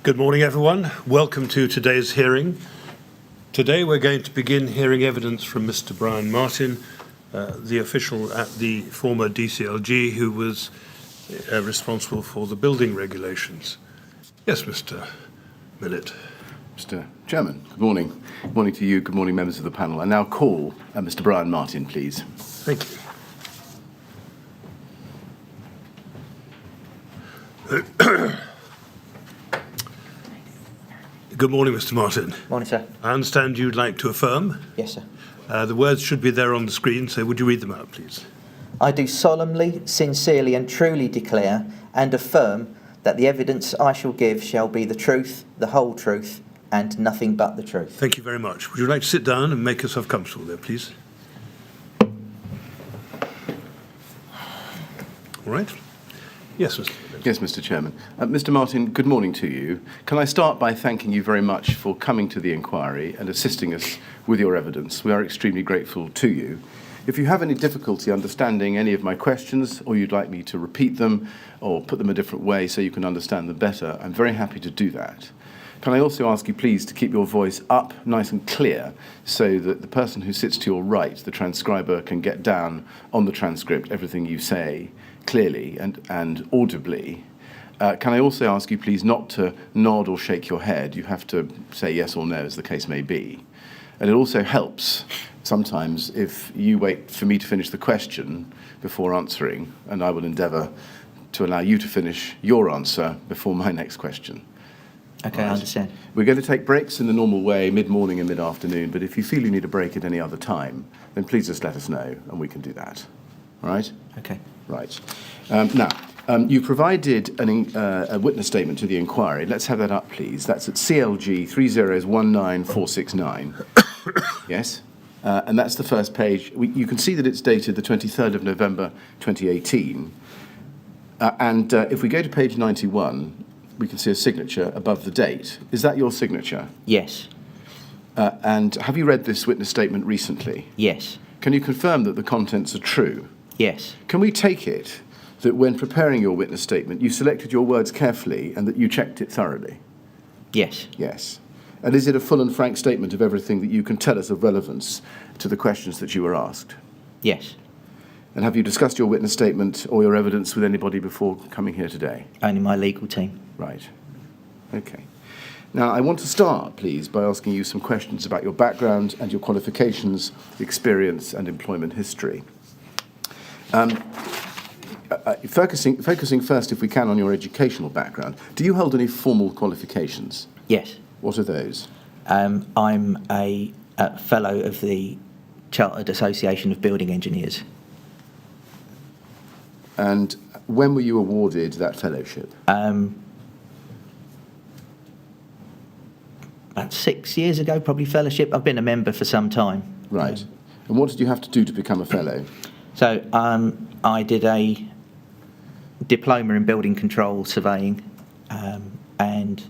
Good morning, everyone. Welcome to today's hearing. Today we're going to begin hearing evidence from Mr. Brian Martin, the official at the former DCLG who was responsible for the building regulations. Yes, Mr. Millett. Mr. Chairman, good morning. Good morning to you. Good morning, members of the panel. I now call Mr. Brian Martin, please. Thank you. Good morning, Mr. Martin. Morning, sir. I understand you'd like to affirm. Yes, sir. The words should be there on the screen, so would you read them out, please? I do solemnly, sincerely and truly declare and affirm that the evidence I shall give shall be the truth, the whole truth, and nothing but the truth. Thank you very much. Would you like to sit down and make yourself comfortable there, please? All right. Yes, Mr. Yes, Mr. Chairman. Mr. Martin, good morning to you. Can I start by thanking you very much for coming to the inquiry and assisting us with your evidence? We are extremely grateful to you. If you have any difficulty understanding any of my questions, or you'd like me to repeat them or put them a different way so you can understand them better, I'm very happy to do that. Can I also ask you please to keep your voice up nice and clear so that the person who sits to your right, the transcriber, can get down on the transcript everything you say clearly and audibly. Can I also ask you please not to nod or shake your head? You have to say yes or no, as the case may be. And it also helps sometimes if you wait for me to finish the question before answering, and I will endeavour to allow you to finish your answer before my next question. Okay, right. I understand. We're going to take breaks in the normal way, mid-morning and mid-afternoon, but if you feel you need a break at any other time, then please just let us know and we can do that. All right? Okay. Right. Now, you provided a witness statement to the inquiry. Let's have that up, please. That's at CLG 3019469. Yes? And that's the first page. You can see that it's dated the 23rd of November 2018. And if we go to page 91, we can see a signature above the date. Is that your signature? Yes. And have you read this witness statement recently? Yes. Can you confirm that the contents are true? Yes. Can we take it that when preparing your witness statement, you selected your words carefully and that you checked it thoroughly? Yes. Yes. And is it a full and frank statement of everything that you can tell us of relevance to the questions that you were asked? Yes. And have you discussed your witness statement or your evidence with anybody before coming here today? Only my legal team. Right. Okay. Now, I want to start, please, by asking you some questions about your background and your qualifications, experience and employment history. Focusing first, if we can, on your educational background. Do you hold any formal qualifications? Yes. What are those? I'm a fellow of the Chartered Association of Building Engineers. And when were you awarded that fellowship? About 6 years ago, probably fellowship. I've been a member for some time. Right. And what did you have to do to become a fellow? So I did a diploma in building control surveying, and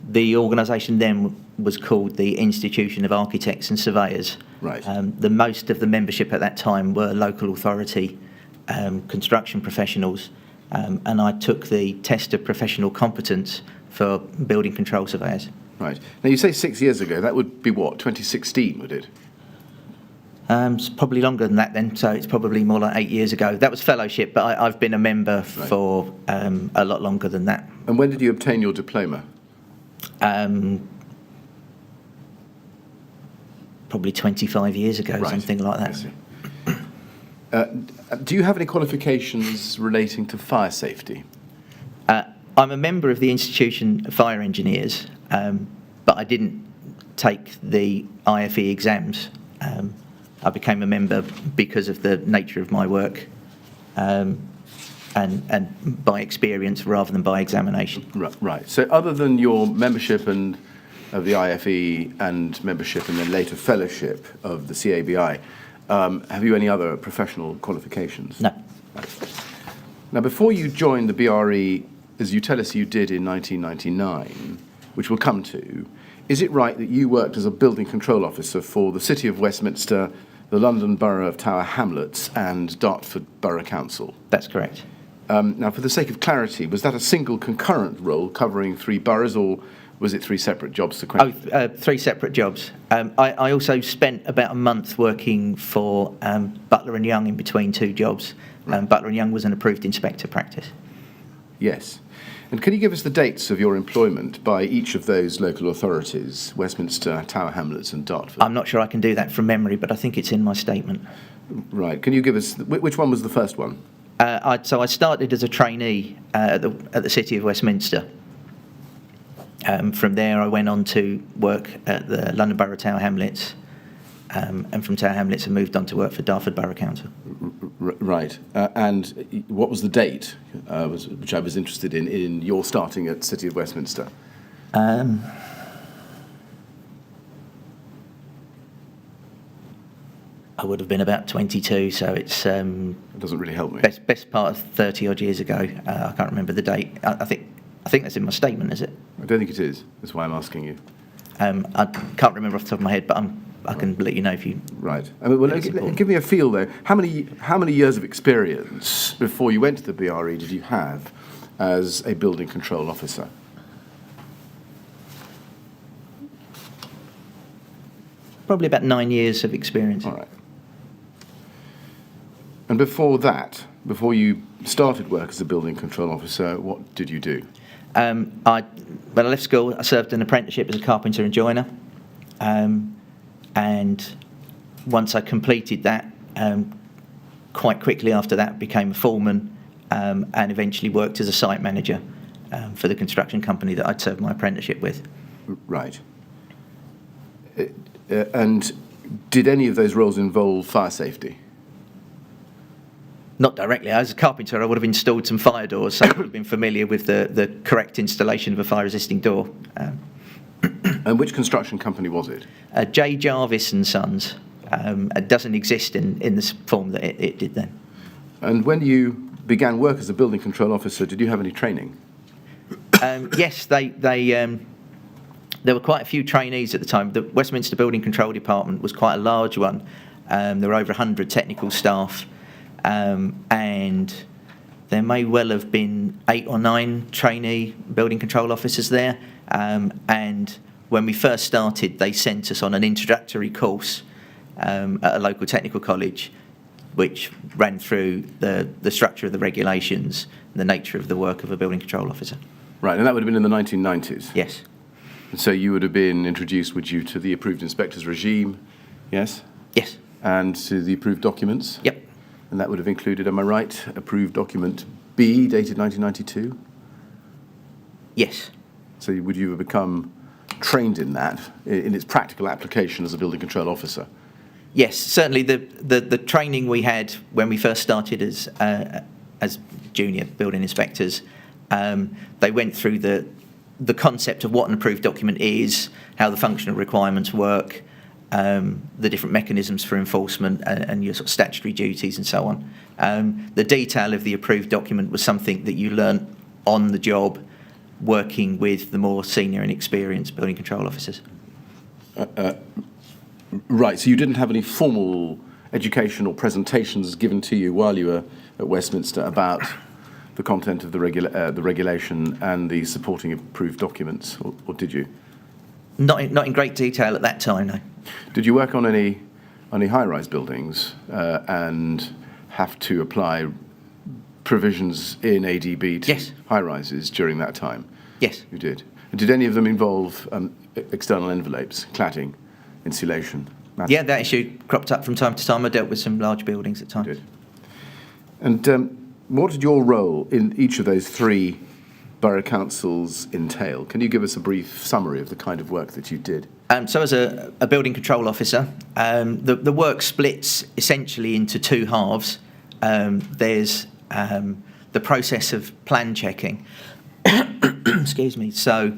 the organisation then was called the Institution of Architects and Surveyors. Right. The most of the membership at that time were local authority construction professionals, and I took the test of professional competence for building control surveyors. Right. Now, you say 6 years ago. That would be what, 2016, would it? It's probably longer than that then, so it's probably more like 8 years ago. That was fellowship, but I've been a member for a lot longer than that. And when did you obtain your diploma? Probably 25 years ago, right. Something like that. I see. Do you have any qualifications relating to fire safety? I'm a member of the Institution of Fire Engineers, but I didn't take the IFE exams. I became a member because of the nature of my work and by experience rather than by examination. Right. So other than your membership and of the IFE and membership and then later fellowship of the CABI, have you any other professional qualifications? No. Right. Now, before you joined the BRE, as you tell us you did in 1999, which we'll come to, is it right that you worked as a building control officer for the City of Westminster, the London Borough of Tower Hamlets and Dartford Borough Council? That's correct. Now, for the sake of clarity, was that a single concurrent role covering 3 boroughs, or was it 3 separate jobs sequentially? 3 separate jobs. I also spent about a month working for Butler & Young in between 2 jobs. Butler & Young was an approved inspector practice. Yes. And can you give us the dates of your employment by each of those local authorities, Westminster, Tower Hamlets and Dartford? I'm not sure I can do that from memory, but I think it's in my statement. Right. Can you give us, which one was the first one? So I started as a trainee at the City of Westminster. From there, I went on to work at the London Borough Tower Hamlets, and from Tower Hamlets, I moved on to work for Dartford Borough Council. Right. And what was the date, which I was interested in your starting at City of Westminster? I would have been about 22, so it's It doesn't really help me. best part of 30 odd years ago. I can't remember the date. I think that's in my statement, is it? I don't think it is. That's why I'm asking you. I can't remember off the top of my head, but I can let you know if you. Right. I mean, well, give me a feel though. How many years of experience before you went to the BRE did you have as a building control officer? Probably about 9 years of experience. All right. And before that, before you started work as a building control officer, what did you do? When I left school, I served an apprenticeship as a carpenter and joiner. And once I completed that, quite quickly after that, became a foreman and eventually worked as a site manager for the construction company that I'd served my apprenticeship with. Right. And did any of those roles involve fire safety? Not directly. As a carpenter, I would have installed some fire doors, so I would have been familiar with the correct installation of a fire-resisting door. And which construction company was it? J. Jarvis and Sons. It doesn't exist in the form that it did then. And when you began work as a building control officer, did you have any training? Yes, there were quite a few trainees at the time. The Westminster Building Control Department was quite a large one. There were over 100 technical staff. And there may well have been 8 or 9 trainee building control officers there. And when we first started, they sent us on an introductory course at a local technical college, which ran through the structure of the regulations and the nature of the work of a building control officer. Right, and that would have been in the 1990s? Yes. And so you would have been introduced, would you, to the approved inspectors regime, yes? Yes. And to the approved documents? Yep. And that would have included, am I right, approved document B, dated 1992? Yes. So would you have become trained in that, in its practical application as a building control officer? Yes, certainly the training we had when we first started as junior building inspectors, they went through the concept of what an approved document is, how the functional requirements work, the different mechanisms for enforcement and your sort of statutory duties and so on. The detail of the approved document was something that you learnt on the job working with the more senior and experienced building control officers. Right, so you didn't have any formal education or presentations given to you while you were at Westminster about the content of the regulation and the supporting approved documents, or did you? Not in great detail at that time, no. Did you work on any high-rise buildings and have to apply provisions in ADB to Yes. high-rises during that time? Yes. You did. And did any of them involve external envelopes, cladding, insulation? Yeah, that issue cropped up from time to time. I dealt with some large buildings at times. Did. And what did your role in each of those 3 borough councils entail? Can you give us a brief summary of the kind of work that you did? So as a building control officer, the work splits essentially into 2 halves. There's the process of plan checking. Excuse me. So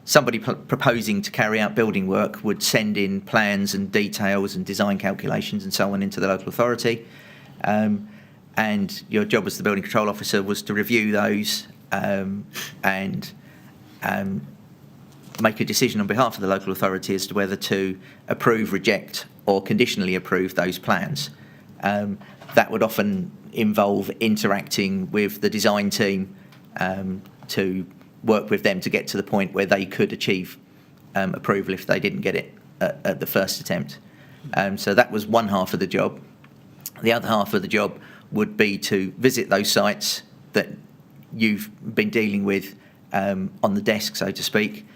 somebody proposing to carry out building work would send in plans and details and design calculations and so on into the local authority. And your job as the building control officer was to review those and make a decision on behalf of the local authority as to whether to approve, reject or conditionally approve those plans. That would often involve interacting with the design team to work with them to get to the point where they could achieve approval if they didn't get it at the first attempt. So that was one half of the job. The other half of the job would be to visit those sites that you've been dealing with on the desk, so to speak,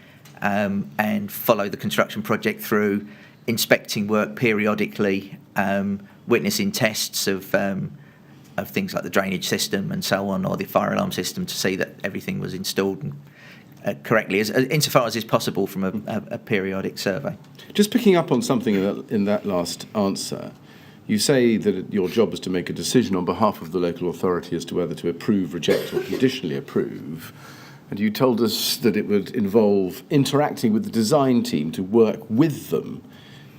and follow the construction project through, inspecting work periodically, witnessing tests of things like the drainage system and so on, or the fire alarm system, to see that everything was installed correctly, insofar as is possible from a periodic survey. Just picking up on something in that last answer, you say that your job is to make a decision on behalf of the local authority as to whether to approve, reject, or conditionally approve. And you told us that it would involve interacting with the design team to work with them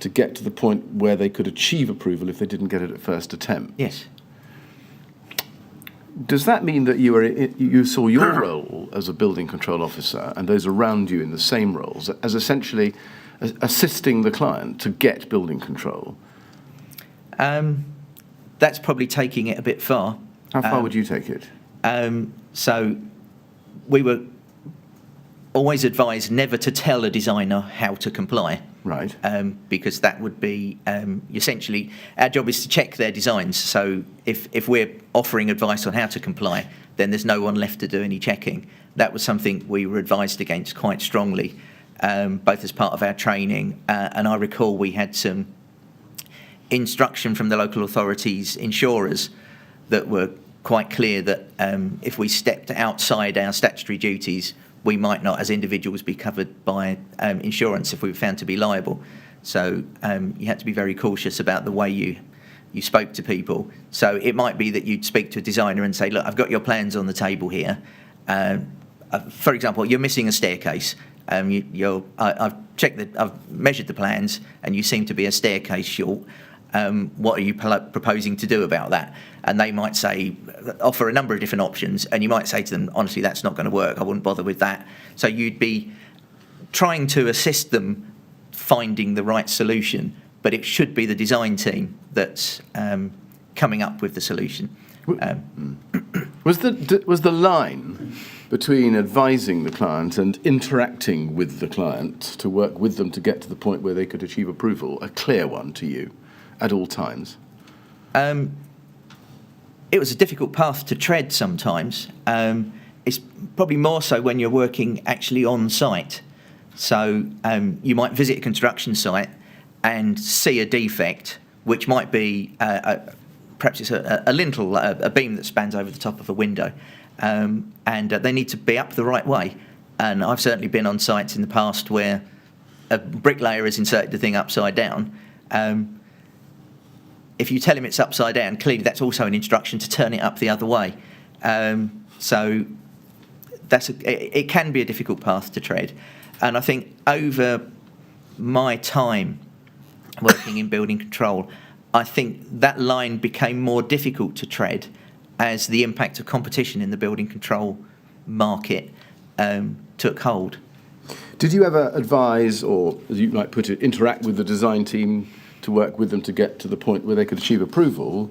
to get to the point where they could achieve approval if they didn't get it at first attempt. Yes. Does that mean that you saw your role as a building control officer and those around you in the same roles as essentially assisting the client to get building control? That's probably taking it a bit far. How far would you take it? So we were always advised never to tell a designer how to comply. Right. Because that would be essentially, our job is to check their designs. So if we're offering advice on how to comply, then there's no one left to do any checking. That was something we were advised against quite strongly, both as part of our training, and I recall we had some instruction from the local authorities' insurers that were quite clear that if we stepped outside our statutory duties, we might not, as individuals, be covered by insurance if we were found to be liable. So you had to be very cautious about the way you spoke to people. So it might be that you'd speak to a designer and say, look, I've got your plans on the table here. For example, you're missing a staircase. I've checked I've measured the plans, and you seem to be a staircase short. What are you proposing to do about that? And they might say, offer a number of different options, and you might say to them, honestly, that's not going to work. I wouldn't bother with that. So you'd be trying to assist them finding the right solution, but it should be the design team that's coming up with the solution. Was the line between advising the client and interacting with the client to work with them to get to the point where they could achieve approval a clear one to you at all times? It was a difficult path to tread sometimes. It's probably more so when you're working actually on site. So you might visit a construction site and see a defect, which might be perhaps it's a lintel, a beam that spans over the top of a window, and they need to be up the right way. And I've certainly been on sites in the past where a bricklayer has inserted the thing upside down. If you tell him it's upside down, clearly that's also an instruction to turn it up the other way. So it can be a difficult path to tread. And I think over my time working in building control, I think that line became more difficult to tread as the impact of competition in the building control market took hold. Did you ever advise, or as you might put it, interact with the design team to work with them to get to the point where they could achieve approval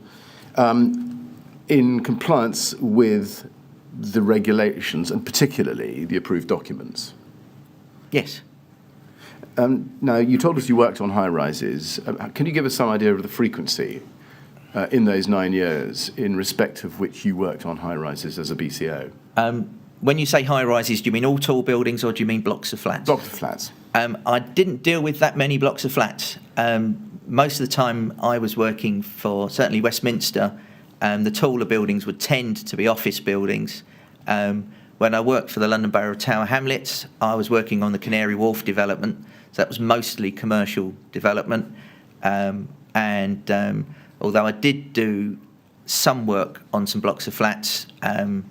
in compliance with the regulations and particularly the approved documents? Yes. Now, you told us you worked on high-rises. Can you give us some idea of the frequency in those 9 years in respect of which you worked on high-rises as a BCO? When you say high-rises, do you mean all tall buildings or do you mean blocks of flats? Blocks of flats. I didn't deal with that many blocks of flats. Most of the time I was working for, certainly Westminster, the taller buildings would tend to be office buildings. When I worked for the London Borough of Tower Hamlets, I was working on the Canary Wharf development, so that was mostly commercial development. And although I did do some work on some blocks of flats in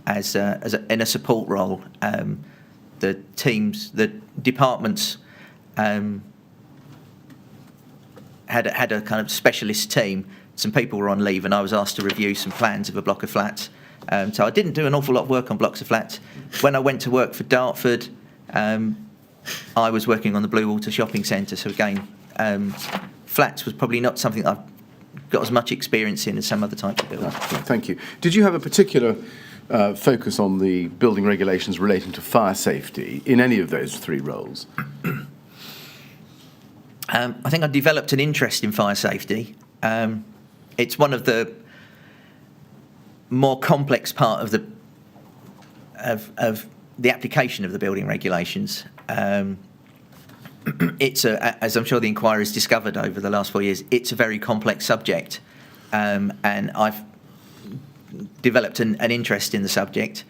a support role, the departments had a kind of specialist team. Some people were on leave, and I was asked to review some plans of a block of flats. So I didn't do an awful lot of work on blocks of flats. When I went to work for Dartford, I was working on the Blue Water Shopping Centre. So again, flats was probably not something I've got as much experience in as some other types of buildings. Thank you. Did you have a particular focus on the building regulations relating to fire safety in any of those three roles? I think I developed an interest in fire safety. It's one of the more complex part of the application of the building regulations. It's as I'm sure the inquiry has discovered over the last 4 years, it's a very complex subject, and I've developed an interest in the subject.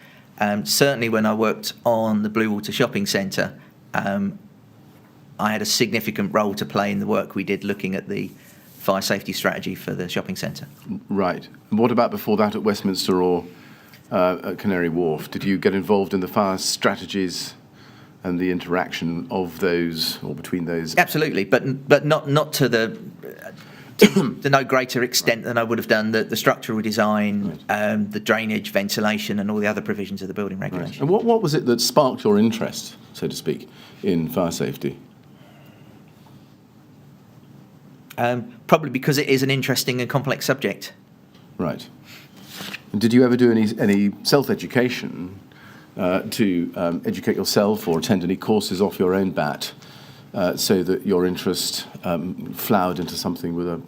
Certainly when I worked on the Bluewater Shopping Centre, I had a significant role to play in the work we did looking at the fire safety strategy for the shopping centre. Right. And what about before that at Westminster or at Canary Wharf? Did you get involved in the fire strategies and the interaction of those or between those? Absolutely, but not to the no greater extent than I would have done the structural design, the drainage, ventilation, and all the other provisions of the building regulation. Right. And what was it that sparked your interest, so to speak, in fire safety? Probably because it is an interesting and complex subject. Right. And did you ever do any self-education to educate yourself or attend any courses off your own bat so that your interest flowered into something with a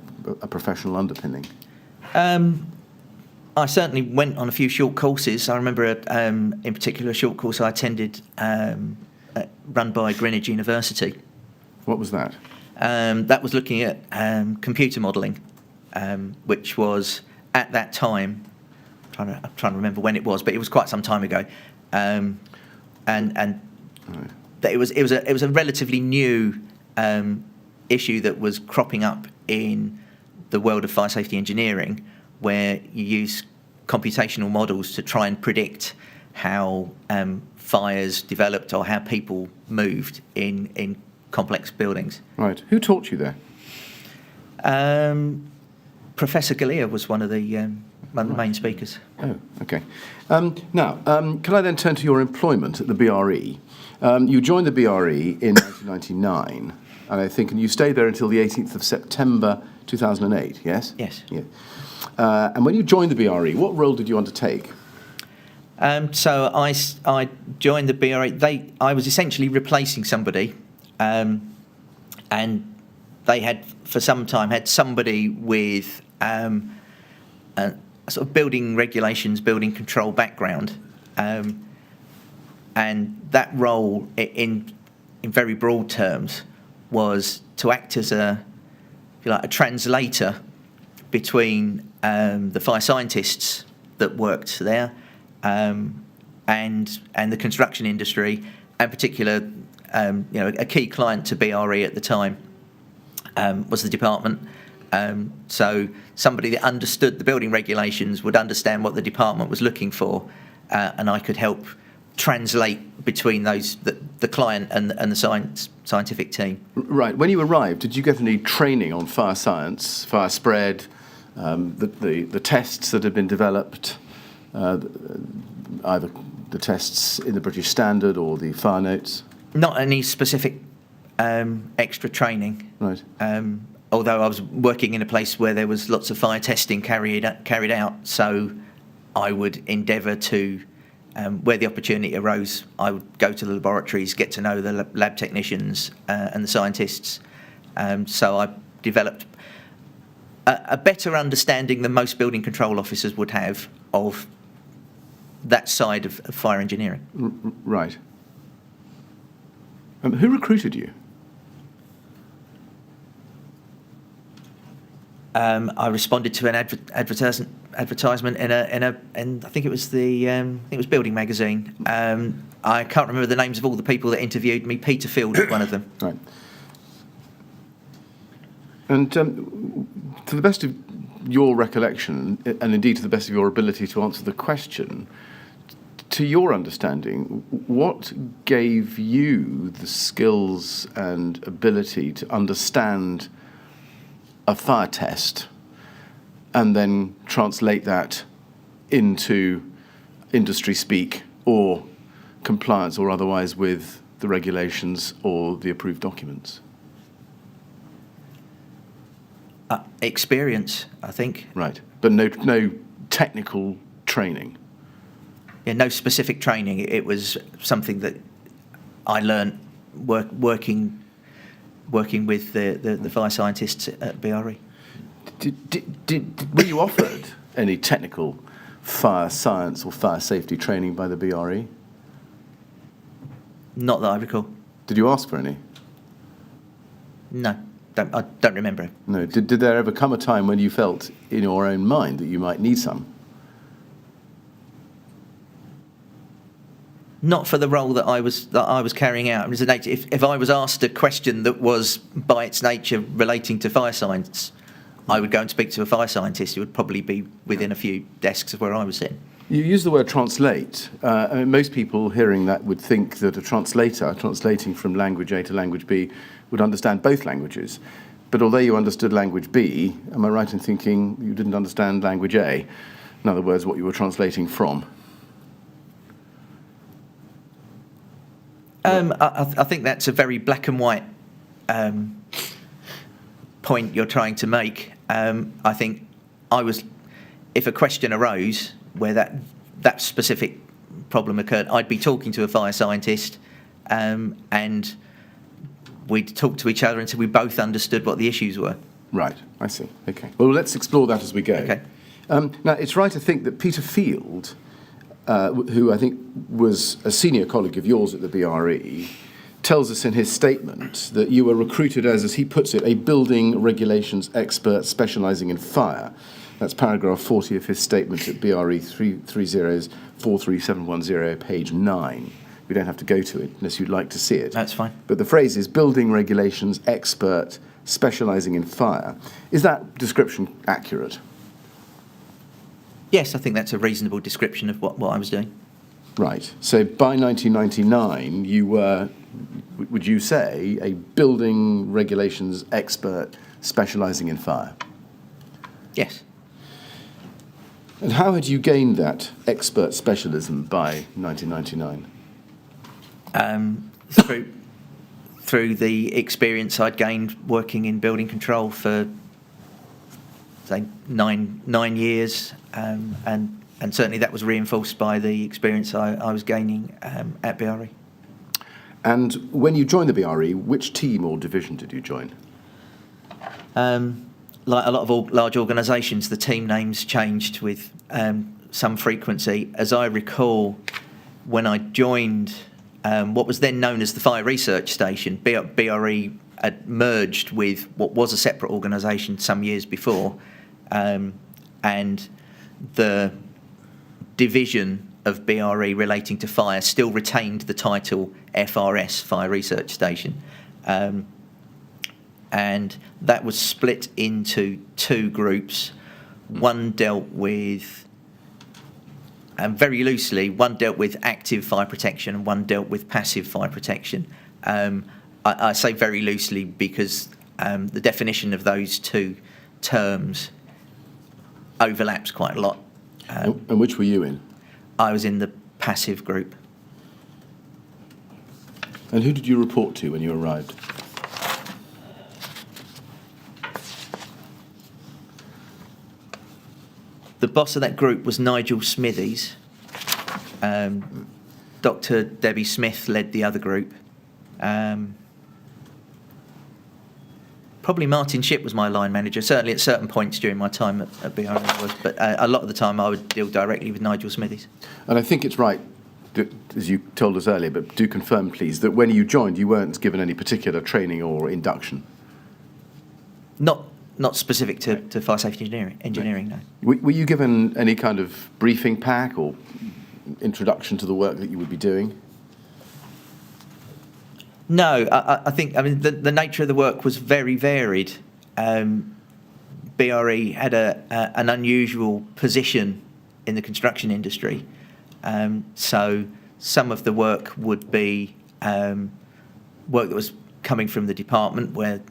professional underpinning? I certainly went on a few short courses. I remember, in particular, a short course I attended run by Greenwich University. What was that? That was looking at computer modelling, which was at that time. I'm trying to remember when it was, but it was quite some time ago, and it was a relatively new issue that was cropping up in the world of fire safety engineering, where you use computational models to try and predict how fires developed or how people moved in complex buildings. Right. Who taught you there? Professor Galea was one of the main speakers. Oh, okay. Now, can I then turn to your employment at the BRE? You joined the BRE in 1999, and I think, and you stayed there until the 18th of September 2008, yes? Yes. Yeah. And when you joined the BRE, what role did you undertake? So I joined the BRE. I was essentially replacing somebody, and they had, for some time, had somebody with a sort of building regulations, building control background, and that role, in very broad terms, was to act as a translator between the fire scientists that worked there and the construction industry, and particular, a key client to BRE at the time was the department. So somebody that understood the building regulations would understand what the department was looking for, and I could help translate between those, the client and the scientific team. Right. When you arrived, did you get any training on fire science, fire spread, the tests that had been developed, either the tests in the British Standard or the fire notes? Not any specific extra training. Right. Although I was working in a place where there was lots of fire testing carried out, so I would endeavour to, where the opportunity arose, I would go to the laboratories, get to know the lab technicians and the scientists. So I developed a better understanding than most building control officers would have of that side of fire engineering. Right. Who recruited you? I responded to an advertisement in I think it was Building Magazine. I can't remember the names of all the people that interviewed me. Peter Field was one of them. Right. And to the best of your recollection, and indeed to the best of your ability to answer the question, to your understanding, what gave you the skills and ability to understand a fire test and then translate that into industry speak or compliance or otherwise with the regulations or the approved documents? Experience, I think. Right, but no technical training. Yeah, no specific training. It was something that I learnt working with the fire scientists at BRE. Were you offered any technical fire science or fire safety training by the BRE? Not that I recall. Did you ask for any? No, I don't remember it. No. Did there ever come a time when you felt in your own mind that you might need some? Not for the role that I was carrying out. If I was asked a question that was by its nature relating to fire science, I would go and speak to a fire scientist who would probably be within a few desks of where I was sitting. You use the word translate. I mean, most people hearing that would think that a translator, translating from language A to language B, would understand both languages. But although you understood language B, am I right in thinking you didn't understand language A? In other words, what you were translating from? I think that's a very black and white point you're trying to make. I think if a question arose where that specific problem occurred, I'd be talking to a fire scientist, and we'd talk to each other until we both understood what the issues were. Right, I see. Okay. Well, let's explore that as we go. Okay. Now, it's right to think that Peter Field, who I think was a senior colleague of yours at the BRE, tells us in his statement that you were recruited as he puts it, a building regulations expert specialising in fire. That's paragraph 40 of his statement at BRE 43710, page 9. We don't have to go to it unless you'd like to see it. That's fine. But the phrase is building regulations expert specialising in fire. Is that description accurate? Yes, I think that's a reasonable description of what I was doing. Right. So by 1999, you were, would you say, a building regulations expert specialising in fire? Yes. And how had you gained that expert specialism by 1999? Through the experience I'd gained working in building control for, say, nine years, and certainly that was reinforced by the experience I was gaining at BRE. And when you joined the BRE, which team or division did you join? Like a lot of large organisations, the team names changed with some frequency. As I recall, when I joined what was then known as the Fire Research Station, BRE had merged with what was a separate organisation some years before, and the division of BRE relating to fire still retained the title FRS, Fire Research Station. And that was split into two groups. One dealt with, very loosely, one dealt with active fire protection and one dealt with passive fire protection. I say very loosely because the definition of those two terms overlaps quite a lot. And which were you in? I was in the passive group. And who did you report to when you arrived? The boss of that group was Nigel Smithies. Dr. Debbie Smith led the other group. Probably Martin Shipp was my line manager, certainly at certain points during my time at BRE was, but a lot of the time I would deal directly with Nigel Smithies. And I think it's right, as you told us earlier, but do confirm, please, that when you joined, you weren't given any particular training or induction. Not specific to fire safety engineering, no. Were you given any kind of briefing pack or introduction to the work that you would be doing? No, I think the nature of the work was very varied. BRE had an unusual position in the construction industry, so some of the work would be work that was coming from the department where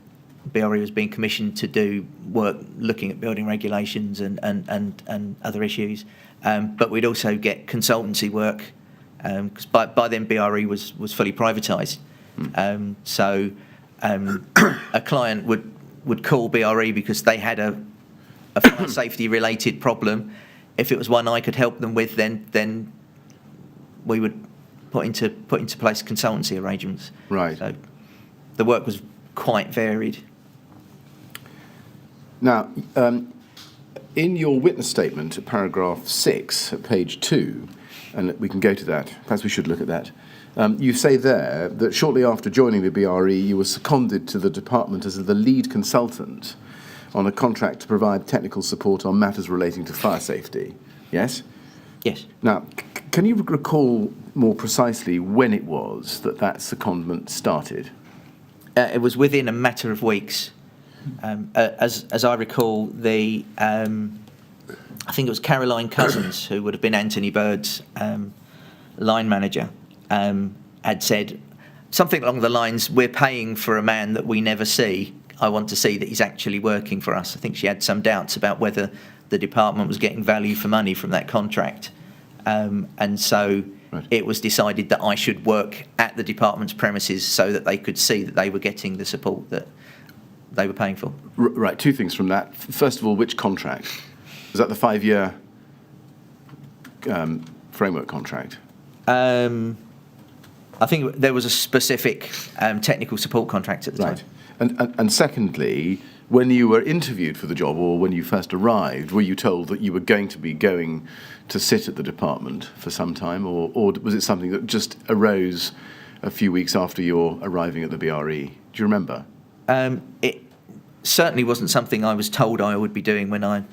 BRE was being commissioned to do work looking at building regulations and other issues, but we'd also get consultancy work because by then BRE was fully privatised. So a client would call BRE because they had a fire safety related problem. If it was one I could help them with, then we would put into place consultancy arrangements. Right. So the work was quite varied. Now, in your witness statement at paragraph 6, at page 2, and we can go to that, perhaps we should look at that, you say there that shortly after joining the BRE, you were seconded to the department as the lead consultant on a contract to provide technical support on matters relating to fire safety. Yes? Yes. Now, can you recall more precisely when it was that secondment started? It was within a matter of weeks. As I recall, I think it was Caroline Cousins, who would have been Anthony Bird's line manager, had said something along the lines, "We're paying for a man that we never see. I want to see that he's actually working for us." I think she had some doubts about whether the department was getting value for money from that contract. And so it was decided that I should work at the department's premises so that they could see that they were getting the support that they were paying for. Right, two things from that. First of all, which contract? Was that the 5-year framework contract? I think there was a specific technical support contract at the time. And secondly, when you were interviewed for the job or when you first arrived, were you told that you were going to sit at the department for some time, or was it something that just arose a few weeks after your arriving at the BRE? Do you remember? It certainly wasn't something I was told I would be doing when I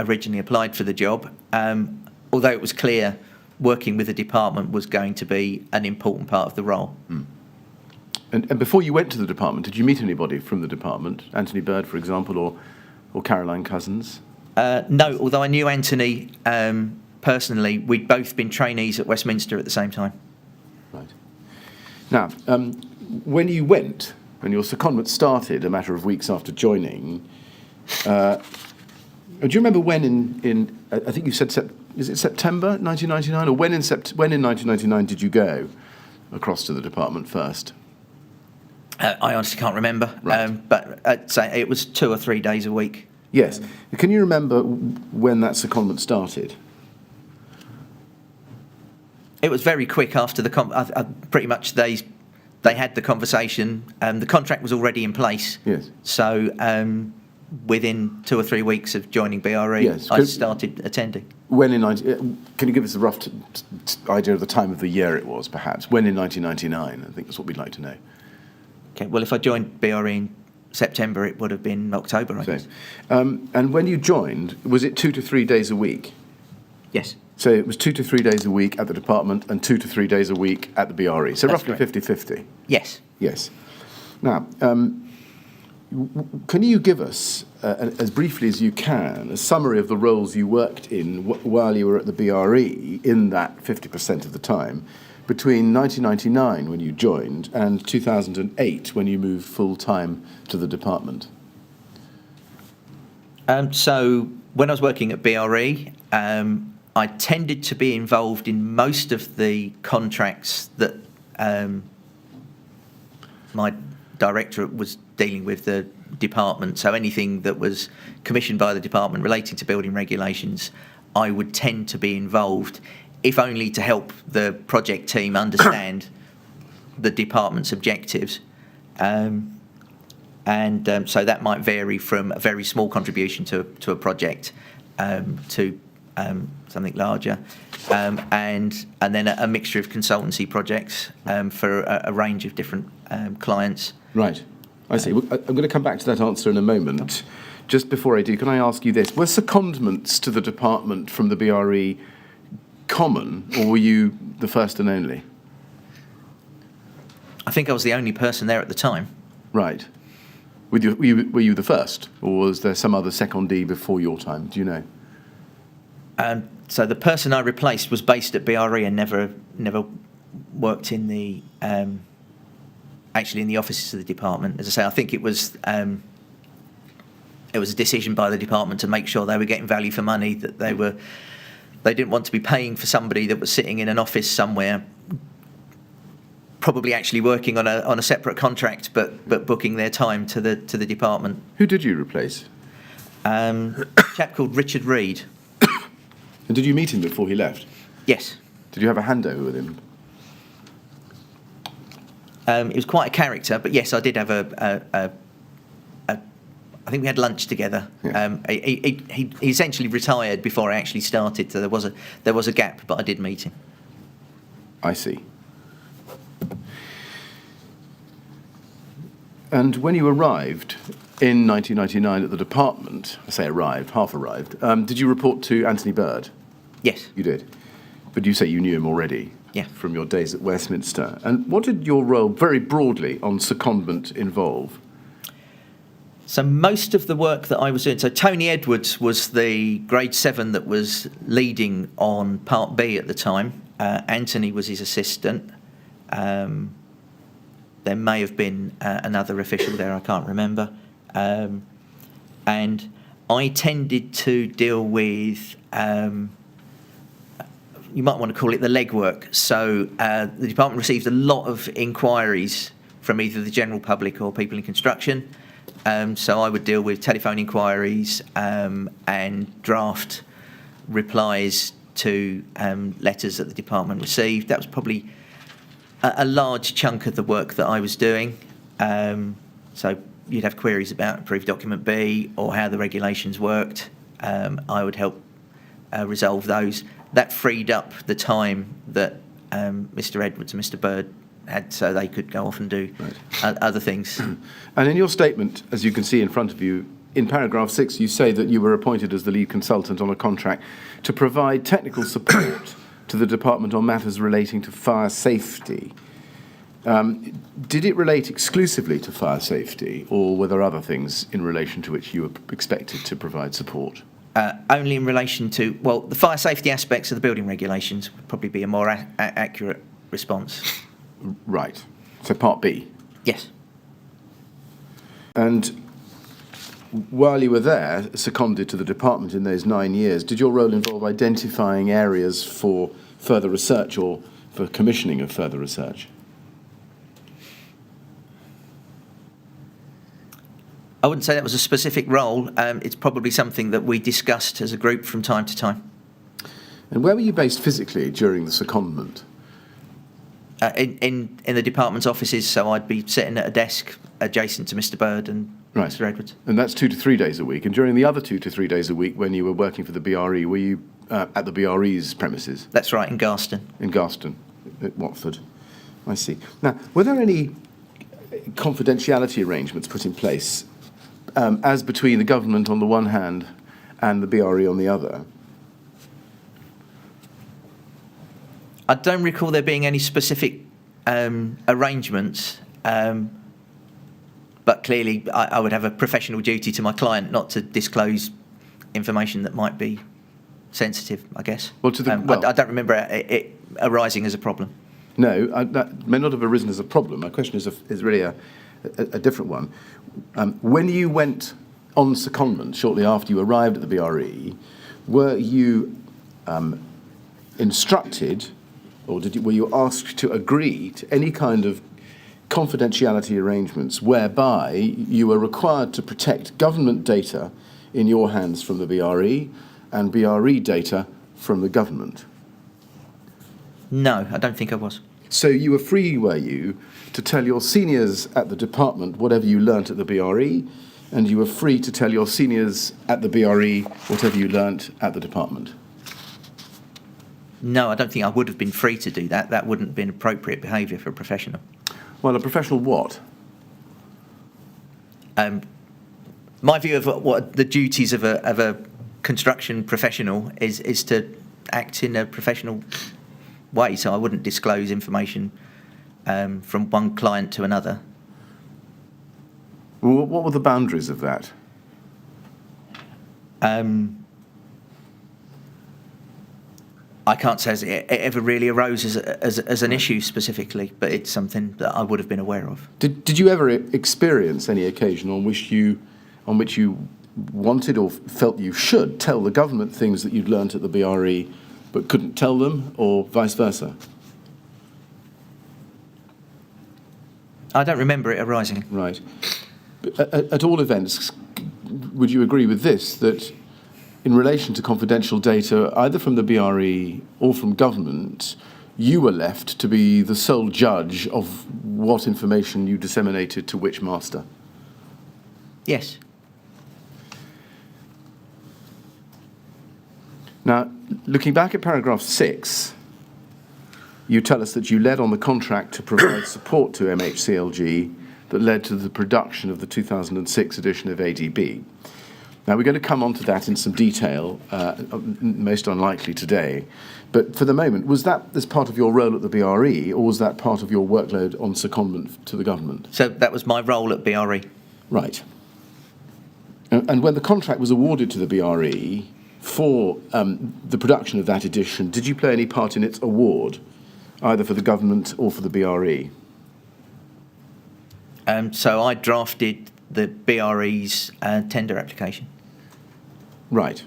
originally applied for the job, although it was clear working with the department was going to be an important part of the role. Mm. And before you went to the department, did you meet anybody from the department? Anthony Bird, for example, or Caroline Cousins? No, although I knew Anthony personally. We'd both been trainees at Westminster at the same time. Right. Now, when your secondment started a matter of weeks after joining, do you remember when in I think you said, is it September 1999? Or when in 1999 did you go across to the department first? I honestly can't remember, Right. but I'd say it was 2 or 3 days a week. Yes. Can you remember when that secondment started? It was very quick after the pretty much they had the conversation. The contract was already in place. Yes. So within 2 or 3 weeks of joining BRE, Yes. I started attending. Can you give us a rough idea of the time of the year it was, perhaps? When in 1999? I think that's what we'd like to know. Okay. Well, if I joined BRE in September, it would have been October, I guess. And when you joined, was it 2 to 3 days a week? Yes. So it was 2 to 3 days a week at the department and 2 to 3 days a week at the BRE. So That's roughly correct. 50-50. Yes. Yes. Now, can you give us, as briefly as you can, a summary of the roles you worked in while you were at the BRE in that 50% of the time, between 1999, when you joined, and 2008, when you moved full-time to the department? So when I was working at BRE, I tended to be involved in most of the contracts that my directorate was dealing with the department. So anything that was commissioned by the department relating to building regulations, I would tend to be involved, if only to help the project team understand the department's objectives. So that might vary from a very small contribution to a project to something larger, and then a mixture of consultancy projects for a range of different clients. Right. I see. I'm going to come back to that answer in a moment. Just before I do, can I ask you this? Were secondments to the department from the BRE common, or were you the first and only? I think I was the only person there at the time. Right. Were you the first, or was there some other secondee before your time? Do you know? So the person I replaced was based at BRE and never worked in the actually in the offices of the department. As I say, I think it was a decision by the department to make sure they were getting value for money, that they didn't want to be paying for somebody that was sitting in an office somewhere probably actually working on a separate contract, but booking their time to the department. Who did you replace? A chap called Richard Reed. And did you meet him before he left? Yes. Did you have a handover with him? He was quite a character, but yes, I did have I think we had lunch together. Yeah. He essentially retired before I actually started, so there was a gap, but I did meet him. I see. And when you arrived in 1999 at the department, I say arrived, half arrived, did you report to Anthony Bird? Yes. You did. But you say you knew him already. Yeah. From your days at Westminster. And what did your role, very broadly, on secondment involve? So most of the work that I was doing, so Tony Edwards was the grade 7 that was leading on Part B at the time. Anthony was his assistant. There may have been another official there, I can't remember. And I tended to deal with, you might want to call it the legwork. So the department received a lot of inquiries from either the general public or people in construction. So I would deal with telephone inquiries and draft replies to letters that the department received. That was probably a large chunk of the work that I was doing. So you'd have queries about approved document B or how the regulations worked. I would help resolve those. That freed up the time that Mr. Edwards and Mr. Bird had, so they could go off and do other things. And in your statement, as you can see in front of you, in paragraph 6, you say that you were appointed as the lead consultant on a contract to provide technical support to the department on matters relating to fire safety. Did it relate exclusively to fire safety, or were there other things in relation to which you were expected to provide support? Only in relation to, well, the fire safety aspects of the building regulations would probably be a more accurate response. Right. So Part B. Yes. And while you were there, seconded to the department in those 9 years, did your role involve identifying areas for further research or for commissioning of further research? I wouldn't say that was a specific role. It's probably something that we discussed as a group from time to time. And where were you based physically during the secondment? In the department's offices, so I'd be sitting at a desk adjacent to Mr. Bird and Right. Mr. Edwards. And that's 2 to 3 days a week. And during the other 2 to 3 days a week, when you were working for the BRE, were you at the BRE's premises? That's right, in Garston. In Garston, at Watford. I see. Now, were there any confidentiality arrangements put in place as between the government on the one hand and the BRE on the other? I don't recall there being any specific arrangements, but clearly I would have a professional duty to my client not to disclose information that might be sensitive, I guess. Well, I don't remember it arising as a problem. No, that may not have arisen as a problem. My question is really a different one. When you went on secondment shortly after you arrived at the BRE, were you instructed, or were you asked to agree to any kind of confidentiality arrangements whereby you were required to protect government data in your hands from the BRE and BRE data from the government? No, I don't think I was. So you were free, were you, to tell your seniors at the department whatever you learnt at the BRE, and you were free to tell your seniors at the BRE whatever you learnt at the department? No, I don't think I would have been free to do that. That wouldn't have been appropriate behaviour for a professional. Well, a professional what? My view of what the duties of a construction professional is to act in a professional way. So I wouldn't disclose information from one client to another. Well, what were the boundaries of that? I can't say it ever really arose as an issue specifically, but it's something that I would have been aware of. Did you ever experience any occasion on which you wanted or felt you should tell the government things that you'd learnt at the BRE but couldn't tell them, or vice versa? I don't remember it arising. Right. But at all events, would you agree with this, that in relation to confidential data, either from the BRE or from government, you were left to be the sole judge of what information you disseminated to which master? Yes. Now, looking back at paragraph 6, you tell us that you led on the contract to provide support to MHCLG that led to the production of the 2006 edition of ADB. Now, we're going to come on to that in some detail, most unlikely today. But for the moment, was that as part of your role at the BRE, or was that part of your workload on secondment to the government? So that was my role at BRE. Right. And when the contract was awarded to the BRE for the production of that edition, did you play any part in its award, either for the government or for the BRE? So I drafted the BRE's tender application. Right.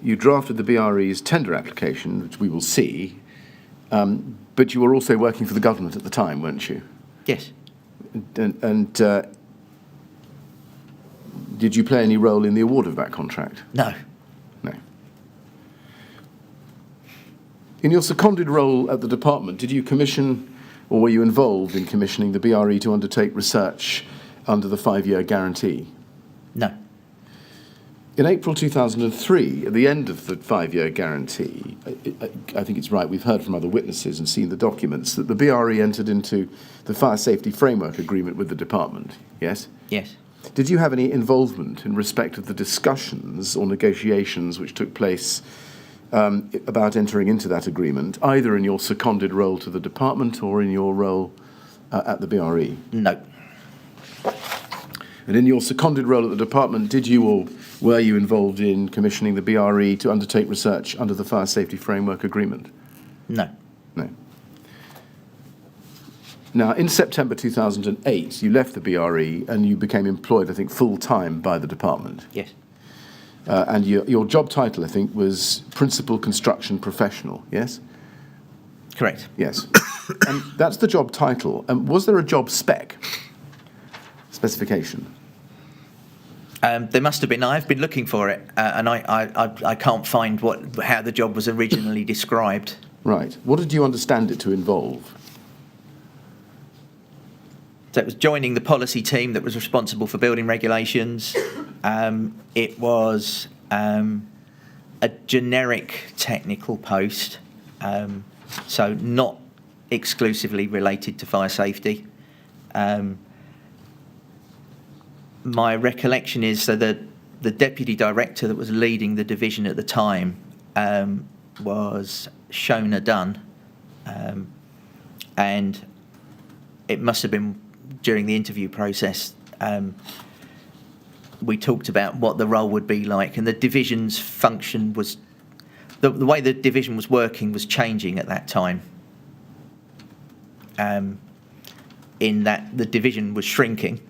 You drafted the BRE's tender application, which we will see, but you were also working for the government at the time, weren't you? Yes. And did you play any role in the award of that contract? No. No. In your seconded role at the department, did you commission, or were you involved in commissioning the BRE to undertake research under the 5-year guarantee? No. In April 2003, at the end of the 5-year guarantee, I think it's right, we've heard from other witnesses and seen the documents, that the BRE entered into the Fire Safety Framework Agreement with the department, yes? Yes. Did you have any involvement in respect of the discussions or negotiations which took place about entering into that agreement, either in your seconded role to the department or in your role at the BRE? No. And in your seconded role at the department, did you or were you involved in commissioning the BRE to undertake research under the Fire Safety Framework Agreement? No. No. Now, in September 2008, you left the BRE and you became employed, I think, full-time by the department. Yes. And your job title, I think, was Principal Construction Professional, yes? Correct. Yes. And that's the job title. Was there a job specification? There must have been. I've been looking for it, and I can't find how the job was originally described. Right. What did you understand it to involve? So it was joining the policy team that was responsible for building regulations. It was a generic technical post, so not exclusively related to fire safety. My recollection is that the deputy director that was leading the division at the time was Shona Dunn, and it must have been during the interview process. We talked about what the role would be like, and the division's function was the way the division was working was changing at that time. In that the division was shrinking.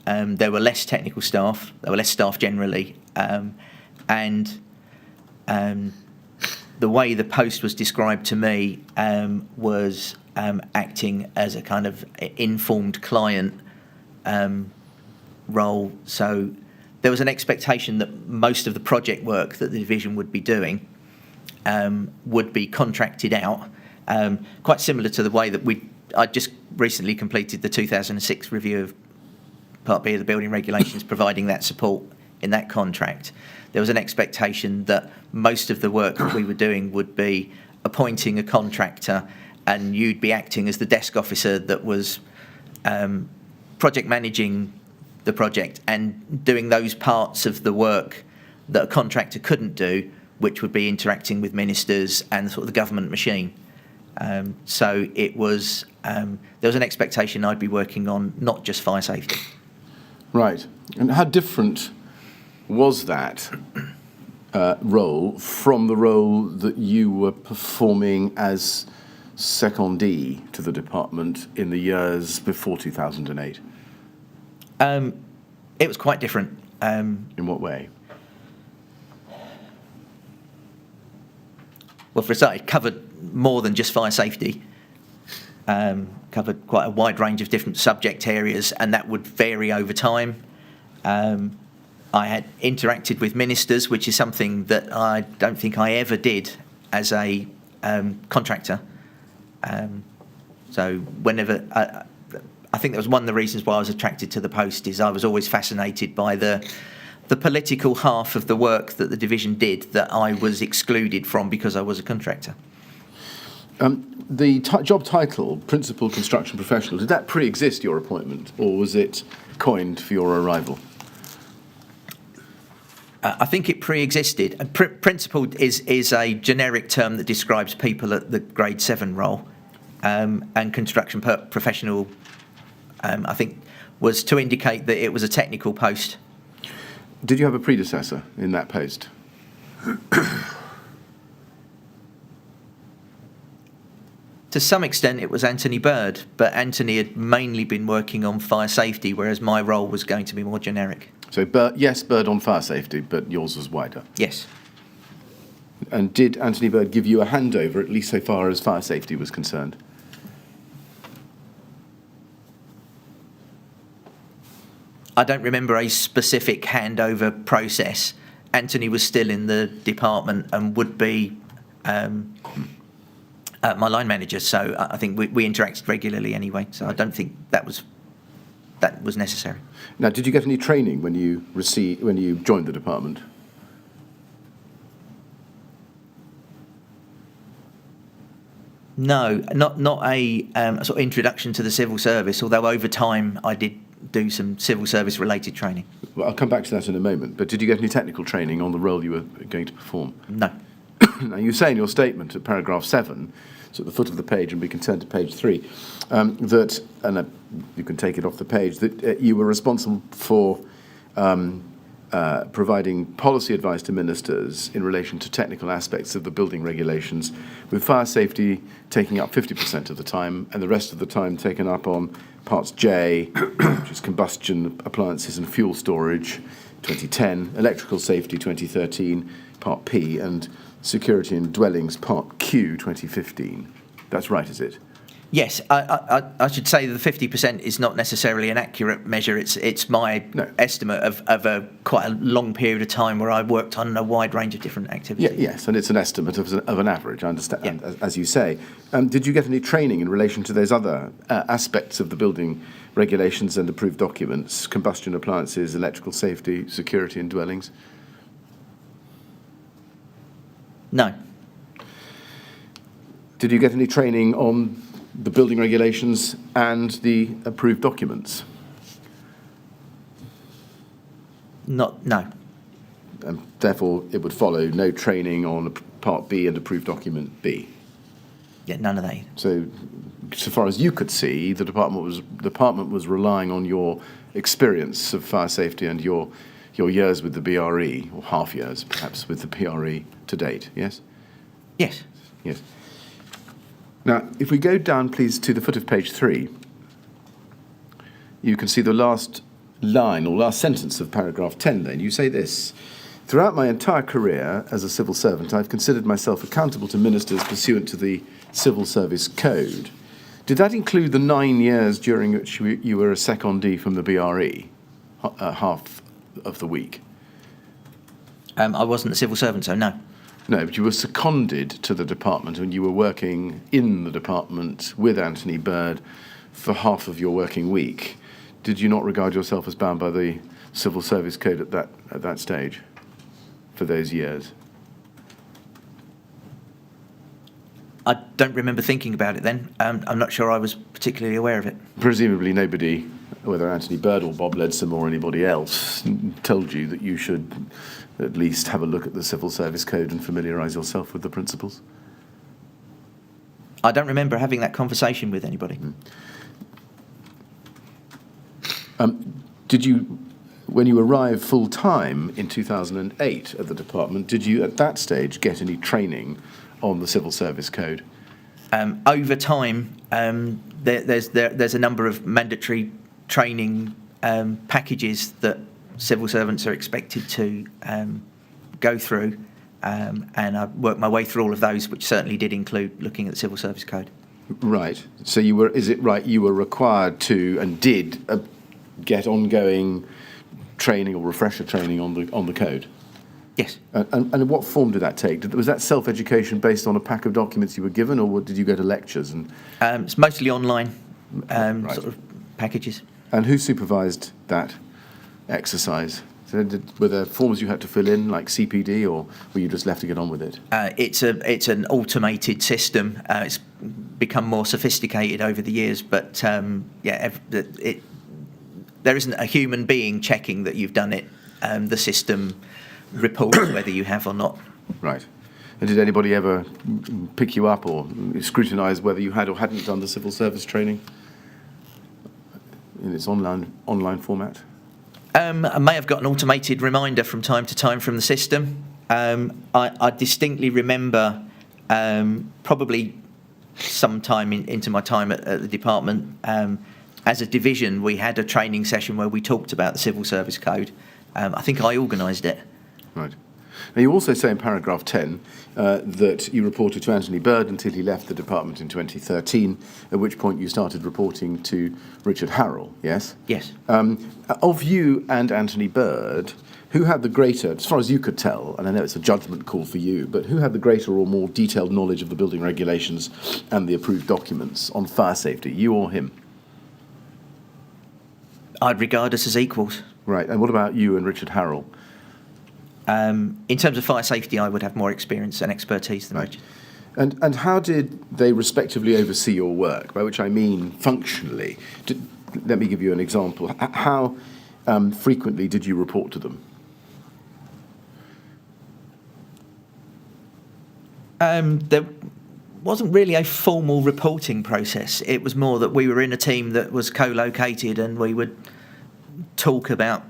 There were less technical staff, there were less staff generally, and the way the post was described to me was acting as a kind of informed client role. So there was an expectation that most of the project work that the division would be doing would be contracted out, quite similar to the way that I just recently completed the 2006 review of Part B of the building regulations, providing that support in that contract. There was an expectation that most of the work that we were doing would be appointing a contractor, and you'd be acting as the desk officer that was project managing the project and doing those parts of the work that a contractor couldn't do, which would be interacting with ministers and sort of the government machine. So it was there was an expectation I'd be working on not just fire safety. Right. And how different was that role from the role that you were performing as secondee to the department in the years before 2008? It was quite different. In what way? Well, for a start, it covered more than just fire safety. covered quite a wide range of different subject areas, and that would vary over time. I had interacted with ministers, which is something that I don't think I ever did as a contractor. So whenever, I think that was one of the reasons why I was attracted to the post, is I was always fascinated by the political half of the work that the division did that I was excluded from because I was a contractor. The job title, Principal Construction Professional, did that pre-exist your appointment, or was it coined for your arrival? I think it pre-existed. Principal is a generic term that describes people at the grade 7 role, and construction professional, I think, was to indicate that it was a technical post. Did you have a predecessor in that post? To some extent, it was Anthony Bird, but Anthony had mainly been working on fire safety, whereas my role was going to be more generic. So, yes, Bird on fire safety, but yours was wider. Yes. And did Anthony Bird give you a handover, at least so far as fire safety was concerned? I don't remember a specific handover process. Anthony was still in the department and would be my line manager, so I think we interacted regularly anyway, so I don't think that was necessary. Now, did you get any training when you joined the department? No, not a sort of introduction to the civil service, although over time I did do some civil service related training. Well, I'll come back to that in a moment, but did you get any technical training on the role you were going to perform? No. Now, you say in your statement at paragraph 7, it's at the foot of the page, and we can turn to page 3, that, and you can take it off the page, that you were responsible for providing policy advice to ministers in relation to technical aspects of the building regulations, with fire safety taking up 50% of the time, and the rest of the time taken up on parts J, which is combustion appliances and fuel storage, 2010, electrical safety, 2013, part P, and security in dwellings, part Q, 2015. That's right, is it? Yes, I should say that the 50% is not necessarily an accurate measure. It's my estimate of a quite a long period of time where I worked on a wide range of different activities. Yeah, yes, and it's an estimate of an average, I understand, Yeah. as you say. Did you get any training in relation to those other aspects of the building regulations and approved documents, combustion appliances, electrical safety, security in dwellings? No. Did you get any training on the building regulations and the approved documents? No. And therefore, it would follow no training on Part B and approved document B. Yeah, none of that. So far as you could see, the department was relying on your experience of fire safety and your years with the BRE, or half years perhaps, with the BRE to date, yes? Yes. Yes. Now, if we go down, please, to the foot of page 3, you can see the last line or last sentence of paragraph 10 then. You say this: throughout my entire career as a civil servant, I've considered myself accountable to ministers pursuant to the Civil Service Code. Did that include the 9 years during which you were a secondee from the BRE, half of the week? I wasn't a civil servant, so no. No, but you were seconded to the department and you were working in the department with Anthony Bird for half of your working week. Did you not regard yourself as bound by the Civil Service Code at that stage for those years? I don't remember thinking about it then. I'm not sure I was particularly aware of it. Presumably nobody, whether Anthony Bird or Bob Leadsom or anybody else, told you that you should at least have a look at the Civil Service Code and familiarise yourself with the principles? I don't remember having that conversation with anybody. Did you, when you arrived full-time in 2008 at the department, did you at that stage get any training on the Civil Service Code? Over time, there's a number of mandatory training packages that civil servants are expected to go through, and I worked my way through all of those, which certainly did include looking at the Civil Service Code. Right. So you were, is it right, you were required to and did get ongoing training or refresher training on the code? Yes. And what form did that take? Was that self-education based on a pack of documents you were given, or did you go to lectures? And It's mostly online Right. sort of packages. And who supervised that exercise? So were there forms you had to fill in, like CPD, or were you just left to get on with it? It's an automated system. It's become more sophisticated over the years, but there isn't a human being checking that you've done it. The system reports whether you have or not. Right. And did anybody ever pick you up or scrutinise whether you had or hadn't done the civil service training in its online format? I may have got an automated reminder from time to time from the system. I distinctly remember probably sometime into my time at the department, as a division, we had a training session where we talked about the Civil Service Code. I think I organised it. Right. Now, you also say in paragraph 10 that you reported to Anthony Bird until he left the department in 2013, at which point you started reporting to Richard Harrell, yes? Yes. Of you and Anthony Bird, who had the greater, as far as you could tell, and I know it's a judgment call for you, but who had the greater or more detailed knowledge of the building regulations and the approved documents on fire safety, you or him? I'd regard us as equals. Right, and what about you and Richard Harrell? In terms of fire safety, I would have more experience and expertise than Richard. And how did they respectively oversee your work? By which I mean functionally. Let me give you an example. How frequently did you report to them? There wasn't really a formal reporting process. It was more that we were in a team that was co-located and we would talk about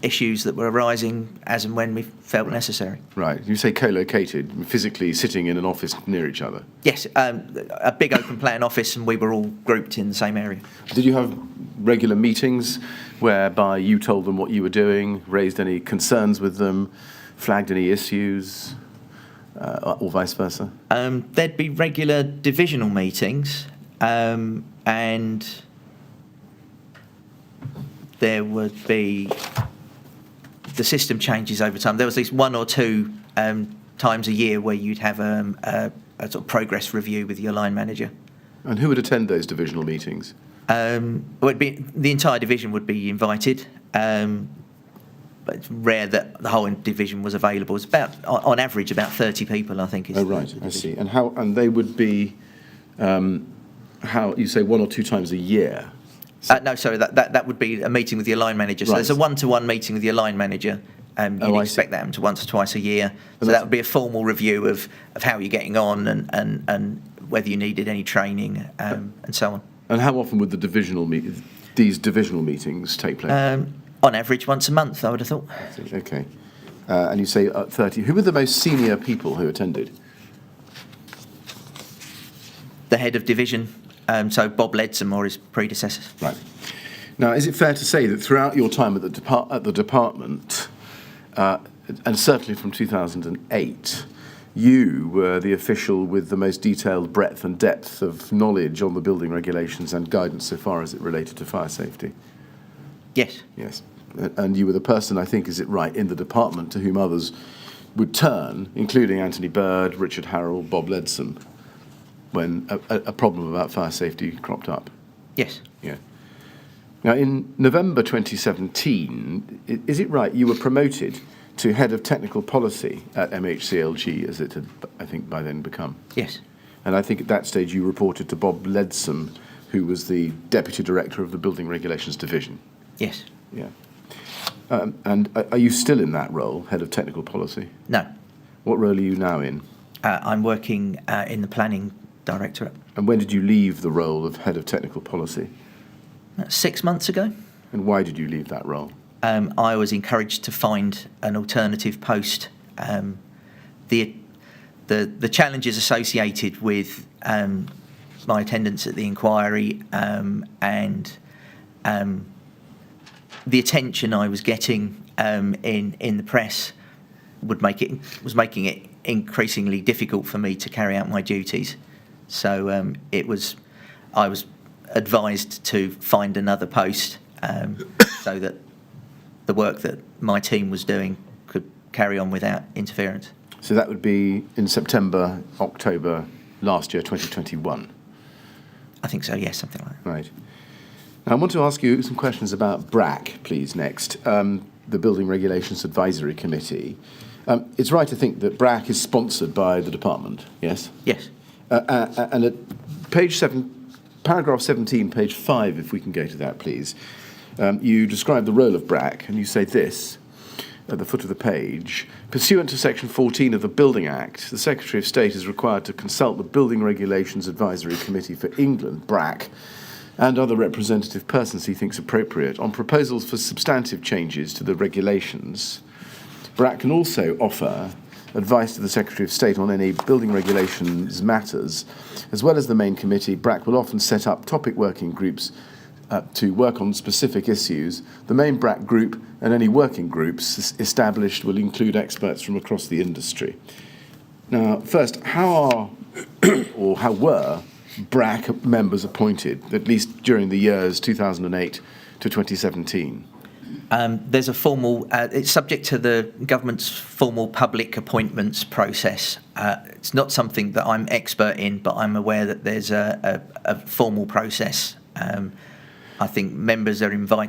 issues that were arising as and when we felt necessary. Right. You say co-located, physically sitting in an office near each other? Yes, a big open plan office, and we were all grouped in the same area. Did you have regular meetings whereby you told them what you were doing, raised any concerns with them, flagged any issues, or vice versa? There'd be regular divisional meetings, and there would be... The system changes over time. There was at least one or two times a year where you'd have a sort of progress review with your line manager. And who would attend those divisional meetings? The entire division would be invited, but it's rare that the whole division was available. It's about, on average, about 30 people, I think. Oh, right, I see. And they would be, how you say, one or two times a year? No, sorry, that would be a meeting with your line manager. So Right. there's a one-to-one meeting with your line manager. You'd expect that to once or twice a year. So that would be a formal review of how you're getting on and whether you needed any training and so on. And how often would these divisional meetings take place? On average, once a month, I would have thought. Okay. And you say 30. Who were the most senior people who attended? The head of division. So Bob Leadsom or his predecessors. Right. Now, is it fair to say that throughout your time at the department, and certainly from 2008, you were the official with the most detailed breadth and depth of knowledge on the building regulations and guidance so far as it related to fire safety? Yes. Yes. And you were the person, I think, is it right, in the department to whom others would turn, including Anthony Bird, Richard Harrell, Bob Leadsom, when a problem about fire safety cropped up? Yes. Yeah. Now, in November 2017, is it right, you were promoted to Head of Technical Policy at MHCLG, as it had, I think, by then become? Yes. And I think at that stage you reported to Bob Leadsom, who was the Deputy Director of the Building Regulations Division? Yes. Yeah. And are you still in that role, Head of Technical Policy? No. What role are you now in? I'm working in the Planning Directorate. And when did you leave the role of Head of Technical Policy? 6 months ago. And why did you leave that role? I was encouraged to find an alternative post. The challenges associated with my attendance at the inquiry and the attention I was getting in the press was making it increasingly difficult for me to carry out my duties. So I was advised to find another post so that the work that my team was doing could carry on without interference. So that would be in September, October last year, 2021? I think so, yes, something like that. Right. Now, I want to ask you some questions about BRAC, please, next, the Building Regulations Advisory Committee. It's right to think that BRAC is sponsored by the department, yes? Yes. And at page 7, paragraph 17, page 5, if we can go to that, please, you describe the role of BRAC, and you say this at the foot of the page: pursuant to section 14 of the Building Act, the Secretary of State is required to consult the Building Regulations Advisory Committee for England, BRAC, and other representative persons he thinks appropriate on proposals for substantive changes to the regulations. BRAC can also offer advice to the Secretary of State on any building regulations matters. As well as the main committee, BRAC will often set up topic working groups to work on specific issues. The main BRAC group and any working groups established will include experts from across the industry. Now, first, how were BRAC members appointed, at least during the years 2008 to 2017? There's a formal, it's subject to the government's formal public appointments process. It's not something that I'm expert in, but I'm aware that there's a formal process. I think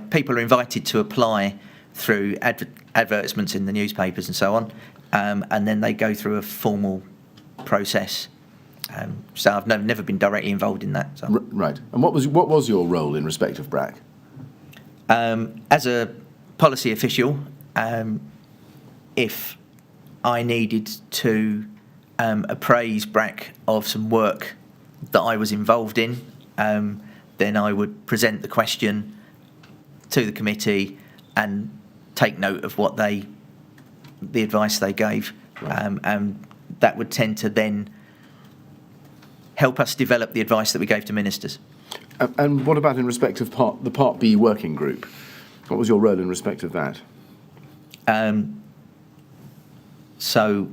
people are invited to apply through advertisements in the newspapers and so on, and then they go through a formal process. So I've never been directly involved in that. So. Right. And what was your role in respect of BRAC? As a policy official, if I needed to appraise BRAC of some work that I was involved in, then I would present the question to the committee and take note of what the advice they gave, Right. And that would tend to then help us develop the advice that we gave to ministers. And what about in respect of the Part B working group? What was your role in respect of that? So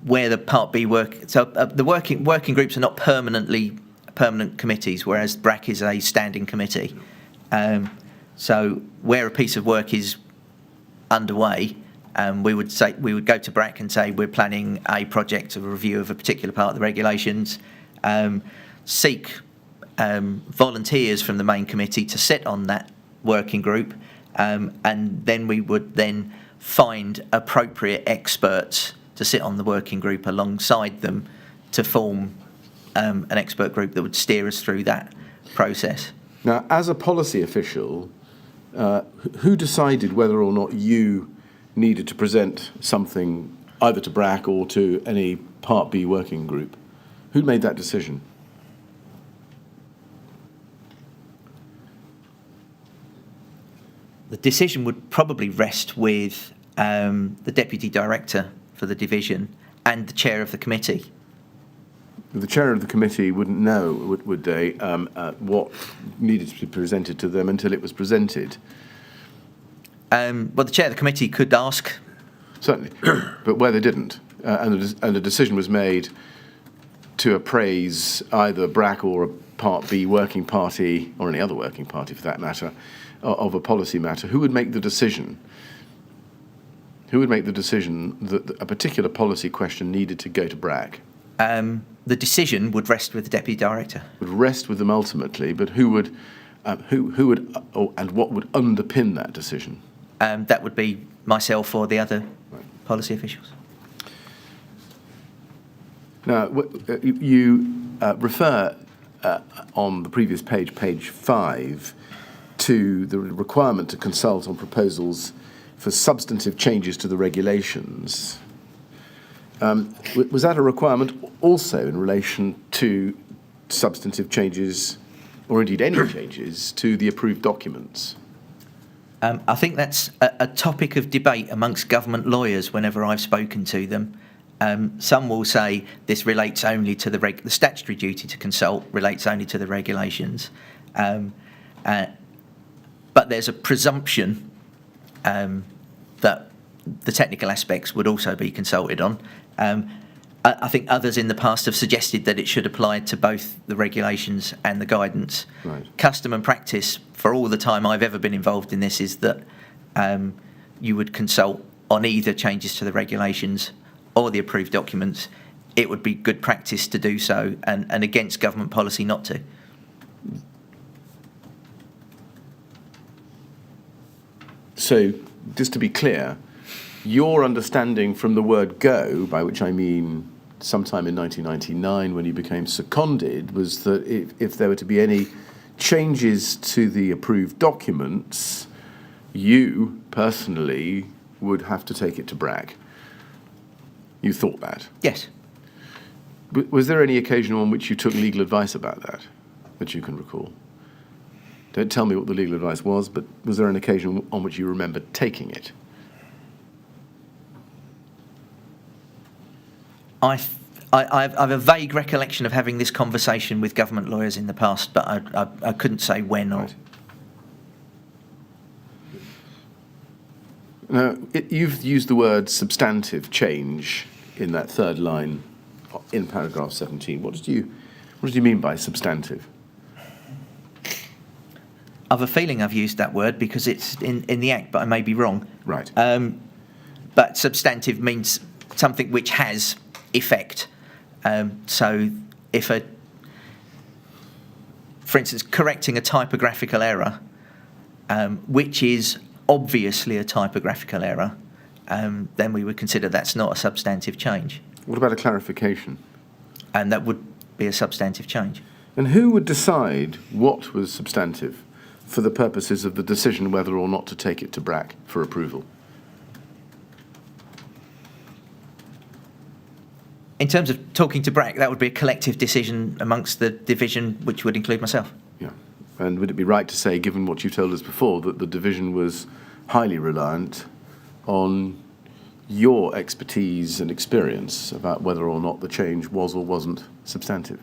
where the Part B the working groups are not permanent committees, whereas BRAC is a standing committee. So where a piece of work is underway, we would go to BRAC and say we're planning a project, a review of a particular part of the regulations, seek volunteers from the main committee to sit on that working group, and then we would then find appropriate experts to sit on the working group alongside them to form an expert group that would steer us through that process. Now, as a policy official, who decided whether or not you needed to present something either to BRAC or to any Part B working group? Who made that decision? The decision would probably rest with the Deputy Director for the division and the Chair of the committee. The chair of the committee wouldn't know, would they, what needed to be presented to them until it was presented? Well, the Chair of the committee could ask. Certainly, but where they didn't, and a decision was made to appraise either BRAC or a Part B working party, or any other working party for that matter, of a policy matter, who would make the decision? Who would make the decision that a particular policy question needed to go to BRAC? The decision would rest with the Deputy Director. Would rest with them ultimately, but who would, and what would underpin that decision? That would be myself or the other policy officials. Now, you refer on the previous page, page 5, to the requirement to consult on proposals for substantive changes to the regulations. Was that a requirement also in relation to substantive changes, or indeed any changes, to the approved documents? I think that's a topic of debate amongst government lawyers whenever I've spoken to them. Some will say this relates only to the statutory duty to consult relates only to the regulations. But there's a presumption that the technical aspects would also be consulted on. I think others in the past have suggested that it should apply to both the regulations and the guidance. Right. Custom and practice for all the time I've ever been involved in this is that you would consult on either changes to the regulations or the approved documents. It would be good practice to do so, and against government policy not to. So, just to be clear, your understanding from the word go, by which I mean sometime in 1999 when you became seconded, was that if there were to be any changes to the approved documents, you personally would have to take it to BRAC. You thought that? Yes. Was there any occasion on which you took legal advice about that you can recall? Don't tell me what the legal advice was, but was there an occasion on which you remember taking it? I have a vague recollection of having this conversation with government lawyers in the past, but I couldn't say when or... Right. Now, you've used the word substantive change in that third line in paragraph 17. What did you mean by substantive? I have a feeling I've used that word because it's in the Act, but I may be wrong. Right. But substantive means something which has effect. So if for instance, correcting a typographical error, which is obviously a typographical error, then we would consider that's not a substantive change. What about a clarification? And that would be a substantive change. And who would decide what was substantive for the purposes of the decision whether or not to take it to BRAC for approval? In terms of talking to BRAC, that would be a collective decision amongst the division, which would include myself. Yeah. And would it be right to say, given what you told us before, that the division was highly reliant on your expertise and experience about whether or not the change was or wasn't substantive?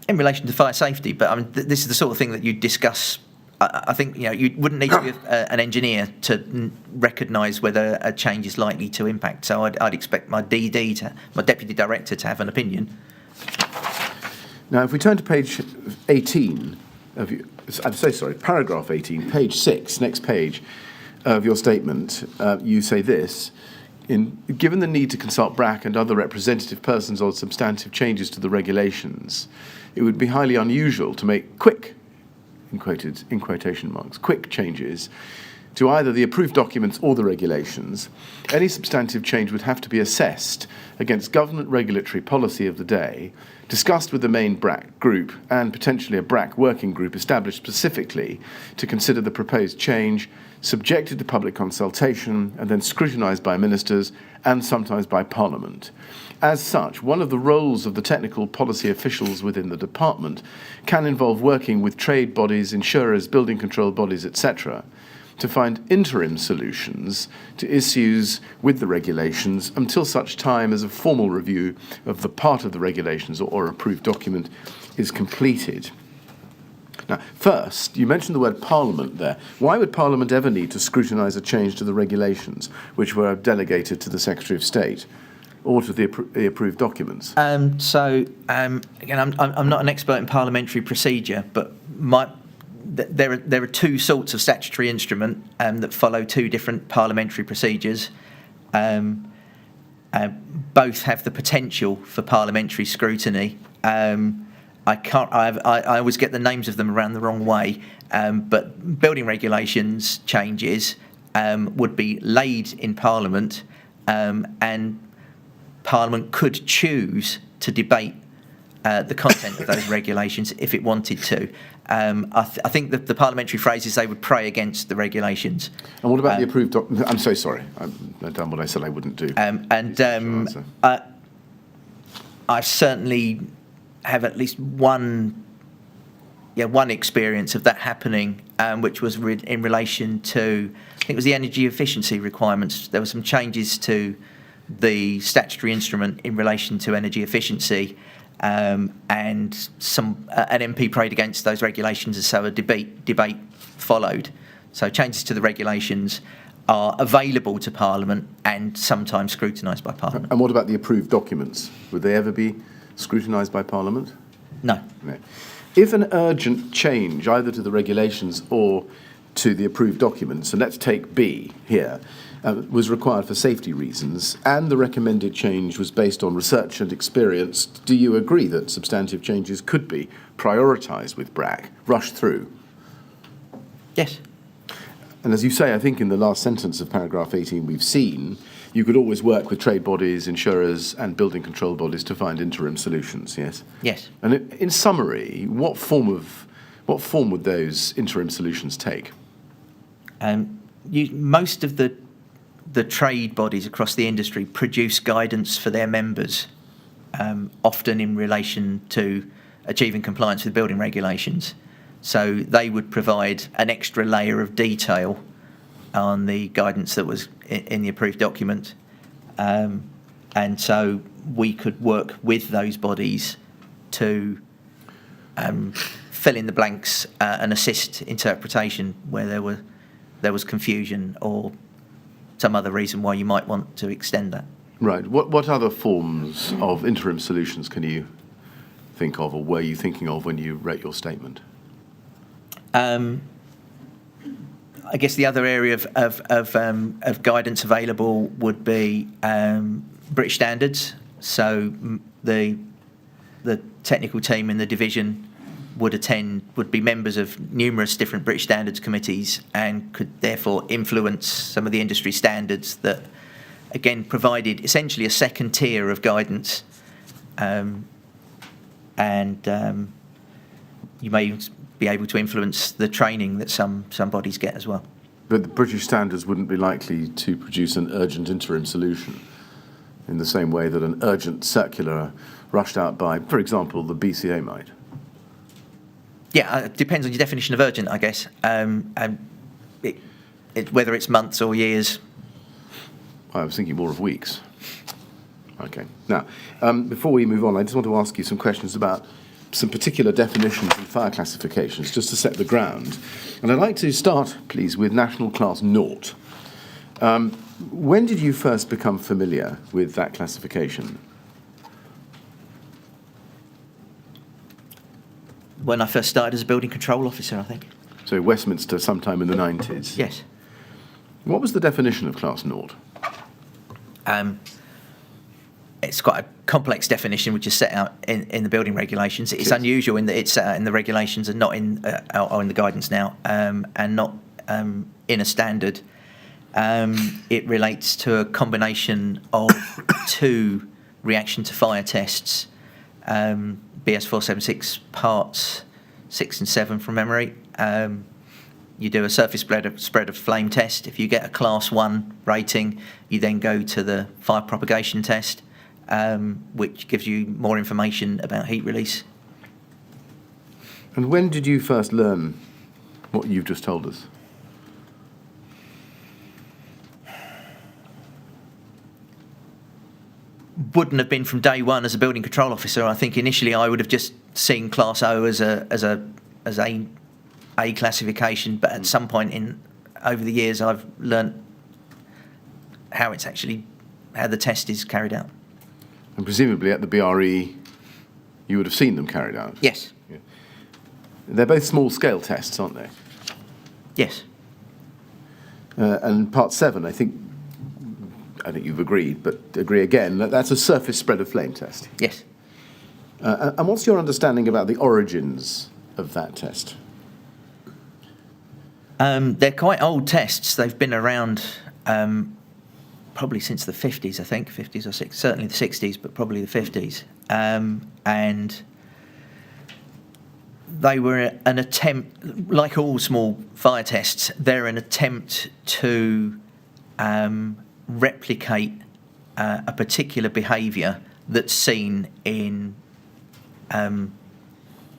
In relation to fire safety, but I mean, this is the sort of thing that you discuss. I think you wouldn't need to be an engineer to recognise whether a change is likely to impact. So I'd expect my DD, my deputy director, to have an opinion. Now, if we turn to page 18 of your, I'm so sorry, paragraph 18, page 6, next page of your statement, you say this: given the need to consult BRAC and other representative persons on substantive changes to the regulations, it would be highly unusual to make quick, in quotation marks, quick changes to either the approved documents or the regulations. Any substantive change would have to be assessed against government regulatory policy of the day, discussed with the main BRAC group, and potentially a BRAC working group established specifically to consider the proposed change, subjected to public consultation, and then scrutinised by ministers and sometimes by Parliament. As such, one of the roles of the technical policy officials within the department can involve working with trade bodies, insurers, building control bodies, etc., to find interim solutions to issues with the regulations until such time as a formal review of the part of the regulations or approved document is completed. Now, first, you mentioned the word Parliament there. Why would Parliament ever need to scrutinise a change to the regulations, which were delegated to the Secretary of State, or to the approved documents? Again, I'm not an expert in parliamentary procedure, but there are two sorts of statutory instrument that follow two different parliamentary procedures. Both have the potential for parliamentary scrutiny. I always get the names of them around the wrong way, but building regulations changes would be laid in Parliament, and Parliament could choose to debate the content of those regulations if it wanted to. I think that the parliamentary phrase is they would pray against the regulations. And what about the approved document? I'm so sorry. I've done what I said I wouldn't do. I certainly have at least one experience of that happening, which was in relation to, I think it was the energy efficiency requirements. There were some changes to the statutory instrument in relation to energy efficiency, and an MP prayed against those regulations, and so a debate followed. So changes to the regulations. are available to Parliament and sometimes scrutinised by Parliament. And what about the approved documents? Would they ever be scrutinised by Parliament? No. No. If an urgent change, either to the regulations or to the approved documents, and let's take B here, was required for safety reasons, and the recommended change was based on research and experience, do you agree that substantive changes could be prioritised with BRAC, rushed through? Yes. And as you say, I think in the last sentence of paragraph 18 we've seen, you could always work with trade bodies, insurers and building control bodies to find interim solutions, yes? Yes. And in summary, what form would those interim solutions take? Most of the trade bodies across the industry produce guidance for their members, often in relation to achieving compliance with building regulations. So they would provide an extra layer of detail on the guidance that was in the approved document. And so we could work with those bodies to fill in the blanks and assist interpretation where there was confusion or some other reason why you might want to extend that. Right. What other forms of interim solutions can you think of, or were you thinking of when you wrote your statement? I guess the other area of guidance available would be British standards. So the technical team in the division would be members of numerous different British standards committees and could therefore influence some of the industry standards that, again, provided essentially a second tier of guidance. You may be able to influence the training that some bodies get as well. But the British standards wouldn't be likely to produce an urgent interim solution in the same way that an urgent circular rushed out by, for example, the BCA might. Yeah, it depends on your definition of urgent, I guess. Whether it's months or years. I was thinking more of weeks. Okay. Now, before we move on, I just want to ask you some questions about some particular definitions and fire classifications, just to set the ground. And I'd like to start, please, with National Class Naught. When did you first become familiar with that classification? When I first started as a building control officer, I think. So Westminster sometime in the 90s? Yes. What was the definition of Class Naught? It's quite a complex definition which is set out in the building regulations. It's unusual in that it's set out in the regulations and not in the guidance now, and not in a standard. It relates to a combination of two reaction to fire tests, BS 476 parts 6 and 7 from memory. You do a surface spread of flame test. If you get a Class 1 rating, you then go to the fire propagation test, which gives you more information about heat release. And when did you first learn what you've just told us? Wouldn't have been from day one as a building control officer. I think initially I would have just seen Class O as a classification, but at some point over the years I've learnt how the test is carried out. And presumably at the BRE you would have seen them carried out? Yes. Yeah. They're both small-scale tests, aren't they? Yes. And Part 7, I think you've agreed, but agree again, that's a surface spread of flame test. Yes. And what's your understanding about the origins of that test? They're quite old tests. They've been around probably since the 50s, I think, 50s or 60s, certainly the 60s, but probably the 50s. And they were an attempt, like all small fire tests, they're an attempt to replicate a particular behaviour that's seen in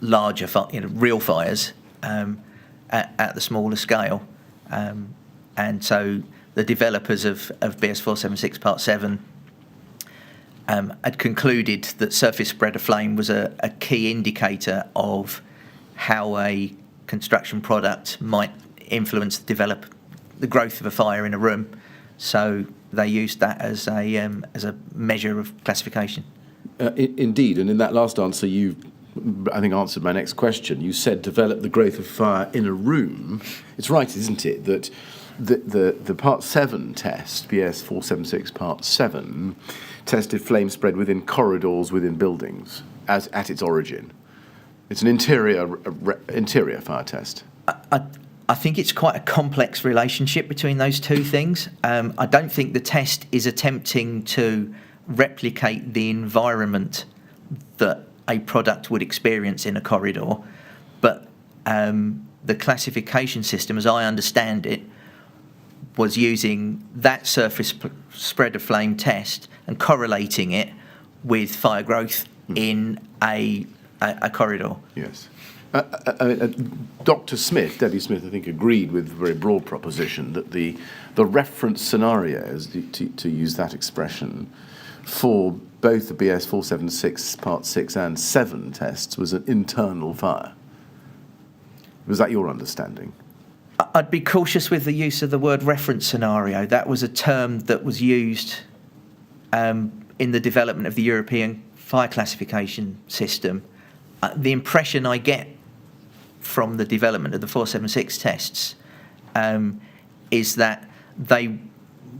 larger, real fires at the smaller scale. And so the developers of BS 476 Part 7 had concluded that surface spread of flame was a key indicator of how a construction product might influence the the growth of a fire in a room. So they used that as a measure of classification. Indeed, and in that last answer, you, I think, answered my next question. You said develop the growth of fire in a room. It's right, isn't it, that the Part 7 test, BS 476 Part 7, tested flame spread within corridors within buildings as at its origin. It's an interior fire test. I think it's quite a complex relationship between those two things. I don't think the test is attempting to replicate the environment that a product would experience in a corridor, but the classification system, as I understand it, was using that surface spread of flame test and correlating it with fire growth in a corridor. Yes. Dr. Smith, Debbie Smith, I think, agreed with the very broad proposition that the reference scenarios, to use that expression, for both the BS 476 Part 6 and 7 tests was an internal fire. Was that your understanding? I'd be cautious with the use of the word reference scenario. That was a term that was used in the development of the European fire classification system. The impression I get from the development of the 476 tests is that they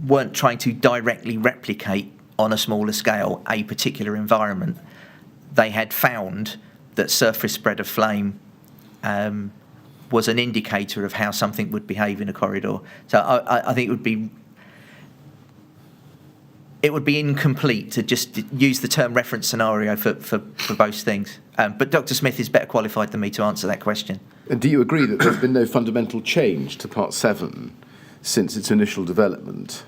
weren't trying to directly replicate on a smaller scale a particular environment. They had found that surface spread of flame was an indicator of how something would behave in a corridor. So I think it would be incomplete to just use the term reference scenario for both things. But Dr. Smith is better qualified than me to answer that question. And do you agree that there's been no fundamental change to Part 7 since its initial development?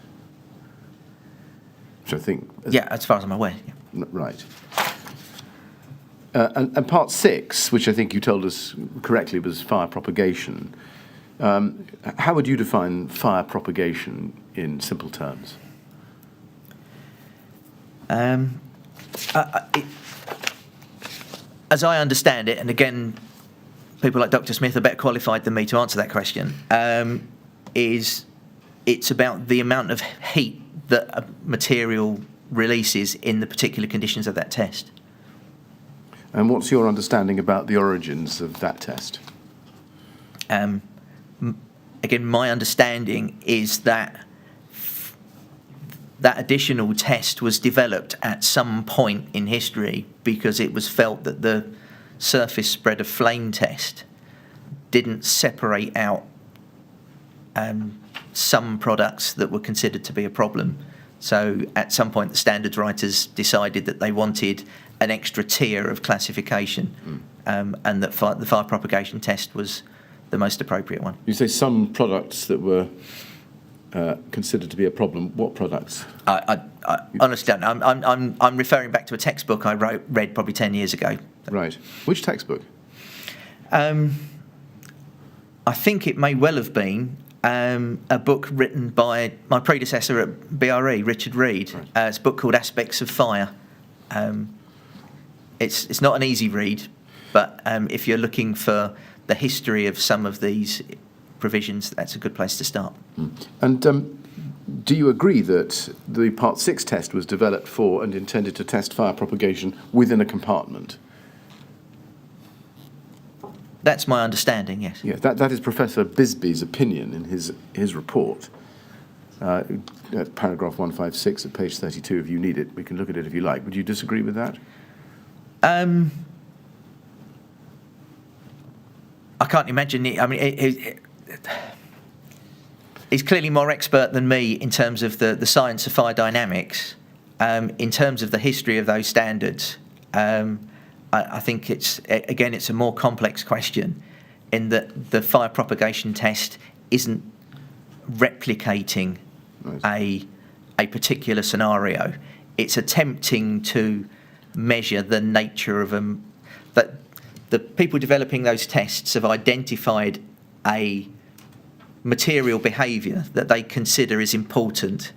Which I think... Yeah, as far as I'm aware. Yeah. Right. And Part 6, which I think you told us correctly was fire propagation, how would you define fire propagation in simple terms? As I understand it, and again, people like Dr. Smith are better qualified than me to answer that question, is it's about the amount of heat that a material releases in the particular conditions of that test. And what's your understanding about the origins of that test? Again, my understanding is that that additional test was developed at some point in history because it was felt that the surface spread of flame test didn't separate out some products that were considered to be a problem. So at some point the standards writers decided that they wanted an extra tier of classification and that the fire propagation test was the most appropriate one. You say some products that were considered to be a problem. What products? I honestly don't know. I'm referring back to a textbook I read probably 10 years ago. Right. Which textbook? I think it may well have been a book written by my predecessor at BRE, Richard Reed. Right. It's a book called Aspects of Fire. It's not an easy read, but if you're looking for the history of some of these provisions, that's a good place to start. And do you agree that the Part 6 test was developed for and intended to test fire propagation within a compartment? That's my understanding, yes. Yes, that is Professor Bisbee's opinion in his report. At paragraph 156 at page 32, if you need it. We can look at it if you like. Would you disagree with that? I can't imagine it. I mean, he's clearly more expert than me in terms of the science of fire dynamics. In terms of the history of those standards, I think it's a more complex question in that the fire propagation test isn't replicating a particular scenario. It's attempting to measure the nature of them. That the people developing those tests have identified a material behaviour that they consider is important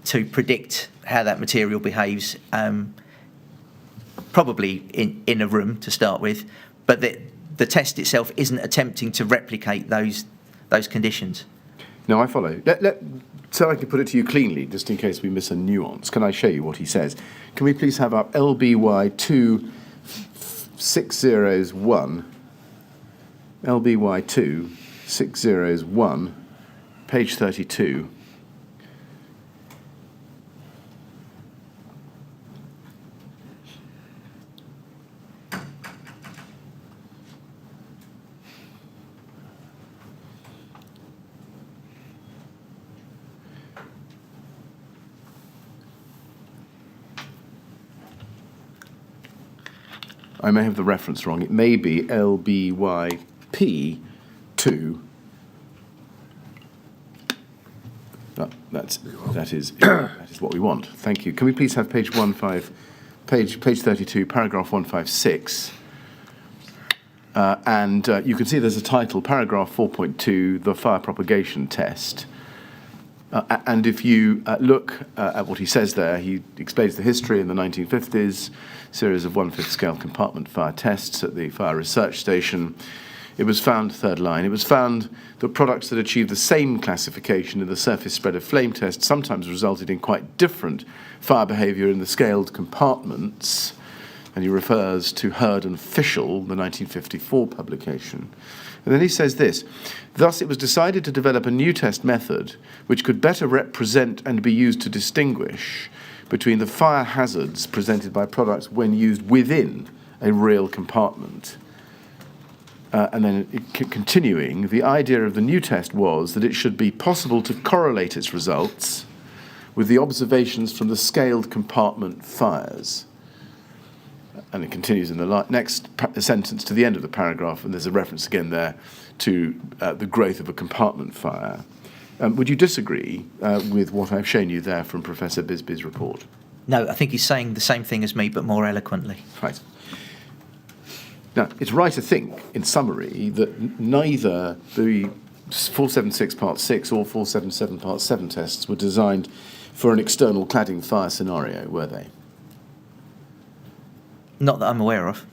to predict how that material behaves, probably in a room to start with, but the test itself isn't attempting to replicate those conditions. No, I follow. So I can put it to you cleanly, just in case we miss a nuance. Can I show you what he says? Can we please have up LBY 2601, LBY 2601, page 32. I may have the reference wrong. It may be LBYP2. No, that is what we want. Thank you. Can we please have page 32, paragraph 156? And you can see there's a title, paragraph 4.2, the fire propagation test. And if you look at what he says there, he explains the history in the 1950s, series of 1/5 scale compartment fire tests at the fire research station. It was found, third line, it was found that products that achieved the same classification in the surface spread of flame test sometimes resulted in quite different fire behaviour in the scaled compartments. And he refers to Hurd and Fischel, the 1954 publication. And then he says this: thus it was decided to develop a new test method which could better represent and be used to distinguish between the fire hazards presented by products when used within a real compartment. And then continuing, the idea of the new test was that it should be possible to correlate its results with the observations from the scaled compartment fires. And it continues in the next sentence to the end of the paragraph, and there's a reference again there to the growth of a compartment fire. Would you disagree with what I've shown you there from Professor Bisbee's report? No, I think he's saying the same thing as me, but more eloquently. Right. Now, it's right to think, in summary, that neither the 476 Part 6 or 477 Part 7 tests were designed for an external cladding fire scenario, were they? Not that I'm aware of.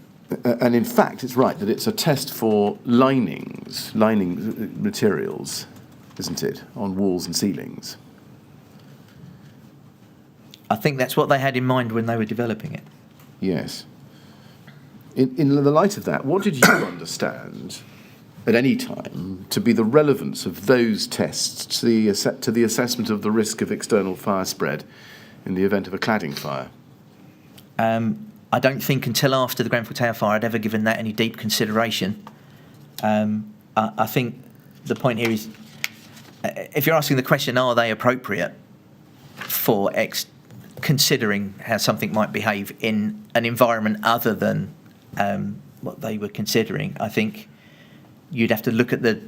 And in fact, it's right that it's a test for lining materials, isn't it, on walls and ceilings? I think that's what they had in mind when they were developing it. Yes. In the light of that, what did you understand at any time to be the relevance of those tests to the assessment of the risk of external fire spread in the event of a cladding fire? I don't think until after the Grenfell Tower fire I'd ever given that any deep consideration. I think the point here is, if you're asking the question, are they appropriate for considering how something might behave in an environment other than what they were considering, I think you'd have to look at the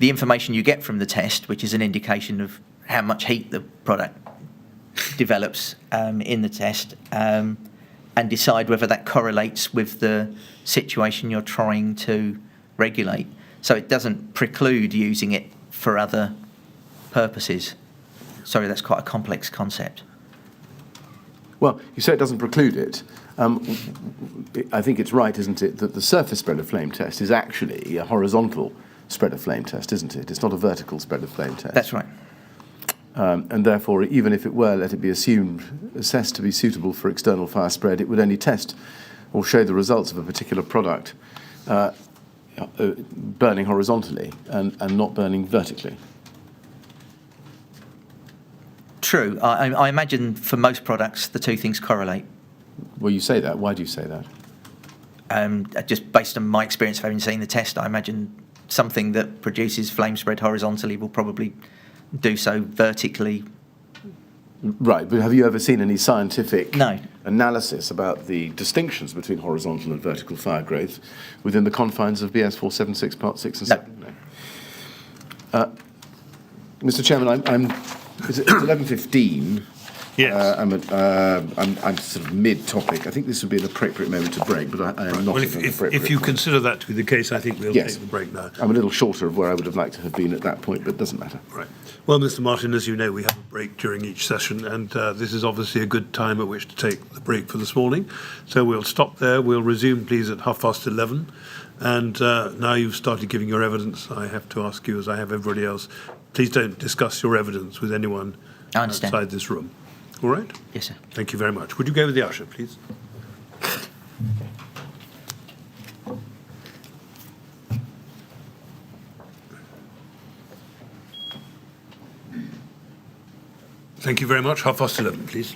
information you get from the test, which is an indication of how much heat the product develops in the test, and decide whether that correlates with the situation you're trying to regulate. So it doesn't preclude using it for other purposes. Sorry, that's quite a complex concept. Well, you say it doesn't preclude it. I think it's right, isn't it, that the surface spread of flame test is actually a horizontal spread of flame test, isn't it? It's not a vertical spread of flame test. That's right. And therefore, even if it were, let it be assessed to be suitable for external fire spread, it would only test or show the results of a particular product burning horizontally and not burning vertically. True. I imagine for most products the two things correlate. Well, you say that. Why do you say that? Just based on my experience of having seen the test, I imagine something that produces flame spread horizontally will probably do so vertically. Right, but have you ever seen any scientific No. analysis about the distinctions between horizontal and vertical fire growth within the confines of BS 476 Part 6 and 7? No. Mr. Chairman, it's 11:15. Yes. I'm sort of mid-topic. I think this would be an appropriate moment to break, but I am not Well, at an if appropriate you point. consider that to be the case, I think we'll Yes. take the break now. I'm a little shorter of where I would have liked to have been at that point, but it doesn't matter. Right. Well, Mr. Martin, as you know, we have a break during each session, and this is obviously a good time at which to take the break for this morning. So we'll stop there. We'll resume, please, at 11:30. And now you've started giving your evidence, I have to ask you, as I have everybody else, please don't discuss your evidence with anyone I understand. outside this room. All right? Yes, sir. Thank you very much. Would you go with the usher, please? Thank you very much. 11:30, please.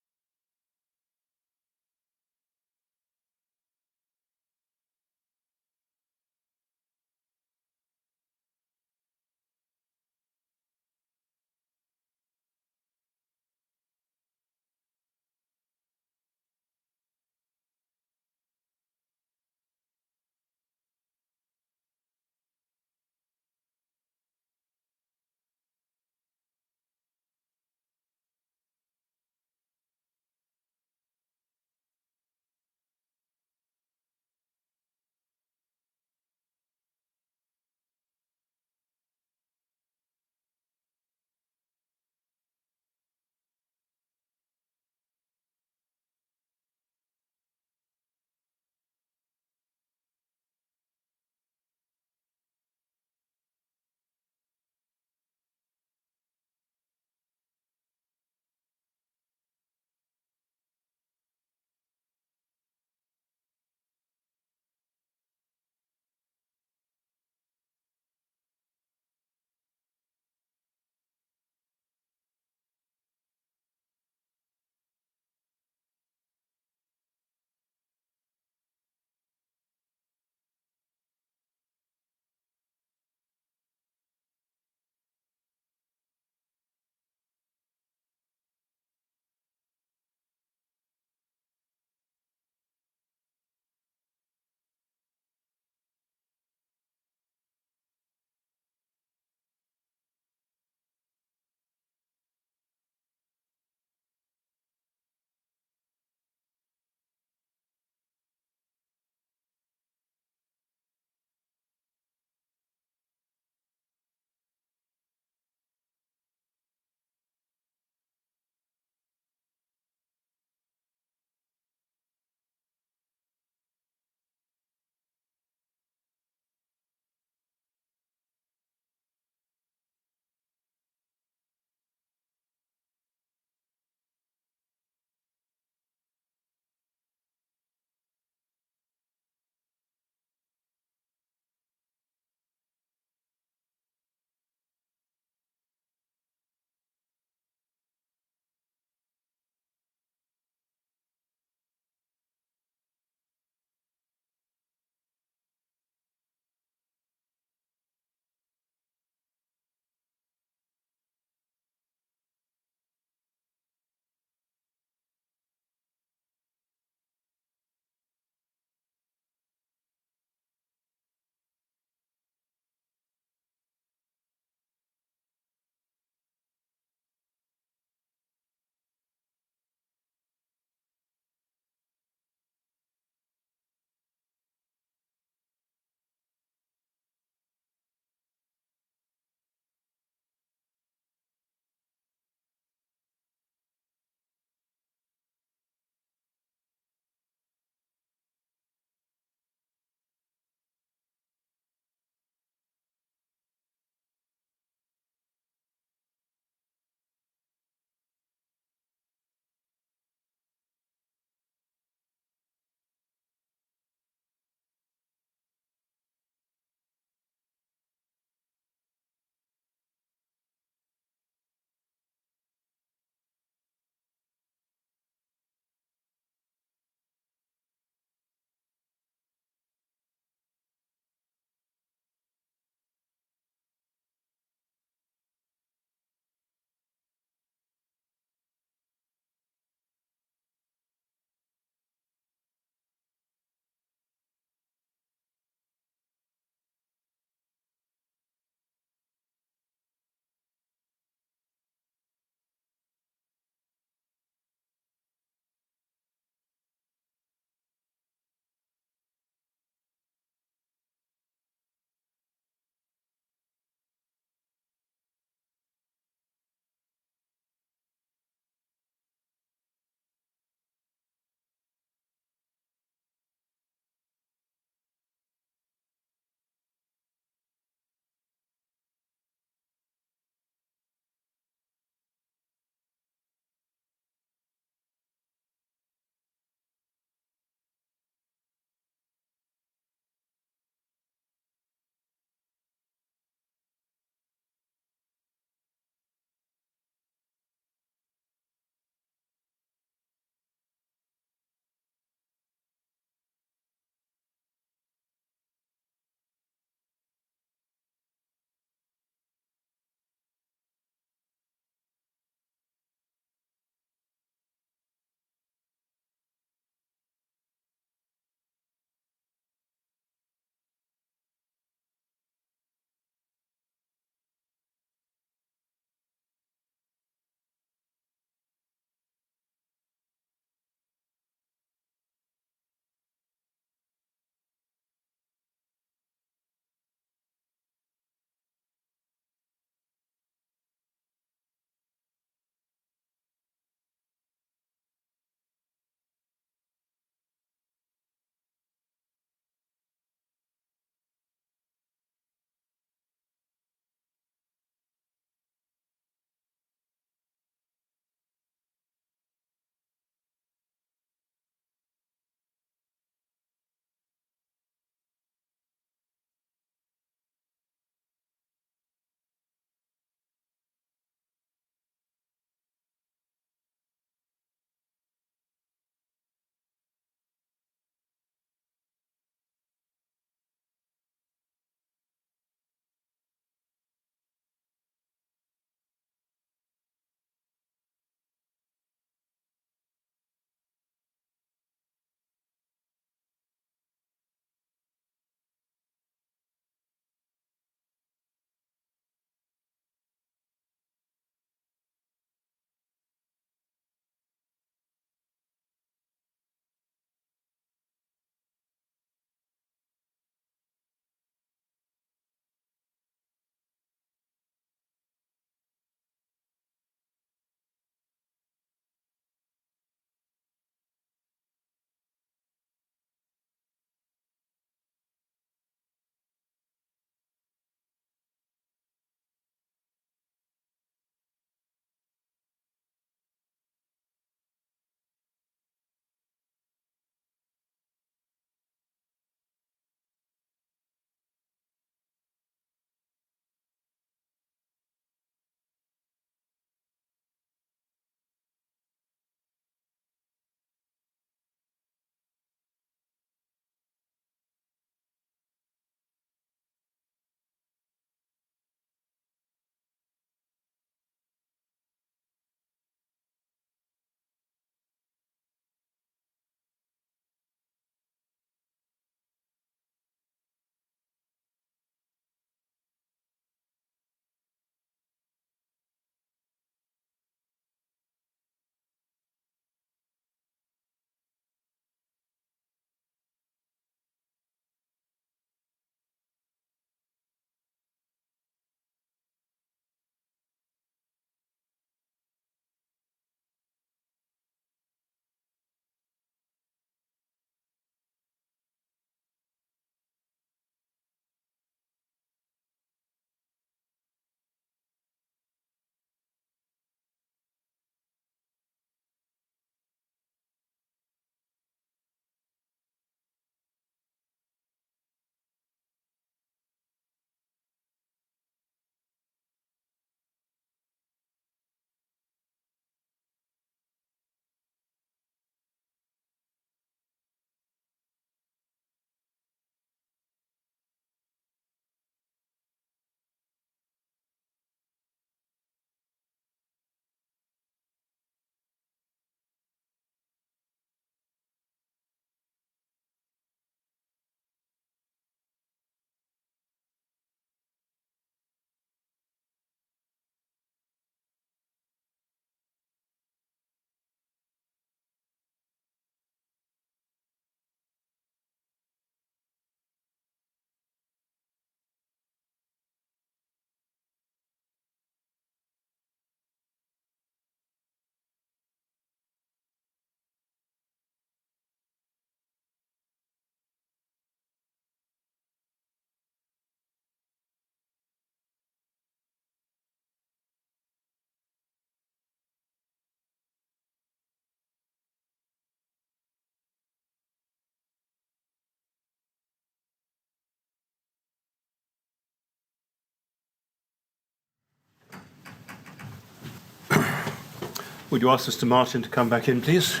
Would you ask Mr. Martin to come back in, please?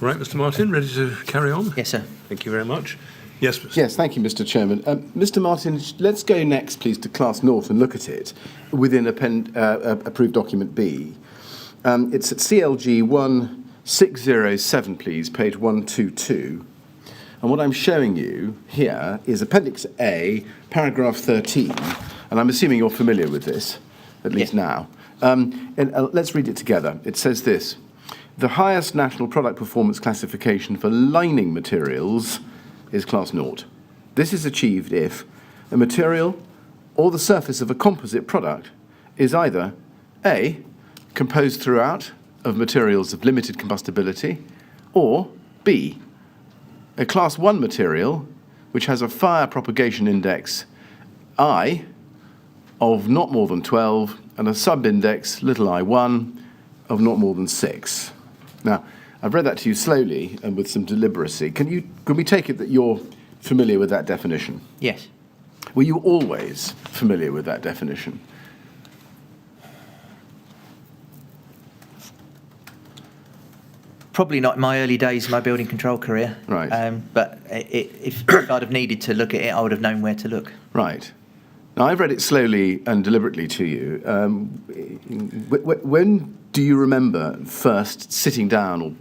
Right, Mr. Martin, ready to carry on? Yes, sir. Thank you very much. Yes, Mr. Yes, thank you, Mr. Chairman. Mr. Martin, let's go next, please, to Class North and look at it within approved document B. It's at CLG 1607, please, page 122. And what I'm showing you here is Appendix A, paragraph 13. And I'm assuming you're familiar with this, at least now. Let's read it together. It says this: the highest national product performance classification for lining materials is Class 0. This is achieved if a material or the surface of a composite product is either A, composed throughout of materials of limited combustibility, or B, a Class 1 material which has a fire propagation index I of not more than 12 and a sub-index little I1 of not more than 6. Now, I've read that to you slowly and with some deliberacy. Can we take it that you're familiar with that definition? Yes. Were you always familiar with that definition? Probably not in my early days of my building control career. Right. But if I'd have needed to look at it, I would have known where to look. Right. Now, I've read it slowly and deliberately to you. When do you remember first sitting down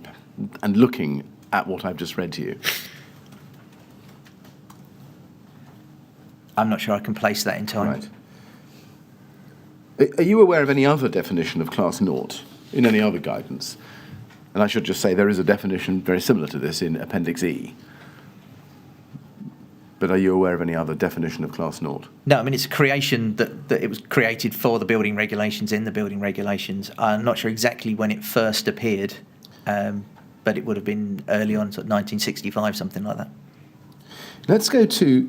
and looking at what I've just read to you? I'm not sure I can place that in time. Right. Are you aware of any other definition of Class 0 in any other guidance? And I should just say there is a definition very similar to this in Appendix E. But are you aware of any other definition of Class 0? No, I mean, it's a creation that it was created for the building regulations, in the building regulations. I'm not sure exactly when it first appeared, but it would have been early on, sort of 1965, something like that. Let's go to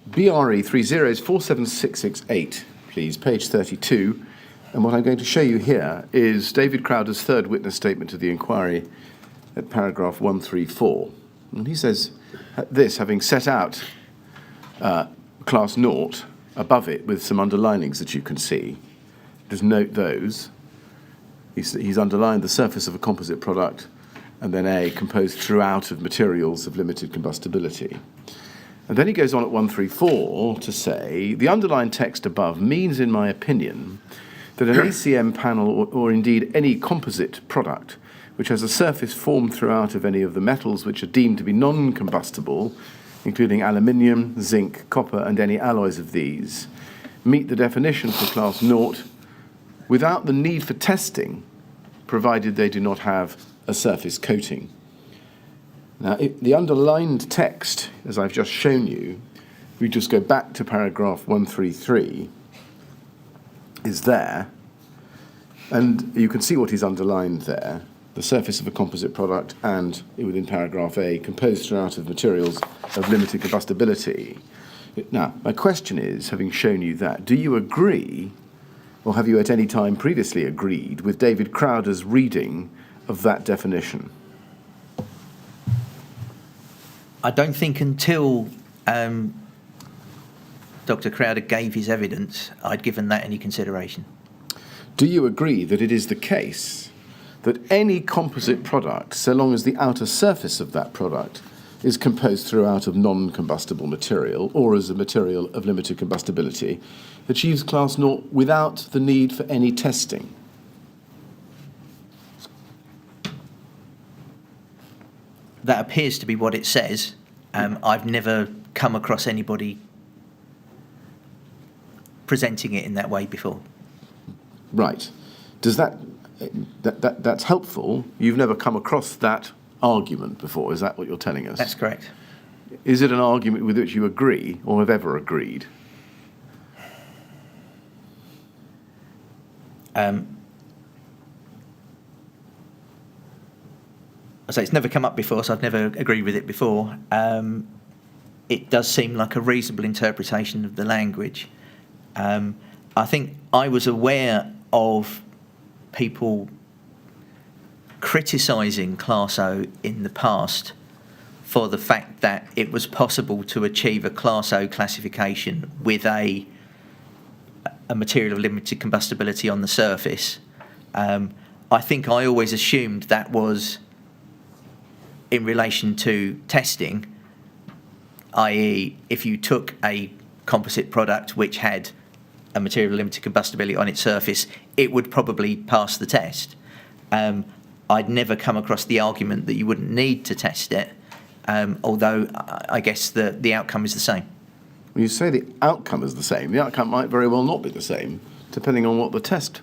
BRE 30476668, please, page 32. And what I'm going to show you here is David Crowder's third witness statement to the inquiry at paragraph 134. And he says this, having set out Class 0 above it with some underlinings that you can see. Just note those. He's underlined the surface of a composite product, and then A, composed throughout of materials of limited combustibility. And then he goes on at 134 to say, the underlined text above means, in my opinion, that an ACM panel, or indeed any composite product, which has a surface formed throughout of any of the metals which are deemed to be non-combustible, including aluminium, zinc, copper, and any alloys of these, meet the definition for Class 0 without the need for testing, provided they do not have a surface coating. Now, the underlined text, as I've just shown you, we just go back to paragraph 133, is there, and you can see what is underlined there: the surface of a composite product, and within paragraph A, composed throughout of materials of limited combustibility. Now, my question is, having shown you that, do you agree, or have you at any time previously agreed with David Crowder's reading of that definition? I don't think until Dr. Crowder gave his evidence, I'd given that any consideration. Do you agree that it is the case that any composite product, so long as the outer surface of that product is composed throughout of non-combustible material or as a material of limited combustibility, achieves Class 0 without the need for any testing? That appears to be what it says. I've never come across anybody presenting it in that way before. Right. Does that's helpful? You've never come across that argument before, is that what you're telling us? That's correct. Is it an argument with which you agree or have ever agreed? I say it's never come up before, so I've never agreed with it before. It does seem like a reasonable interpretation of the language. I think I was aware of people criticising Class O in the past for the fact that it was possible to achieve a Class O classification with a material of limited combustibility on the surface. I think I always assumed that was in relation to testing, i.e. if you took a composite product which had a material of limited combustibility on its surface, it would probably pass the test. I'd never come across the argument that you wouldn't need to test it, although I guess the outcome is the same. When you say the outcome is the same, the outcome might very well not be the same, depending on what the test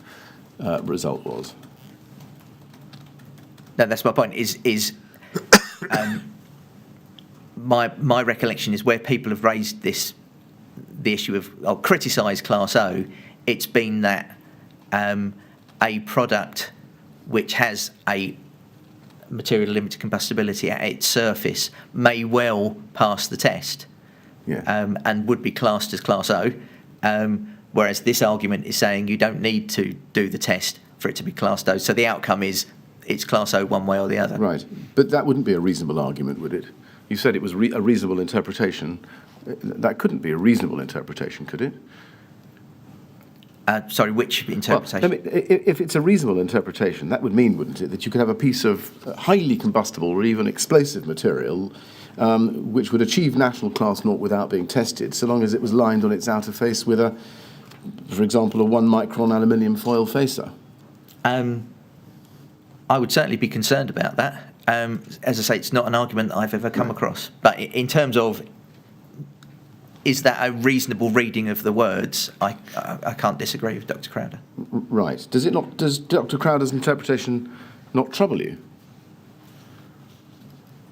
result was. No, that's my point. My recollection is where people have raised the issue of criticised Class O, it's been that a product which has a material limited combustibility at its surface may well pass the test, and would be classed as Class O, whereas this argument is saying you don't need to do the test for it to be classed O. So the outcome is it's Class O one way or the other. Right, but that wouldn't be a reasonable argument, would it? You said it was a reasonable interpretation. That couldn't be a reasonable interpretation, could it? Sorry, which interpretation? Well, if it's a reasonable interpretation, that would mean, wouldn't it, that you could have a piece of highly combustible or even explosive material which would achieve national class naught without being tested, so long as it was lined on its outer face with for example, a 1 micron aluminium foil facer. I would certainly be concerned about that. As I say, it's not an argument that I've ever come across. But in terms of, is that a reasonable reading of the words, I can't disagree with Dr. Crowder. Right. Does Dr. Crowder's interpretation not trouble you?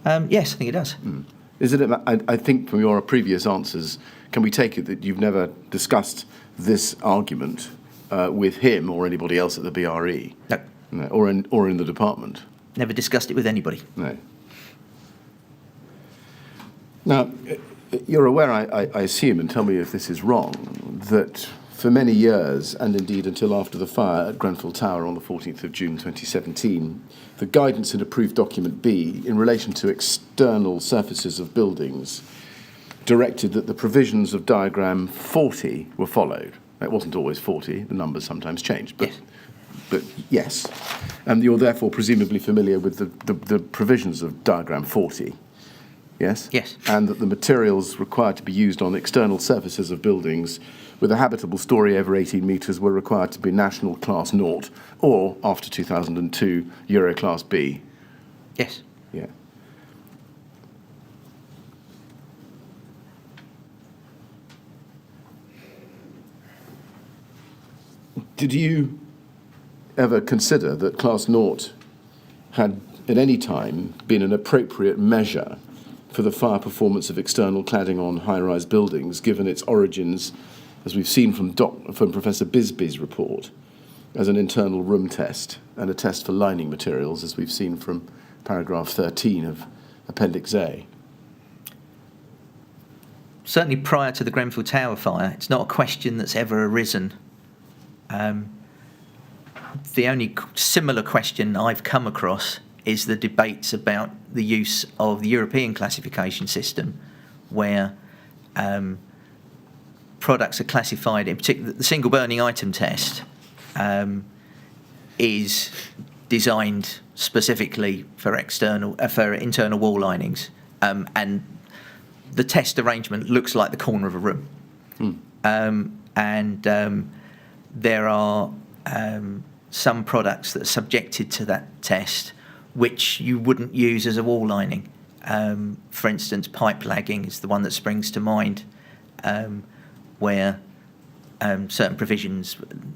Yes, I think it does. Is it? I think from your previous answers, can we take it that you've never discussed this argument with him or anybody else at the BRE? No. No, or in the department? Never discussed it with anybody. No. Now, you're aware, I assume, and tell me if this is wrong, that for many years, and indeed until after the fire at Grenfell Tower on the 14th of June 2017, the guidance in approved document B in relation to external surfaces of buildings directed that the provisions of diagram 40 were followed. It wasn't always 40, the numbers sometimes changed, but yes. But yes, and you're therefore presumably familiar with the provisions of diagram 40, yes? Yes. And that the materials required to be used on external surfaces of buildings with a habitable story over 18 metres were required to be national class naught or, after 2002, Euro class B. Yes. Yeah. Did you ever consider that class naught had at any time been an appropriate measure for the fire performance of external cladding on high-rise buildings, given its origins, as we've seen from Professor Bisbee's report, as an internal room test and a test for lining materials, as we've seen from paragraph 13 of Appendix A? Certainly prior to the Grenfell Tower fire, it's not a question that's ever arisen. The only similar question I've come across is the debates about the use of the European classification system, where products are classified, in particular the single burning item test is designed specifically for internal wall linings, and the test arrangement looks like the corner of a room. There are some products that are subjected to that test which you wouldn't use as a wall lining. For instance, pipe lagging is the one that springs to mind, where certain provisions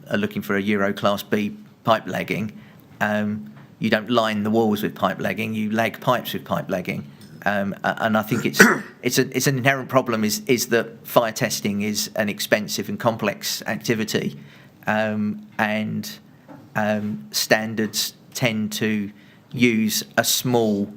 are looking for a Euro Class B pipe lagging. You don't line the walls with pipe lagging, you lag pipes with pipe lagging. And I think it's an inherent problem is that fire testing is an expensive and complex activity, and standards tend to use a small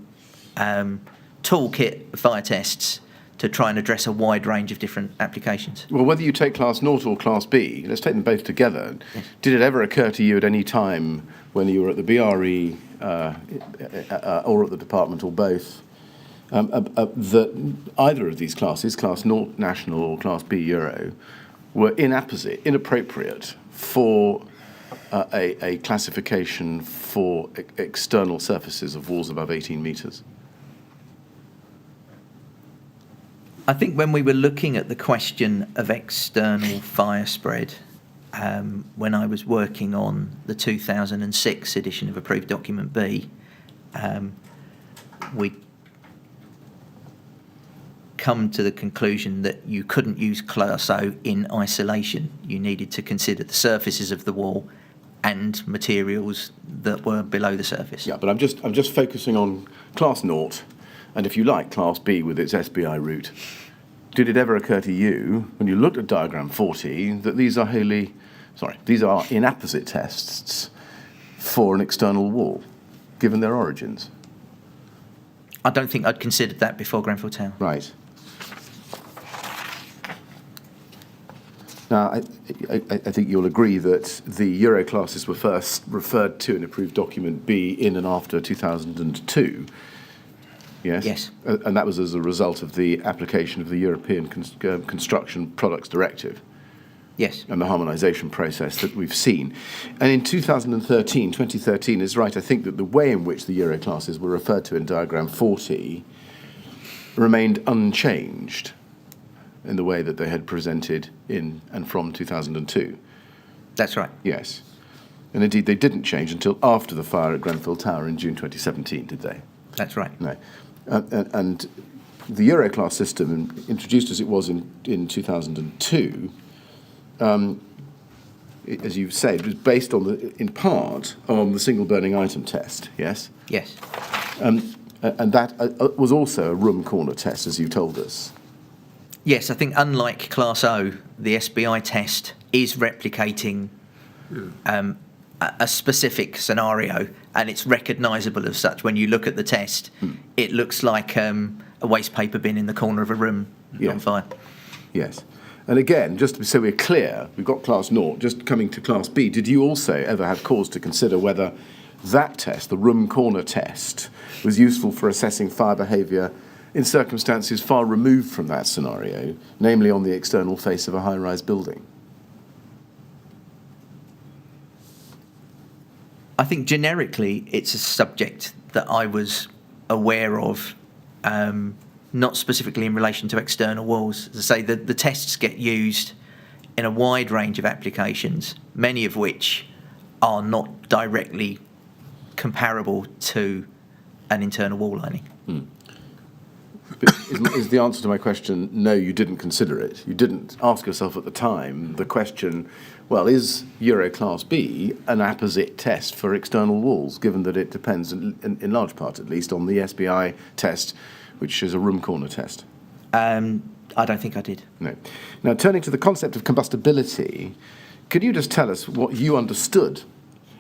toolkit of fire tests to try and address a wide range of different applications. Well, whether you take Class naught or Class B, let's take them both together. Yes. Did it ever occur to you at any time when you were at the BRE or at the department, or both, that either of these classes, Class 0 National or Class B Euro, were inappropriate for a classification for external surfaces of walls above 18 metres? I think when we were looking at the question of external fire spread, when I was working on the 2006 edition of Approved Document B, we come to the conclusion that you couldn't use Class O in isolation. You needed to consider the surfaces of the wall and materials that were below the surface. Yeah, but I'm just focusing on Class 0, and if you like, Class B with its SBI route. Did it ever occur to you, when you looked at diagram 40, that these are inapposite tests for an external wall, given their origins? I don't think I'd considered that before Grenfell Tower. Right. Now, I think you'll agree that the Euro classes were first referred to in Approved Document B in and after 2002. Yes? Yes. And that was as a result of the application of the European Construction Products Directive. Yes. And the harmonisation process that we've seen. And in 2013 is right, I think that the way in which the Euro classes were referred to in diagram 40 remained unchanged in the way that they had presented in and from 2002. That's right. Yes. And indeed, they didn't change until after the fire at Grenfell Tower in June 2017, did they? That's right. No. And the Euro class system, introduced as it was in 2002, as you've said, was based on in part on the single burning item test, yes? Yes. And that was also a room corner test, as you told us. Yes, I think unlike Class O, the SBI test is replicating a specific scenario, and it's recognisable as such. When you look at the test, it looks like a waste paper bin in the corner of a room on fire. Yes. And again, just so we're clear, we've got Class 0, just coming to Class B, did you also ever have cause to consider whether that test, the room corner test, was useful for assessing fire behaviour in circumstances far removed from that scenario, namely on the external face of a high-rise building? I think generically it's a subject that I was aware of, not specifically in relation to external walls. As I say, the tests get used in a wide range of applications, many of which are not directly comparable to an internal wall lining. But is the answer to my question, no, you didn't consider it? You didn't ask yourself at the time the question, well, is Euro Class B an apposite test for external walls, given that it depends, in large part at least, on the SBI test, which is a room corner test? I don't think I did. No. Now, turning to the concept of combustibility, could you just tell us what you understood,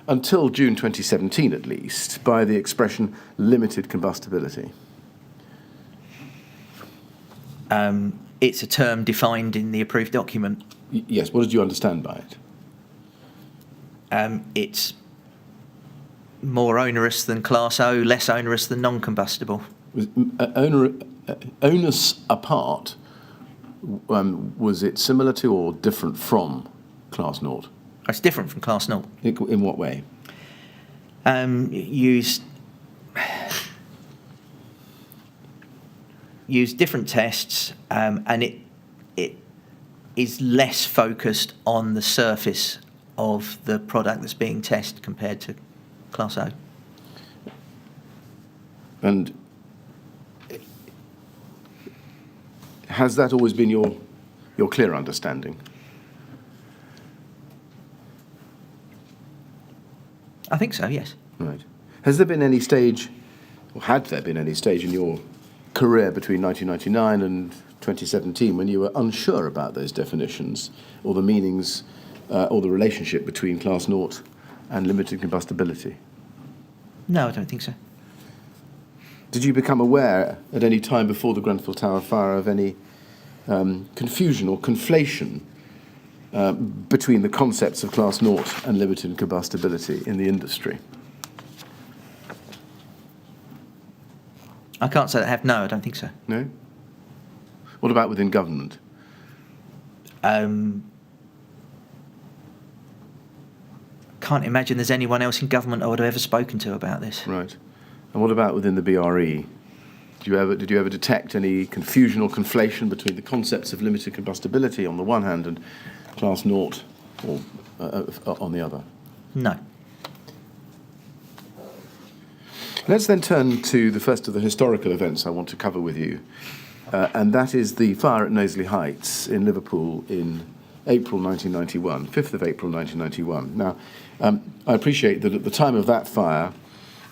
until June 2017 at least, by the expression limited combustibility? It's a term defined in the approved document. Yes, what did you understand by it? It's more onerous than Class O, less onerous than non-combustible. Onus apart, was it similar to or different from Class 0? It's different from Class 0. In what way? Use different tests, and it is less focused on the surface of the product that's being tested compared to Class O. And has that always been your clear understanding? I think so, yes. Right. Has there been any stage, or had there been any stage in your career between 1999 and 2017 when you were unsure about those definitions or the meanings or the relationship between Class 0 and limited combustibility? No, I don't think so. Did you become aware at any time before the Grenfell Tower fire of any confusion or conflation between the concepts of Class 0 and limited combustibility in the industry? I can't say that I have. No, I don't think so. No? What about within government? Can't imagine there's anyone else in government I would have ever spoken to about this. Right. And what about within the BRE? Did you ever detect any confusion or conflation between the concepts of limited combustibility on the one hand and class naught or, on the other? No. Let's then turn to the first of the historical events I want to cover with you, and that is the fire at Nosley Heights in Liverpool in April 1991, 5th of April 1991. Now, I appreciate that at the time of that fire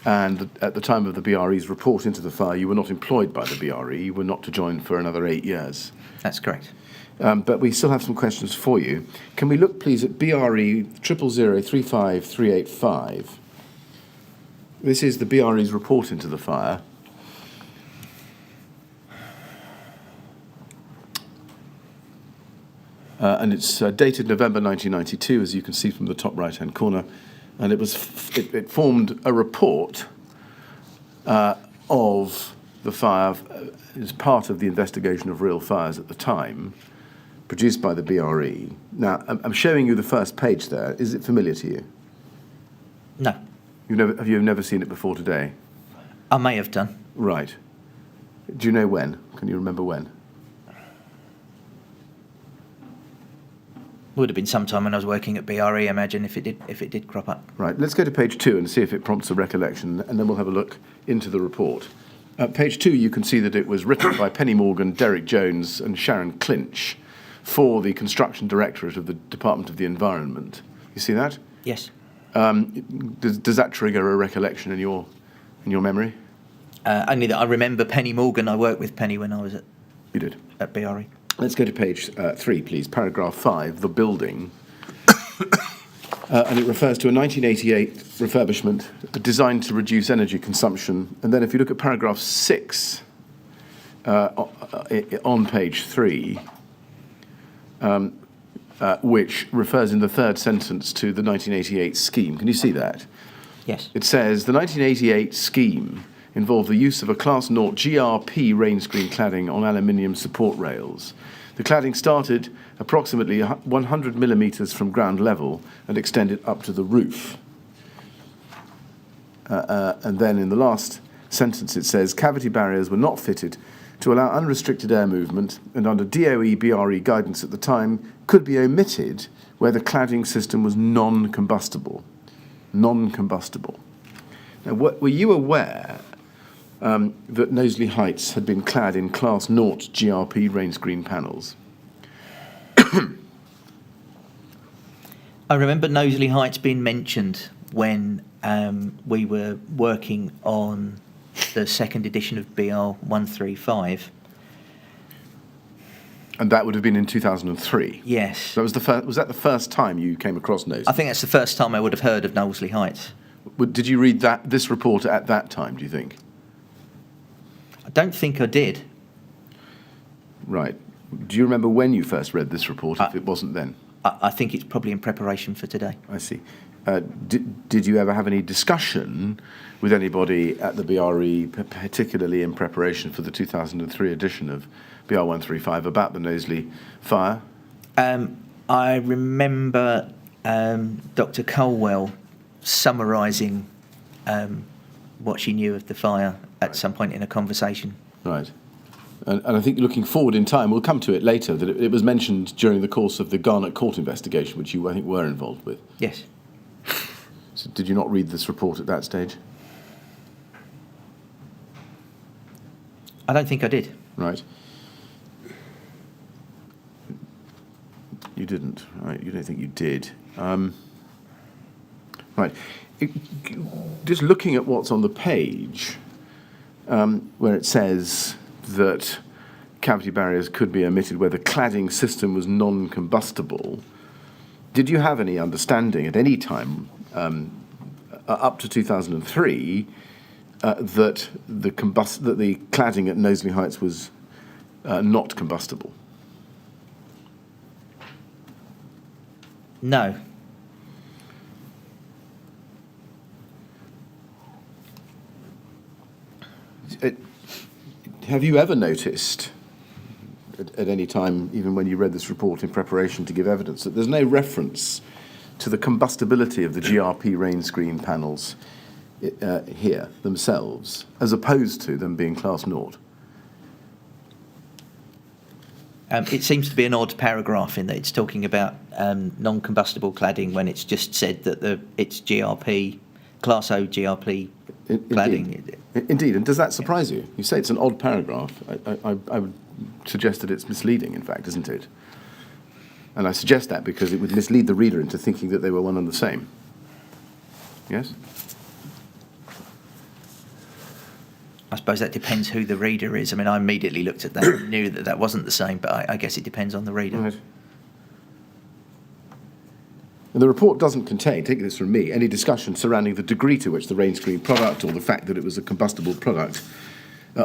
and at the time of the BRE's report into the fire, you were not employed by the BRE, you were not to join for another 8 years. That's correct. But we still have some questions for you. Can we look, please, at BRE 000-35385? This is the BRE's report into the fire. And it's dated November 1992, as you can see from the top right-hand corner. And it formed a report of the fire as part of the investigation of real fires at the time, produced by the BRE. Now, I'm showing you the first page there. Is it familiar to you? No. Have you never seen it before today? I may have done. Right. Do you know when? Can you remember when? Would have been sometime when I was working at BRE, I imagine, if it did crop up. Right. Let's go to page 2 and see if it prompts a recollection, and then we'll have a look into the report. At page 2, you can see that it was written by Penny Morgan, Derek Jones, and Sharon Clinch for the Construction Directorate of the Department of the Environment. You see that? Yes. Does that trigger a recollection in your memory? Only that I remember Penny Morgan. I worked with Penny when I was You did. at BRE. Let's go to page 3, please. Paragraph 5, the building. And it refers to a 1988 refurbishment designed to reduce energy consumption. And then if you look at paragraph 6 on page 3, which refers in the third sentence to the 1988 scheme. Can you see that? Yes. It says, the 1988 scheme involved the use of a Class 0 GRP rain screen cladding on aluminium support rails. The cladding started approximately 100 millimetres from ground level and extended up to the roof. And then in the last sentence it says, cavity barriers were not fitted to allow unrestricted air movement, and under DOE BRE guidance at the time, could be omitted where the cladding system was non-combustible. Non-combustible. Now, were you aware that Nosley Heights had been clad in Class 0 GRP rain screen panels? I remember Nosley Heights being mentioned when we were working on the second edition of BR 135. And that would have been in 2003? Yes. That was that the first time you came across Nosley? I think that's the first time I would have heard of Nosley Heights. Did you read this report at that time, do you think? I don't think I did. Right. Do you remember when you first read this report, if it wasn't then? I think it's probably in preparation for today. I see. Did you ever have any discussion with anybody at the BRE, particularly in preparation for the 2003 edition of BR 135, about the Nosley fire? I remember Dr. Colwell summarising what she knew of the fire at some point in a conversation. Right. And I think looking forward in time, we'll come to it later, that it was mentioned during the course of the Garnet Court investigation, which you, I think, were involved with. Yes. So did you not read this report at that stage? I don't think I did. Right. You didn't, right? You don't think you did. Right. Just looking at what's on the page, where it says that cavity barriers could be omitted where the cladding system was non-combustible, did you have any understanding at any time up to 2003 that the cladding at Nosley Heights was not combustible? No. have you ever noticed at any time, even when you read this report in preparation to give evidence, that there's no reference to the combustibility of the GRP rain screen panels here themselves, as opposed to them being Class 0? It seems to be an odd paragraph in that it's talking about non-combustible cladding when it's just said that it's GRP, Class O GRP cladding. Indeed, and does that surprise you? You say it's an odd paragraph. I would suggest that it's misleading, in fact, isn't it? And I suggest that because it would mislead the reader into thinking that they were one and the same. Yes? I suppose that depends who the reader is. I mean, I immediately looked at that and knew that wasn't the same, but I guess it depends on the reader. Right. And the report doesn't contain, take this from me, any discussion surrounding the degree to which the rain screen product or the fact that it was a combustible product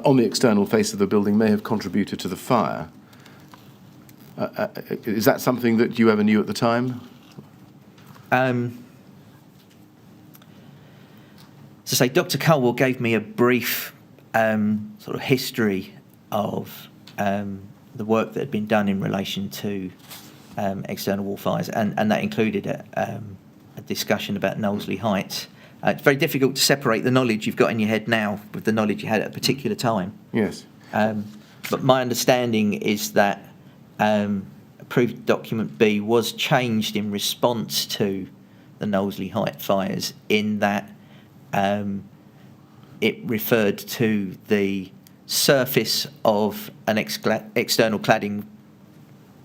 on the external face of the building may have contributed to the fire. Is that something that you ever knew at the time? To say, Dr. Culwell gave me a brief sort of history of the work that had been done in relation to external wall fires, and that included a discussion about Nosley Heights. It's very difficult to separate the knowledge you've got in your head now with the knowledge you had at a particular time. Yes. But my understanding is that approved document B was changed in response to the Nosley Heights fires, in that it referred to the surface of an external cladding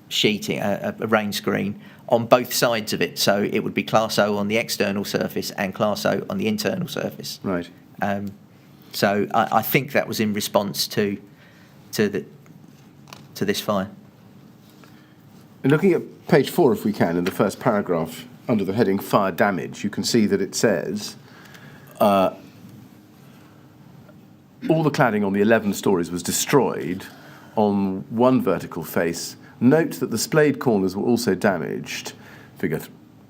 sheeting, a rain screen, on both sides of it. So it would be Class O on the external surface and Class O on the internal surface. Right. So I think that was in response to this fire. And looking at page 4, if we can, in the first paragraph, under the heading Fire Damage, you can see that it says, all the cladding on the 11 stories was destroyed on one vertical face. Note that the splayed corners were also damaged, figure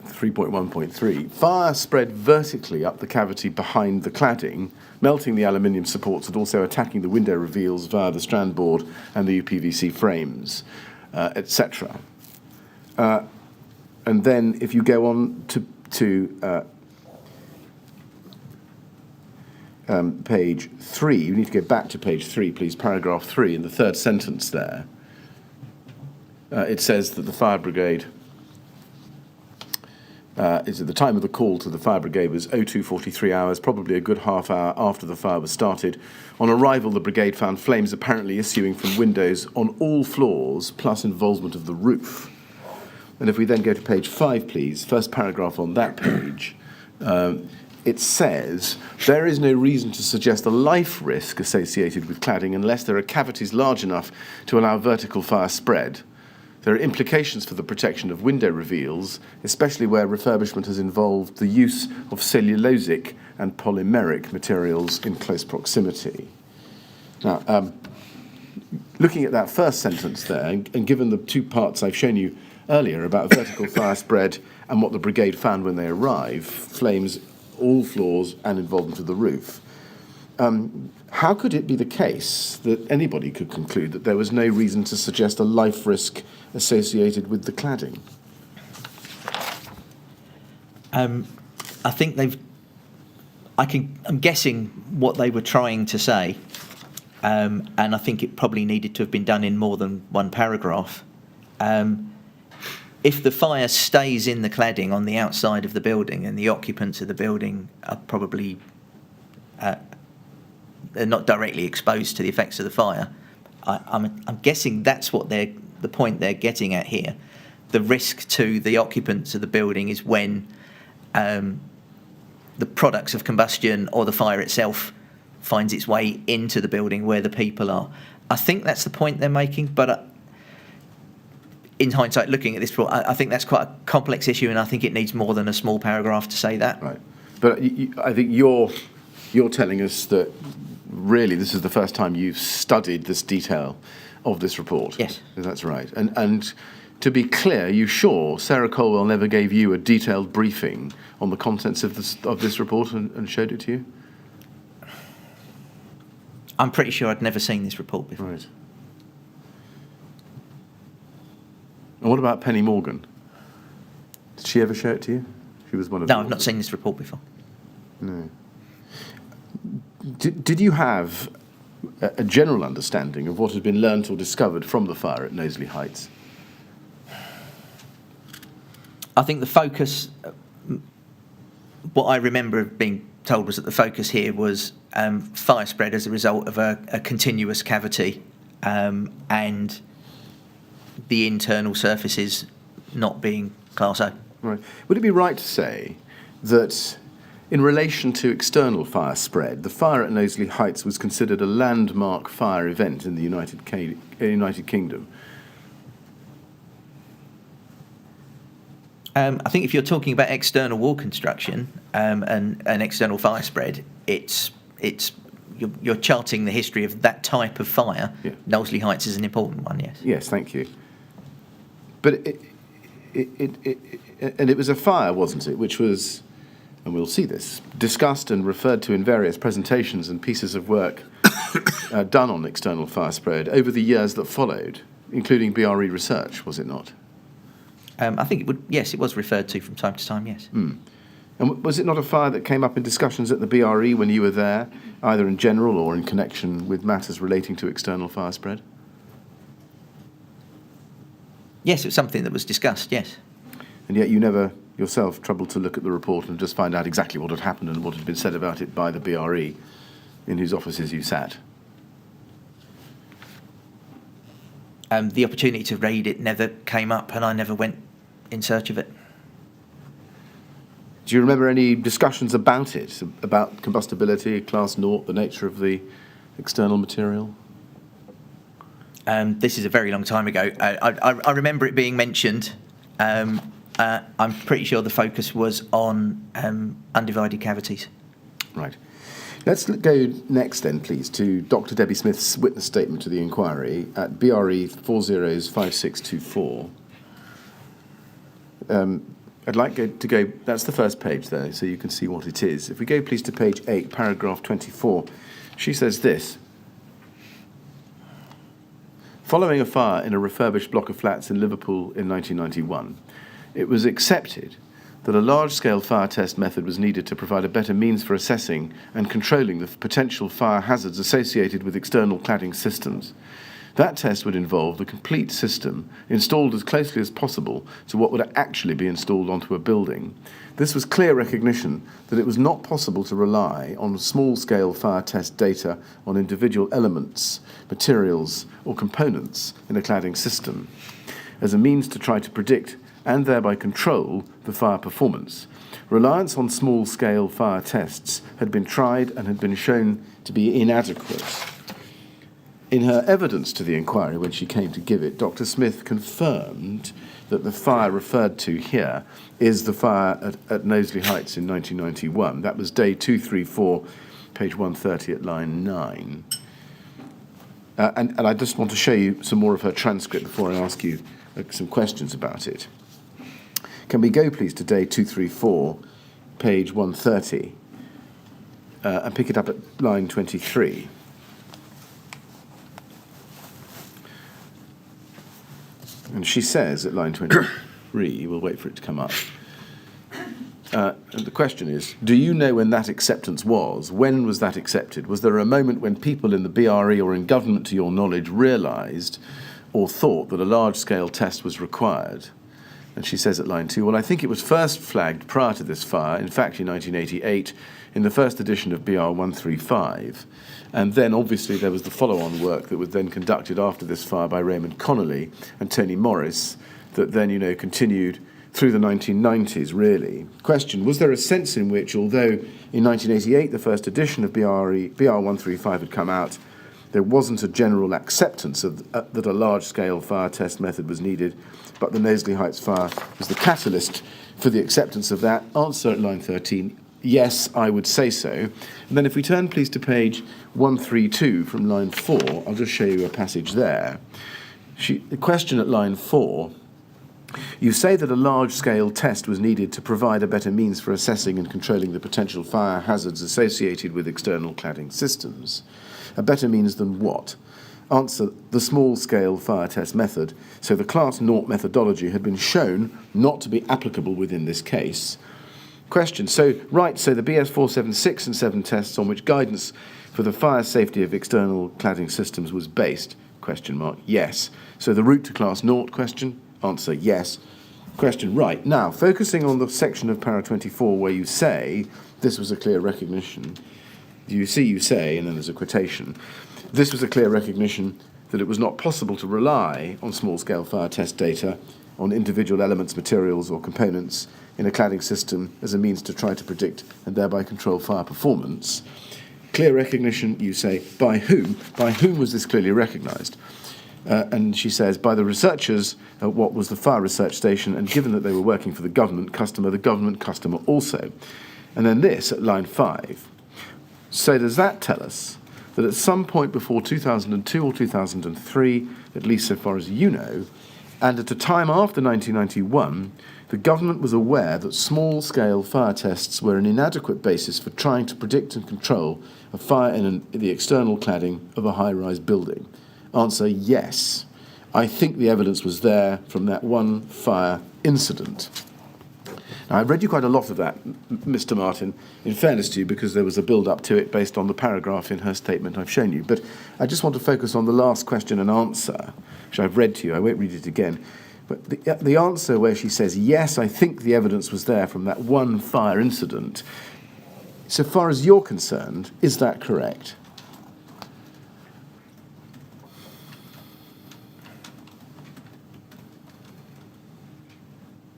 3.1.3. Fire spread vertically up the cavity behind the cladding, melting the aluminium supports and also attacking the window reveals via the strand board and the UPVC frames, etc. And then if you go on to page 3, you need to go back to page 3, please, paragraph 3, in the third sentence there. It says that the fire brigade, is at the time of the call to the fire brigade was 02:43 hours, probably a good half hour after the fire was started. On arrival, the brigade found flames apparently issuing from windows on all floors, plus involvement of the roof. And if we then go to page 5, please, first paragraph on that page, it says, there is no reason to suggest a life risk associated with cladding unless there are cavities large enough to allow vertical fire spread. There are implications for the protection of window reveals, especially where refurbishment has involved the use of cellulosic and polymeric materials in close proximity. Now, looking at that first sentence there, and given the two parts I've shown you earlier about vertical fire spread and what the brigade found when they arrived, flames all floors and involvement of the roof, how could it be the case that anybody could conclude that there was no reason to suggest a life risk associated with the cladding? I think I'm guessing what they were trying to say, and I think it probably needed to have been done in more than one paragraph. If the fire stays in the cladding on the outside of the building and the occupants of the building are probably they're not directly exposed to the effects of the fire, I'm guessing that's what the point they're getting at here. The risk to the occupants of the building is when the products of combustion or the fire itself finds its way into the building where the people are. I think that's the point they're making, but in hindsight, looking at this, I think that's quite a complex issue, and I think it needs more than a small paragraph to say that. Right, but I think you're telling us that really this is the first time you've studied this detail of this report. Yes, that's right. And to be clear, you sure Sarah Colwell never gave you a detailed briefing on the contents of this report and showed it to you? I'm pretty sure I'd never seen this report before. Right. And what about Penny Morgan? Did she ever show it to you? She was one of No, the I've not seen this report before. No. Did you have a general understanding of what had been learnt or discovered from the fire at Nosley Heights? I think the focus, what I remember being told was that the focus here was fire spread as a result of a continuous cavity and the internal surfaces not being Class A. Right. Would it be right to say that in relation to external fire spread, the fire at Nosley Heights was considered a landmark fire event in the United Kingdom? I think if you're talking about external wall construction and external fire spread, you're charting the history of that type of fire. Yeah. Nosley Heights is an important one, yes. Yes, thank you. But it was a fire, wasn't it, which was, and we'll see this, discussed and referred to in various presentations and pieces of work done on external fire spread over the years that followed, including BRE research, was it not? I think it was referred to from time to time, yes. Mm. And was it not a fire that came up in discussions at the BRE when you were there, either in general or in connection with matters relating to external fire spread? Yes, it was something that was discussed, yes. And yet you never yourself troubled to look at the report and just find out exactly what had happened and what had been said about it by the BRE in whose offices you sat? The opportunity to read it never came up and I never went in search of it. Do you remember any discussions about it, about combustibility, Class 0, the nature of the external material? This is a very long time ago. I remember it being mentioned. I'm pretty sure the focus was on undivided cavities. Right. Let's go next then, please, to Dr. Debbie Smith's witness statement to the inquiry at BRE 405624. I'd like to go, that's the first page there, so you can see what it is. If we go, please, to page 8, paragraph 24, she says this. Following a fire in a refurbished block of flats in Liverpool in 1991, it was accepted that a large-scale fire test method was needed to provide a better means for assessing and controlling the potential fire hazards associated with external cladding systems. That test would involve the complete system installed as closely as possible to what would actually be installed onto a building. This was clear recognition that it was not possible to rely on small-scale fire test data on individual elements, materials, or components in a cladding system as a means to try to predict and thereby control the fire performance. Reliance on small-scale fire tests had been tried and had been shown to be inadequate. In her evidence to the inquiry when she came to give it, Dr. Smith confirmed that the fire referred to here is the fire at Nosley Heights in 1991. That was day 234, page 130 at line 9. And I just want to show you some more of her transcript before I ask you some questions about it. Can we go, please, to day 234, page 130, and pick it up at line 23? And she says at line 23, we'll wait for it to come up, and the question is, do you know when that acceptance was? When was that accepted? Was there a moment when people in the BRE or in government, to your knowledge, realised or thought that a large-scale test was required? And she says at line 2, well, I think it was first flagged prior to this fire, in fact in 1988, in the first edition of BR 135. And then, obviously, there was the follow-on work that was then conducted after this fire by Raymond Connolly and Tony Morris that then, continued through the 1990s, really. Question, was there a sense in which, although in 1988 the first edition of BR 135 had come out, there wasn't a general acceptance of that a large-scale fire test method was needed, but the Nosley Heights fire was the catalyst for the acceptance of that? Answer at line 13, yes, I would say so. And then if we turn, please, to page 132 from line 4, I'll just show you a passage there. The question at line 4, you say that a large-scale test was needed to provide a better means for assessing and controlling the potential fire hazards associated with external cladding systems. A better means than what? Answer, the small-scale fire test method. So the Class 0 methodology had been shown not to be applicable within this case. Question, so the BS 476 and 7 tests on which guidance for the fire safety of external cladding systems was based? Question mark, yes. So the route to Class 0 question? Answer, yes. Question, right. Now, focusing on the section of para 24 where you say this was a clear recognition, you say, and then there's a quotation, this was a clear recognition that it was not possible to rely on small-scale fire test data on individual elements, materials or components in a cladding system as a means to try to predict and thereby control fire performance. Clear recognition, you say, by whom? By whom was this clearly recognised? And she says, by the researchers at what was the fire research station, and given that they were working for the government customer also. And then this at line 5. So does that tell us that at some point before 2002 or 2003, at least so far as you know, and at a time after 1991, the government was aware that small-scale fire tests were an inadequate basis for trying to predict and control a fire in the external cladding of a high-rise building? Answer, yes. I think the evidence was there from that one fire incident. Now, I've read you quite a lot of that, Mr. Martin, in fairness to you, because there was a build-up to it based on the paragraph in her statement I've shown you. But I just want to focus on the last question and answer, which I've read to you. I won't read it again. But the answer where she says, yes, I think the evidence was there from that one fire incident, so far as you're concerned, is that correct?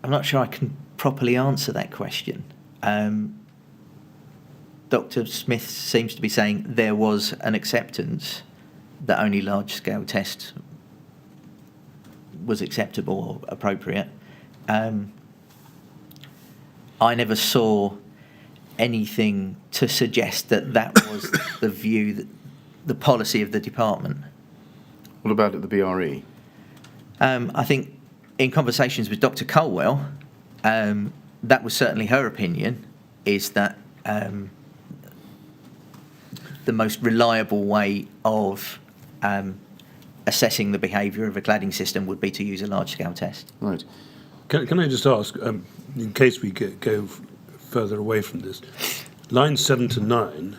I'm not sure I can properly answer that question. Dr. Smith seems to be saying there was an acceptance that only large-scale tests was acceptable or appropriate. I never saw anything to suggest that that was the view, that the policy of the department. What about at the BRE? I think in conversations with Dr. Colwell, that was certainly her opinion, is that the most reliable way of assessing the behaviour of a cladding system would be to use a large-scale test. Right. Can I just ask, in case we go further away from this, lines 7 to 9,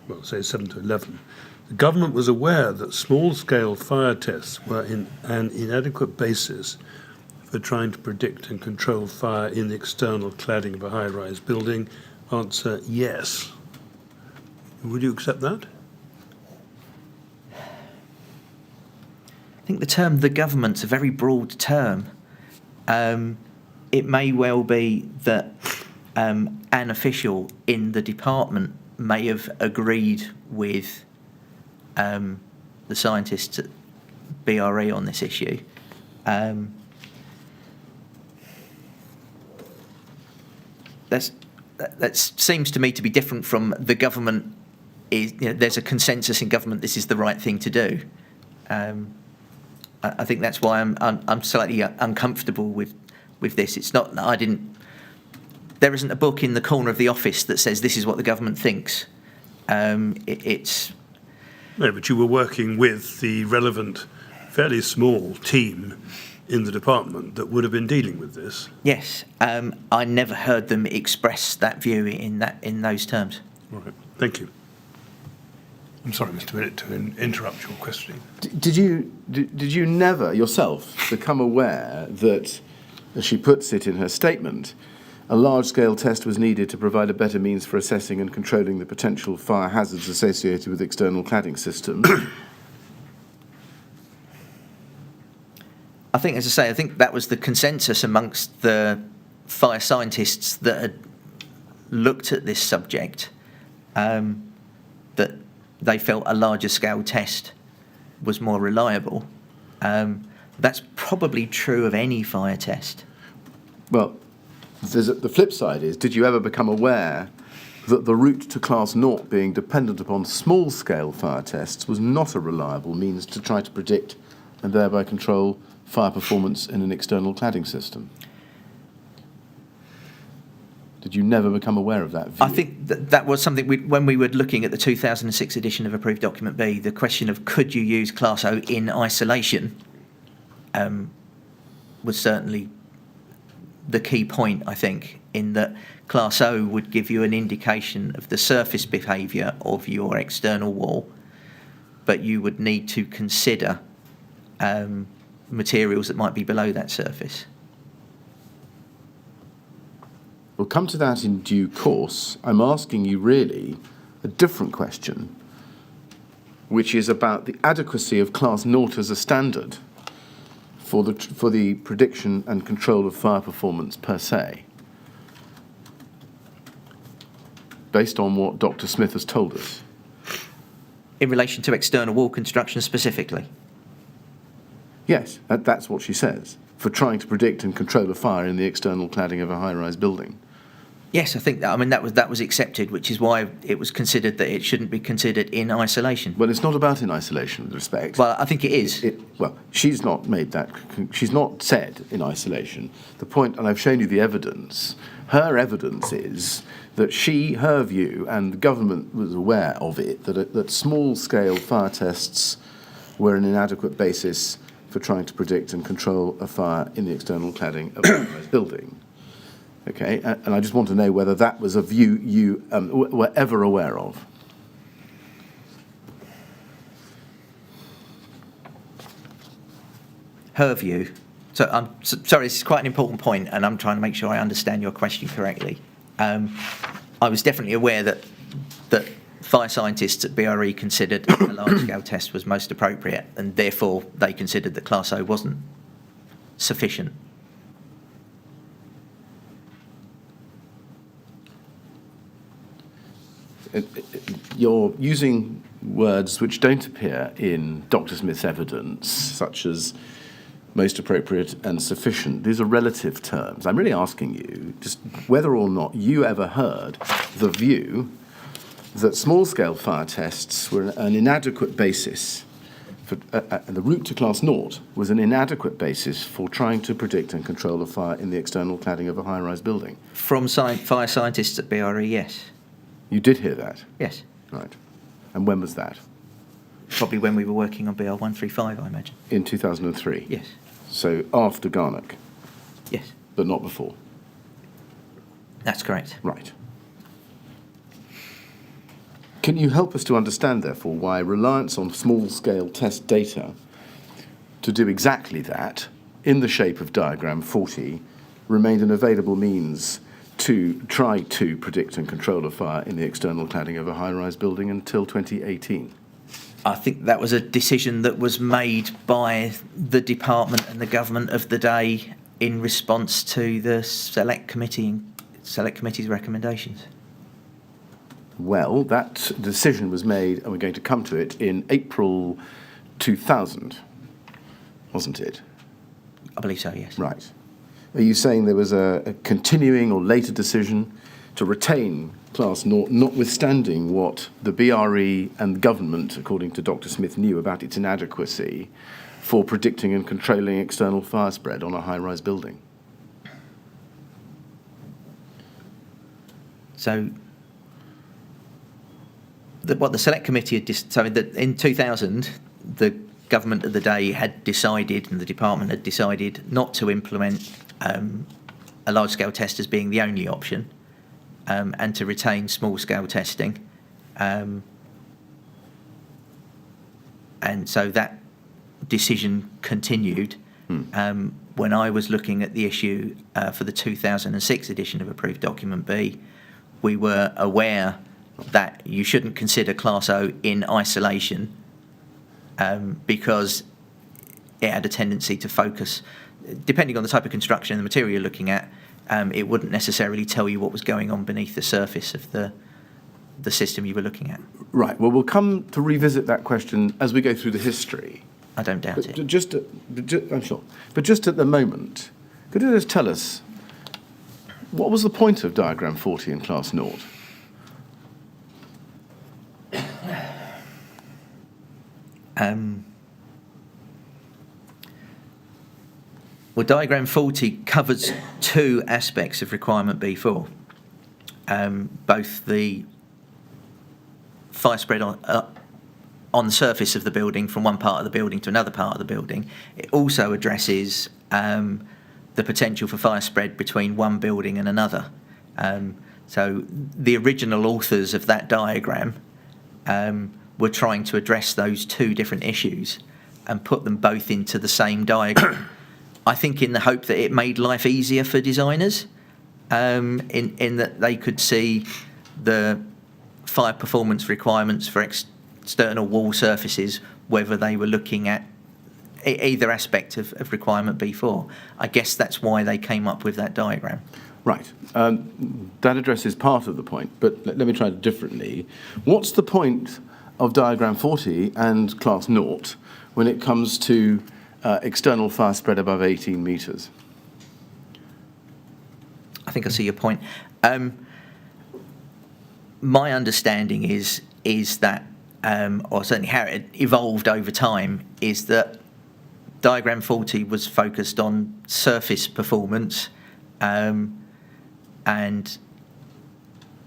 well, say 7 to 11, the government was aware that small-scale fire tests were an inadequate basis for trying to predict and control fire in the external cladding of a high-rise building. Answer, yes. Would you accept that? I think the term "the government's" a very broad term. It may well be that an official in the department may have agreed with the scientists at BRE on this issue. That seems to me to be different from the government. There's a consensus in government this is the right thing to do. I think that's why I'm slightly uncomfortable with this. It's not that there isn't a book in the corner of the office that says this is what the government thinks. It's No, but you were working with the relevant, fairly small team in the department that would have been dealing with this. yes. I never heard them express that view in those terms. All right, thank you. I'm sorry, Mr. Bennett, to interrupt your questioning. Did you never yourself become aware that, as she puts it in her statement, a large-scale test was needed to provide a better means for assessing and controlling the potential fire hazards associated with external cladding systems? I think, as I say, I think that was the consensus amongst the fire scientists that had looked at this subject, that they felt a larger scale test was more reliable. That's probably true of any fire test. Well, the flip side is, did you ever become aware that the route to Class 0 being dependent upon small-scale fire tests was not a reliable means to try to predict and thereby control fire performance in an external cladding system? Did you never become aware of that view? I think that was something when we were looking at the 2006 edition of Approved Document B, the question of could you use Class O in isolation was certainly the key point, I think, in that Class O would give you an indication of the surface behaviour of your external wall, but you would need to consider materials that might be below that surface. We'll come to that in due course. I'm asking you really a different question, which is about the adequacy of Class 0 as a standard for the prediction and control of fire performance per se, based on what Dr. Smith has told us. In relation to external wall construction specifically? Yes, that's what she says, for trying to predict and control a fire in the external cladding of a high-rise building. Yes, I think that was accepted, which is why it was considered that it shouldn't be considered in isolation. Well, it's not about in isolation with respect. Well, I think it is. Well, she's not made that. She's not said in isolation. The point, and I've shown you the evidence. Her evidence is that her view, and the government was aware of it, that small-scale fire tests were an inadequate basis for trying to predict and control a fire in the external cladding of a high-rise building. Okay, and I just want to know whether that was a view you were ever aware of. Her view. So I'm sorry, this is quite an important point, and I'm trying to make sure I understand your question correctly. I was definitely aware that fire scientists at BRE considered a large-scale test was most appropriate, and therefore they considered that Class O wasn't sufficient. You're using words which don't appear in Dr. Smith's evidence, such as most appropriate and sufficient. These are relative terms. I'm really asking you just whether or not you ever heard the view that small-scale fire tests were an inadequate basis for, and the route to Class 0 was an inadequate basis for trying to predict and control a fire in the external cladding of a high-rise building. From fire scientists at BRE, yes. You did hear that? Yes. Right. And when was that? Probably when we were working on BR 135, I imagine. In 2003? Yes. So after Garnet? Yes. But not before? That's correct. Right. Can you help us to understand, therefore, why reliance on small-scale test data to do exactly that, in the shape of diagram 40, remained an available means to try to predict and control a fire in the external cladding of a high-rise building until 2018? I think that was a decision that was made by the department and the government of the day in response to the Select Committee's recommendations. Well, that decision was made, and we're going to come to it, in April 2000, wasn't it? I believe so, yes. Right. Are you saying there was a continuing or later decision to retain Class 0, notwithstanding what the BRE and the government, according to Dr. Smith, knew about its inadequacy for predicting and controlling external fire spread on a high-rise building? So, what the Select Committee had in 2000, the government of the day had decided, and the department had decided, not to implement a large-scale test as being the only option, and to retain small-scale testing. And so that decision continued. When I was looking at the issue for the 2006 edition of Approved Document B, we were aware that you shouldn't consider Class O in isolation because it had a tendency to focus, depending on the type of construction and the material you're looking at, it wouldn't necessarily tell you what was going on beneath the surface of the system you were looking at. Right. Well, we'll come to revisit that question as we go through the history. I don't doubt it. I'm sure. But just at the moment, could you just tell us, what was the point of diagram 40 in Class 0? Well, diagram 40 covers two aspects of requirement B4. both the fire spread on the surface of the building from one part of the building to another part of the building. It also addresses the potential for fire spread between one building and another. So the original authors of that diagram were trying to address those two different issues and put them both into the same diagram. I think in the hope that it made life easier for designers, in that they could see the fire performance requirements for external wall surfaces, whether they were looking at either aspect of requirement B4. I guess that's why they came up with that diagram. Right. That addresses part of the point, but let me try it differently. What's the point of diagram 40 and class 0 when it comes to external fire spread above 18 metres? I think I see your point. My understanding is that, or certainly how it evolved over time, is that diagram 40 was focused on surface performance, and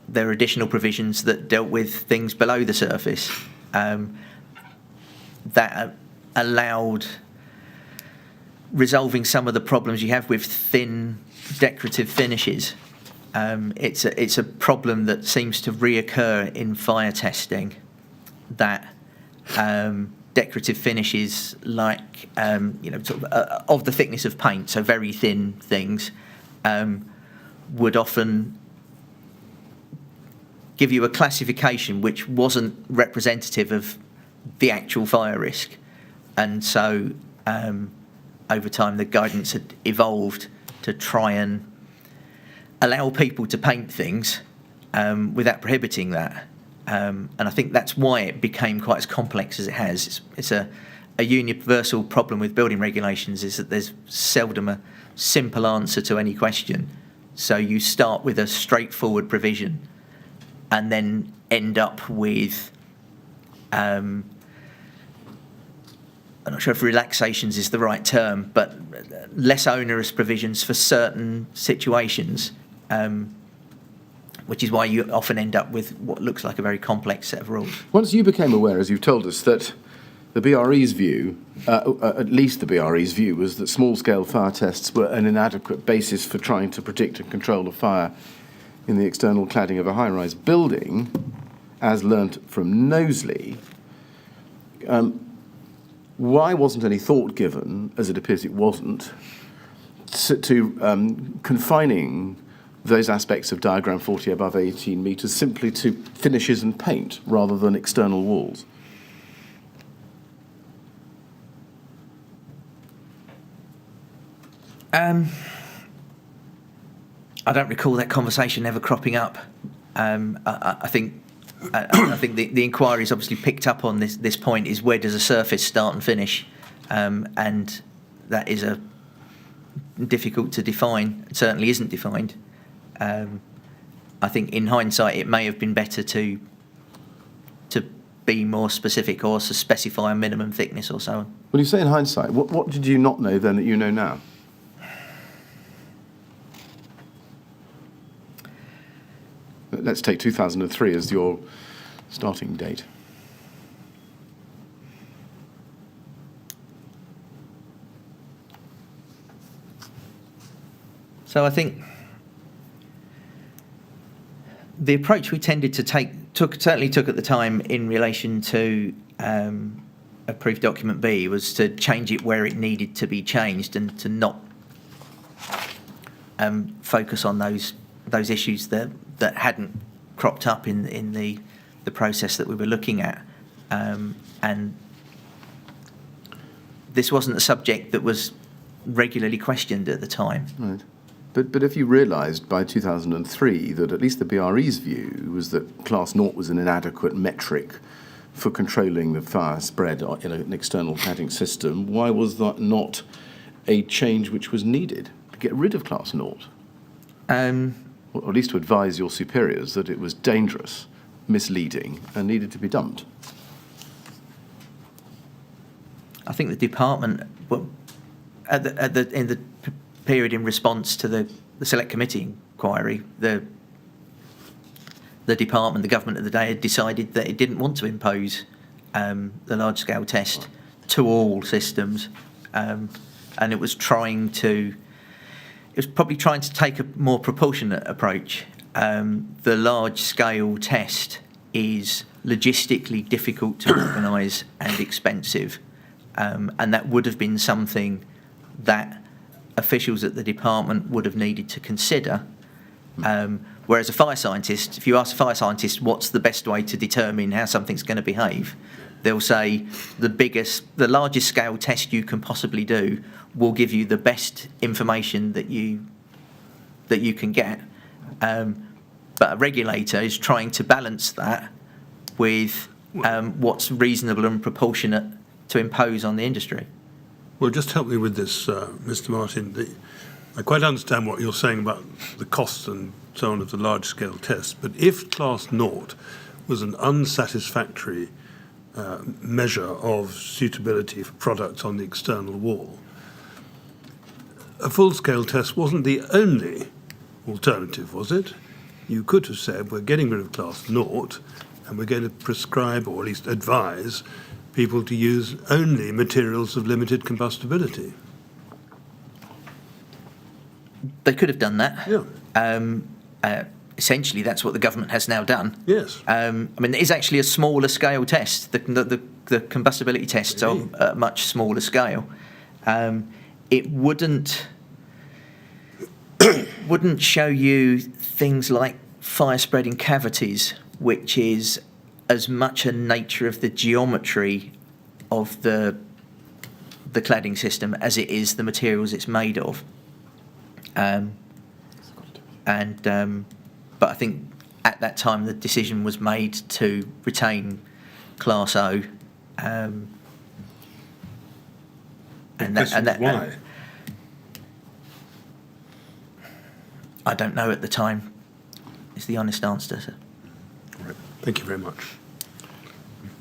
there are additional provisions that dealt with things below the surface that allowed resolving some of the problems you have with thin decorative finishes. It's a problem that seems to reoccur in fire testing, that decorative finishes like sort of the thickness of paint, so very thin things, would often give you a classification which wasn't representative of the actual fire risk. And so over time the guidance had evolved to try and allow people to paint things without prohibiting that. And I think that's why it became quite as complex as it has. It's a universal problem with building regulations, is that there's seldom a simple answer to any question. So you start with a straightforward provision and then end up with, I'm not sure if relaxations is the right term, but less onerous provisions for certain situations, which is why you often end up with what looks like a very complex set of rules. Once you became aware, as you've told us, that the BRE's view, at least the BRE's view, was that small-scale fire tests were an inadequate basis for trying to predict and control the fire in the external cladding of a high-rise building, as learnt from Nosley, why wasn't any thought given, as it appears it wasn't, to confining those aspects of diagram 40 above 18 metres simply to finishes and paint rather than external walls? I don't recall that conversation ever cropping up. I think the inquiry's obviously picked up on this point, is where does a surface start and finish, and that is a difficult to define. It certainly isn't defined. I think in hindsight it may have been better to be more specific, or to specify a minimum thickness or so on. Well, you say in hindsight. What did you not know then that you know now? Let's take 2003 as your starting date. So I think the approach we tended to certainly took at the time in relation to approved document B, was to change it where it needed to be changed, and to not focus on those issues that hadn't cropped up in the process that we were looking at, and this wasn't a subject that was regularly questioned at the time. Right. But if you realised by 2003 that at least the BRE's view was that Class 0 was an inadequate metric for controlling the fire spread in an external cladding system, why was that not a change which was needed to get rid of Class 0? Or at least to advise your superiors that it was dangerous, misleading, and needed to be dumped? I think the department, in the period in response to the Select Committee inquiry, the the department, the government of the day, had decided that it didn't want to impose the large-scale test to all systems, and it was probably trying to take a more proportionate approach. The large-scale test is logistically difficult to organise and expensive, and that would have been something that officials at the department would have needed to consider. Whereas a fire scientist, if you ask a fire scientist what's the best way to determine how something's going to behave, they'll say the largest scale test you can possibly do will give you the best information that you can get. But a regulator is trying to balance that with what's reasonable and proportionate to impose on the industry. Well, just help me with this, Mr. Martin. I quite understand what you're saying about the costs and so on of the large-scale test, but if Class 0 was an unsatisfactory measure of suitability for products on the external wall, a full-scale test wasn't the only alternative, was it? You could have said, we're getting rid of Class 0 and we're going to prescribe, or at least advise, people to use only materials of limited combustibility. They could have done that. Yeah. Essentially, that's what the government has now done. Yes. I mean, it is actually a smaller scale test. The combustibility tests are at a much smaller scale. It wouldn't show you things like fire spread in cavities, which is as much a nature of the geometry of the cladding system as it is the materials it's made of. But I think at that time the decision was made to retain Class O. Why? I don't know at the time. Is the honest answer, sir. Right. Thank you very much.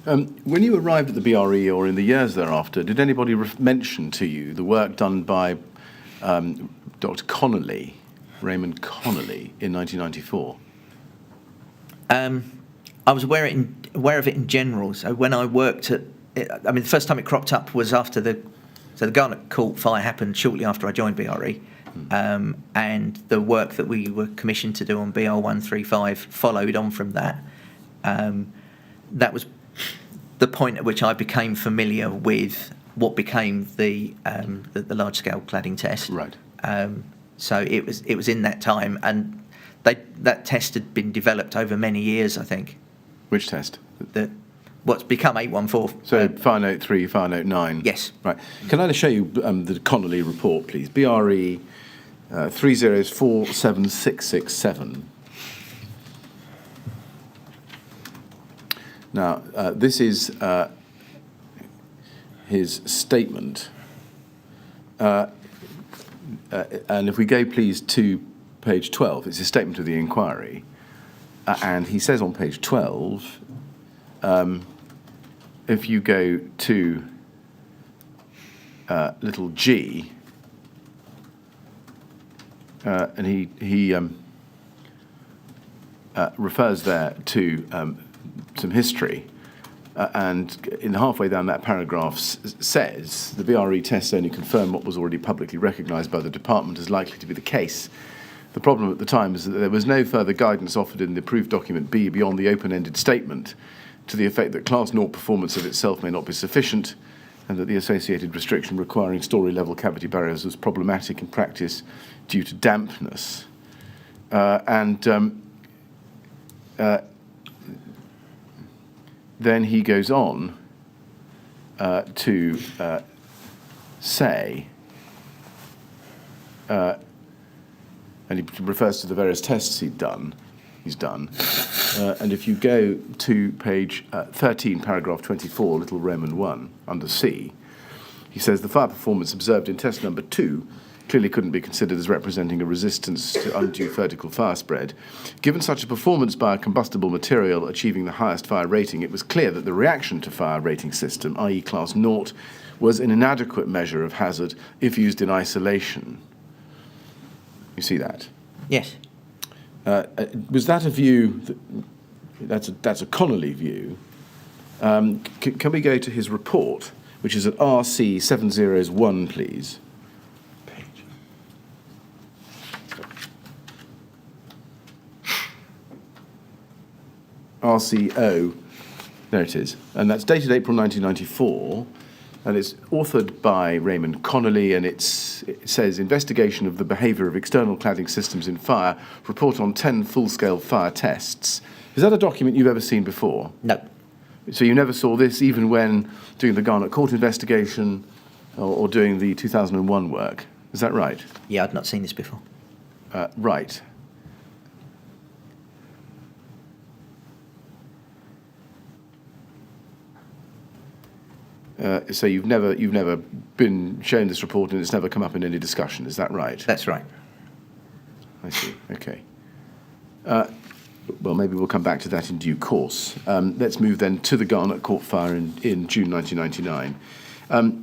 When you arrived at the BRE or in the years thereafter, did anybody mention to you the work done by Dr. Connolly, Raymond Connolly, in 1994? I was aware of it in general. So when I worked the first time it cropped up was after the Garnet Court fire happened shortly after I joined BRE. And the work that we were commissioned to do on BR 135 followed on from that. That was the point at which I became familiar with what became the large-scale cladding test. Right. So it was in that time, and that test had been developed over many years, I think. Which test? What's become 814. So Fire Note 3, Fire Note 9. Yes. Right. Can I just show you the Connolly report, please? BRE 3047667. Now, this is his statement. And if we go, please, to page 12, it's his statement of the inquiry. And he says on page 12, if you go to little g, and he refers there to some history, and in halfway down that paragraph says, the BRE tests only confirm what was already publicly recognised by the department as likely to be the case. The problem at the time is that there was no further guidance offered in the approved document B beyond the open-ended statement to the effect that Class 0 performance of itself may not be sufficient, and that the associated restriction requiring story-level cavity barriers was problematic in practice due to dampness. Then he goes on to say, and he refers to the various tests he's done, and if you go to page 13, paragraph 24, little Roman 1, under C, he says the fire performance observed in test number 2 clearly couldn't be considered as representing a resistance to undue vertical fire spread. Given such a performance by a combustible material achieving the highest fire rating, it was clear that the reaction to fire rating system, i.e. Class 0, was an inadequate measure of hazard if used in isolation. You see that? Yes. Was that a view That's a Connolly view. Can we go to his report, which is at RC 701, please? RCO, there it is, and that's dated April 1994, and it's authored by Raymond Connolly, and it says investigation of the behaviour of external cladding systems in fire, report on 10 full-scale fire tests. Is that a document you've ever seen before? No. So you never saw this even when doing the Garnet Court investigation or doing the 2001 work, is that right? Yeah, I'd not seen this before. Right. So you've never been shown this report and it's never come up in any discussion, is that right? That's right. I see, okay. Well, maybe we'll come back to that in due course. Let's move then to the Garnet Court fire in June 1999.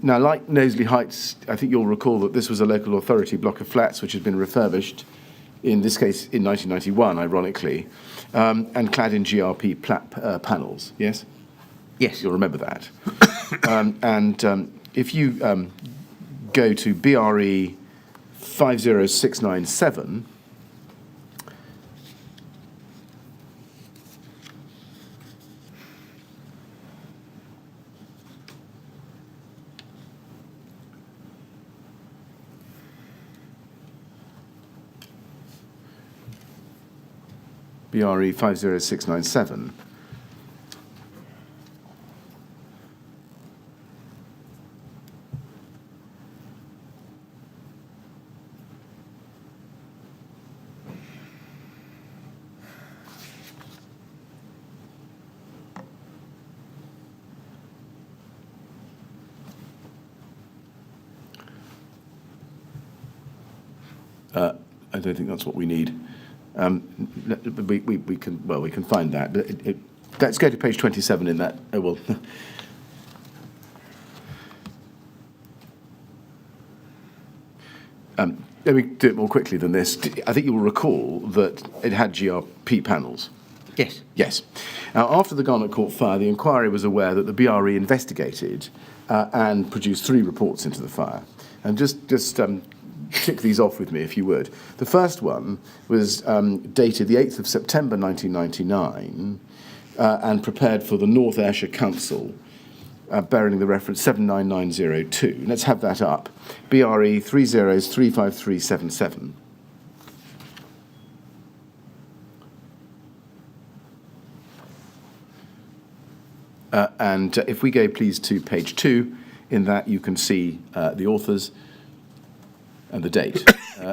Now, like Nosley Heights, I think you'll recall that this was a local authority block of flats which had been refurbished, in this case in 1991, ironically, and clad in GRP panels, yes? Yes. You'll remember that. If you go to BRE 50697, BRE 50697, I don't think that's what we need. We can find that. But let's go to page 27 in that. Oh, well. Let me do it more quickly than this. I think you'll recall that it had GRP panels. Yes. Yes. Now, after the Garnet Court fire, the inquiry was aware that the BRE investigated and produced 3 reports into the fire. And just tick these off with me, if you would. The first one was dated the 8th of September 1999 and prepared for the North Ayrshire Council, bearing the reference 79902. Let's have that up. BRE 3035377. And if we go, please, to page 2, in that you can see the authors and the date.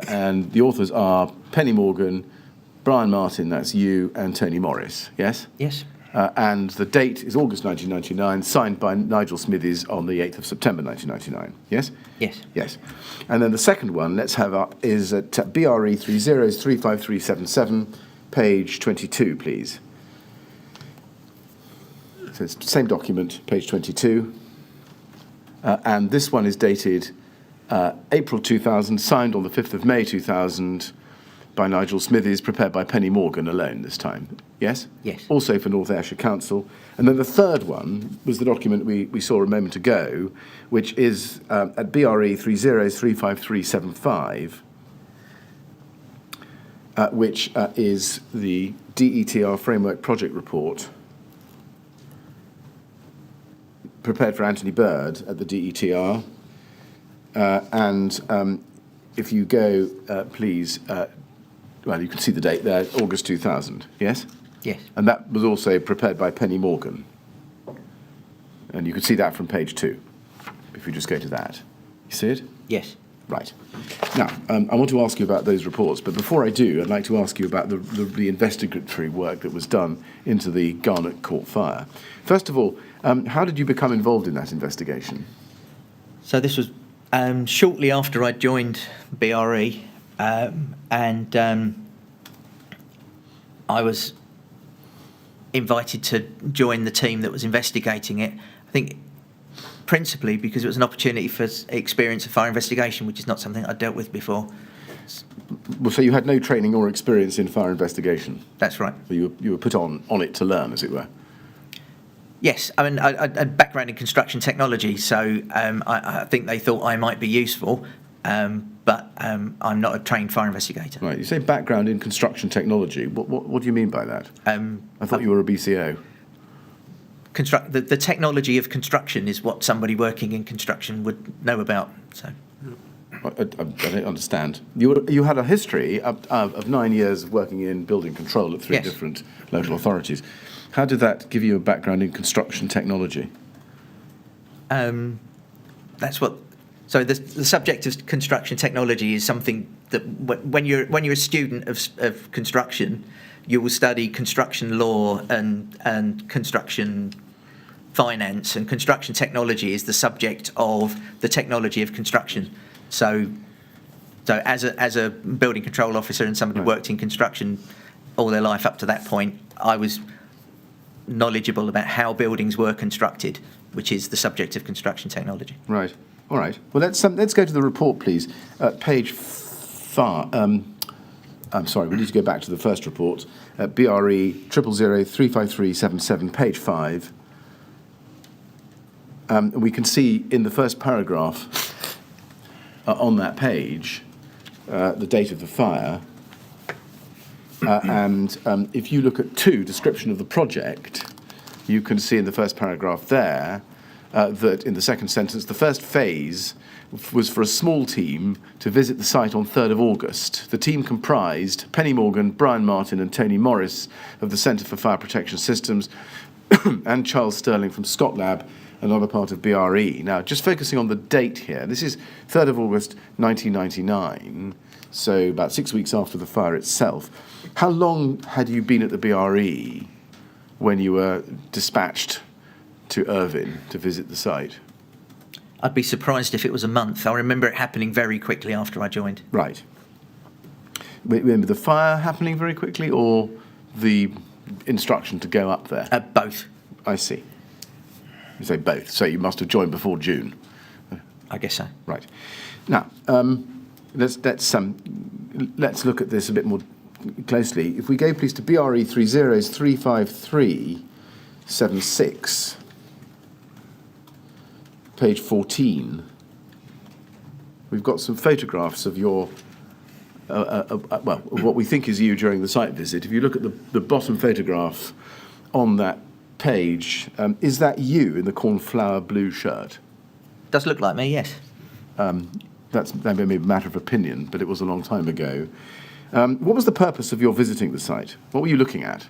And the authors are Penny Morgan, Brian Martin, that's you, and Tony Morris, yes? Yes. And the date is August 1999, signed by Nigel Smithies on the 8th of September 1999, yes? Yes. Yes. And then the second one, let's have up, is at BRE 3035377, page 22, please. So it's the same document, page 22. And this one is dated April 2000, signed on the 5th of May 2000 by Nigel Smithies, prepared by Penny Morgan alone this time. Yes? Yes. Also for North Ayrshire Council. And then the third one was the document we saw a moment ago, which is at BRE 3035375, which is the DETR Framework Project Report, prepared for Anthony Bird at the DETR. If you go, please, well, you can see the date there, August 2000, yes? Yes. And that was also prepared by Penny Morgan. And you can see that from page 2, if you just go to that. You see it? Yes. Right. Now, I want to ask you about those reports, but before I do, I'd like to ask you about the investigatory work that was done into the Garnet Court fire. First of all, how did you become involved in that investigation? So this was shortly after I joined BRE, and I was invited to join the team that was investigating it. I think principally because it was an opportunity for experience of fire investigation, which is not something I'd dealt with before. Well, so you had no training or experience in fire investigation? That's right. So you were put on it to learn, as it were? Yes, I mean, I had a background in construction technology, so I think they thought I might be useful, but I'm not a trained fire investigator. Right, you say background in construction technology. What do you mean by that? I thought you were a BCO. The technology of construction is what somebody working in construction would know about. So, I don't understand. You had a history of 9 years of working in building control at three Yes. different local authorities. How did that give you a background in construction technology? that's what. So the subject of construction technology is something that when you're a student of construction, you will study construction law and construction finance, and construction technology is the subject of the technology of construction. So as a building control officer and somebody who worked in construction all their life up to that point, I was knowledgeable about how buildings were constructed, which is the subject of construction technology. Right. All right. Well, let's go to the report, please. Page 5. I'm sorry, we need to go back to the first report. BRE 000-35377, page 5. We can see in the first paragraph on that page the date of the fire. And if you look at 2, description of the project, you can see in the first paragraph there that in the second sentence, the first phase was for a small team to visit the site on 3rd of August. The team comprised Penny Morgan, Brian Martin and Tony Morris of the Centre for Fire Protection Systems and Charles Sterling from ScotLab, another part of BRE. Now, just focusing on the date here, this is 3rd of August 1999, so about 6 weeks after the fire itself. How long had you been at the BRE when you were dispatched to Irvine to visit the site? I'd be surprised if it was a month. I remember it happening very quickly after I joined. Right. Remember the fire happening very quickly, or the instruction to go up there? Both. I see. You say both, so you must have joined before June. I guess so. Right. Now, let's look at this a bit more closely. If we go, please, to BRE 3035376, page 14, we've got some photographs of your, well, of what we think is you during the site visit. If you look at the bottom photograph on that page, is that you in the cornflower blue shirt? Does look like me, yes. That may be a matter of opinion, but it was a long time ago. What was the purpose of your visiting the site? What were you looking at?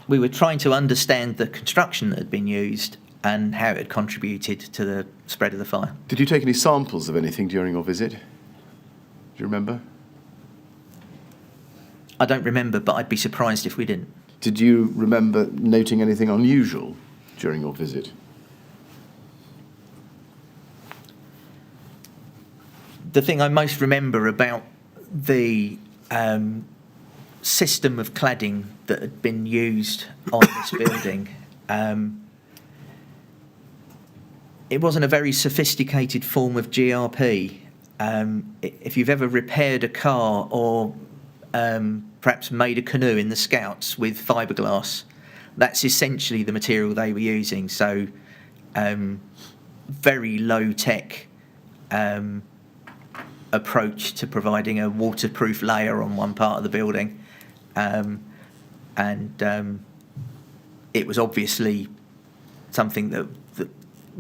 We were trying to understand the construction that had been used and how it had contributed to the spread of the fire. Did you take any samples of anything during your visit? Do you remember? I don't remember, but I'd be surprised if we didn't. Did you remember noting anything unusual during your visit? The thing I most remember about the system of cladding that had been used on this building, it wasn't a very sophisticated form of GRP. If you've ever repaired a car or perhaps made a canoe in the Scouts with fiberglass, that's essentially the material they were using. So very low-tech approach to providing a waterproof layer on one part of the building. It was obviously something that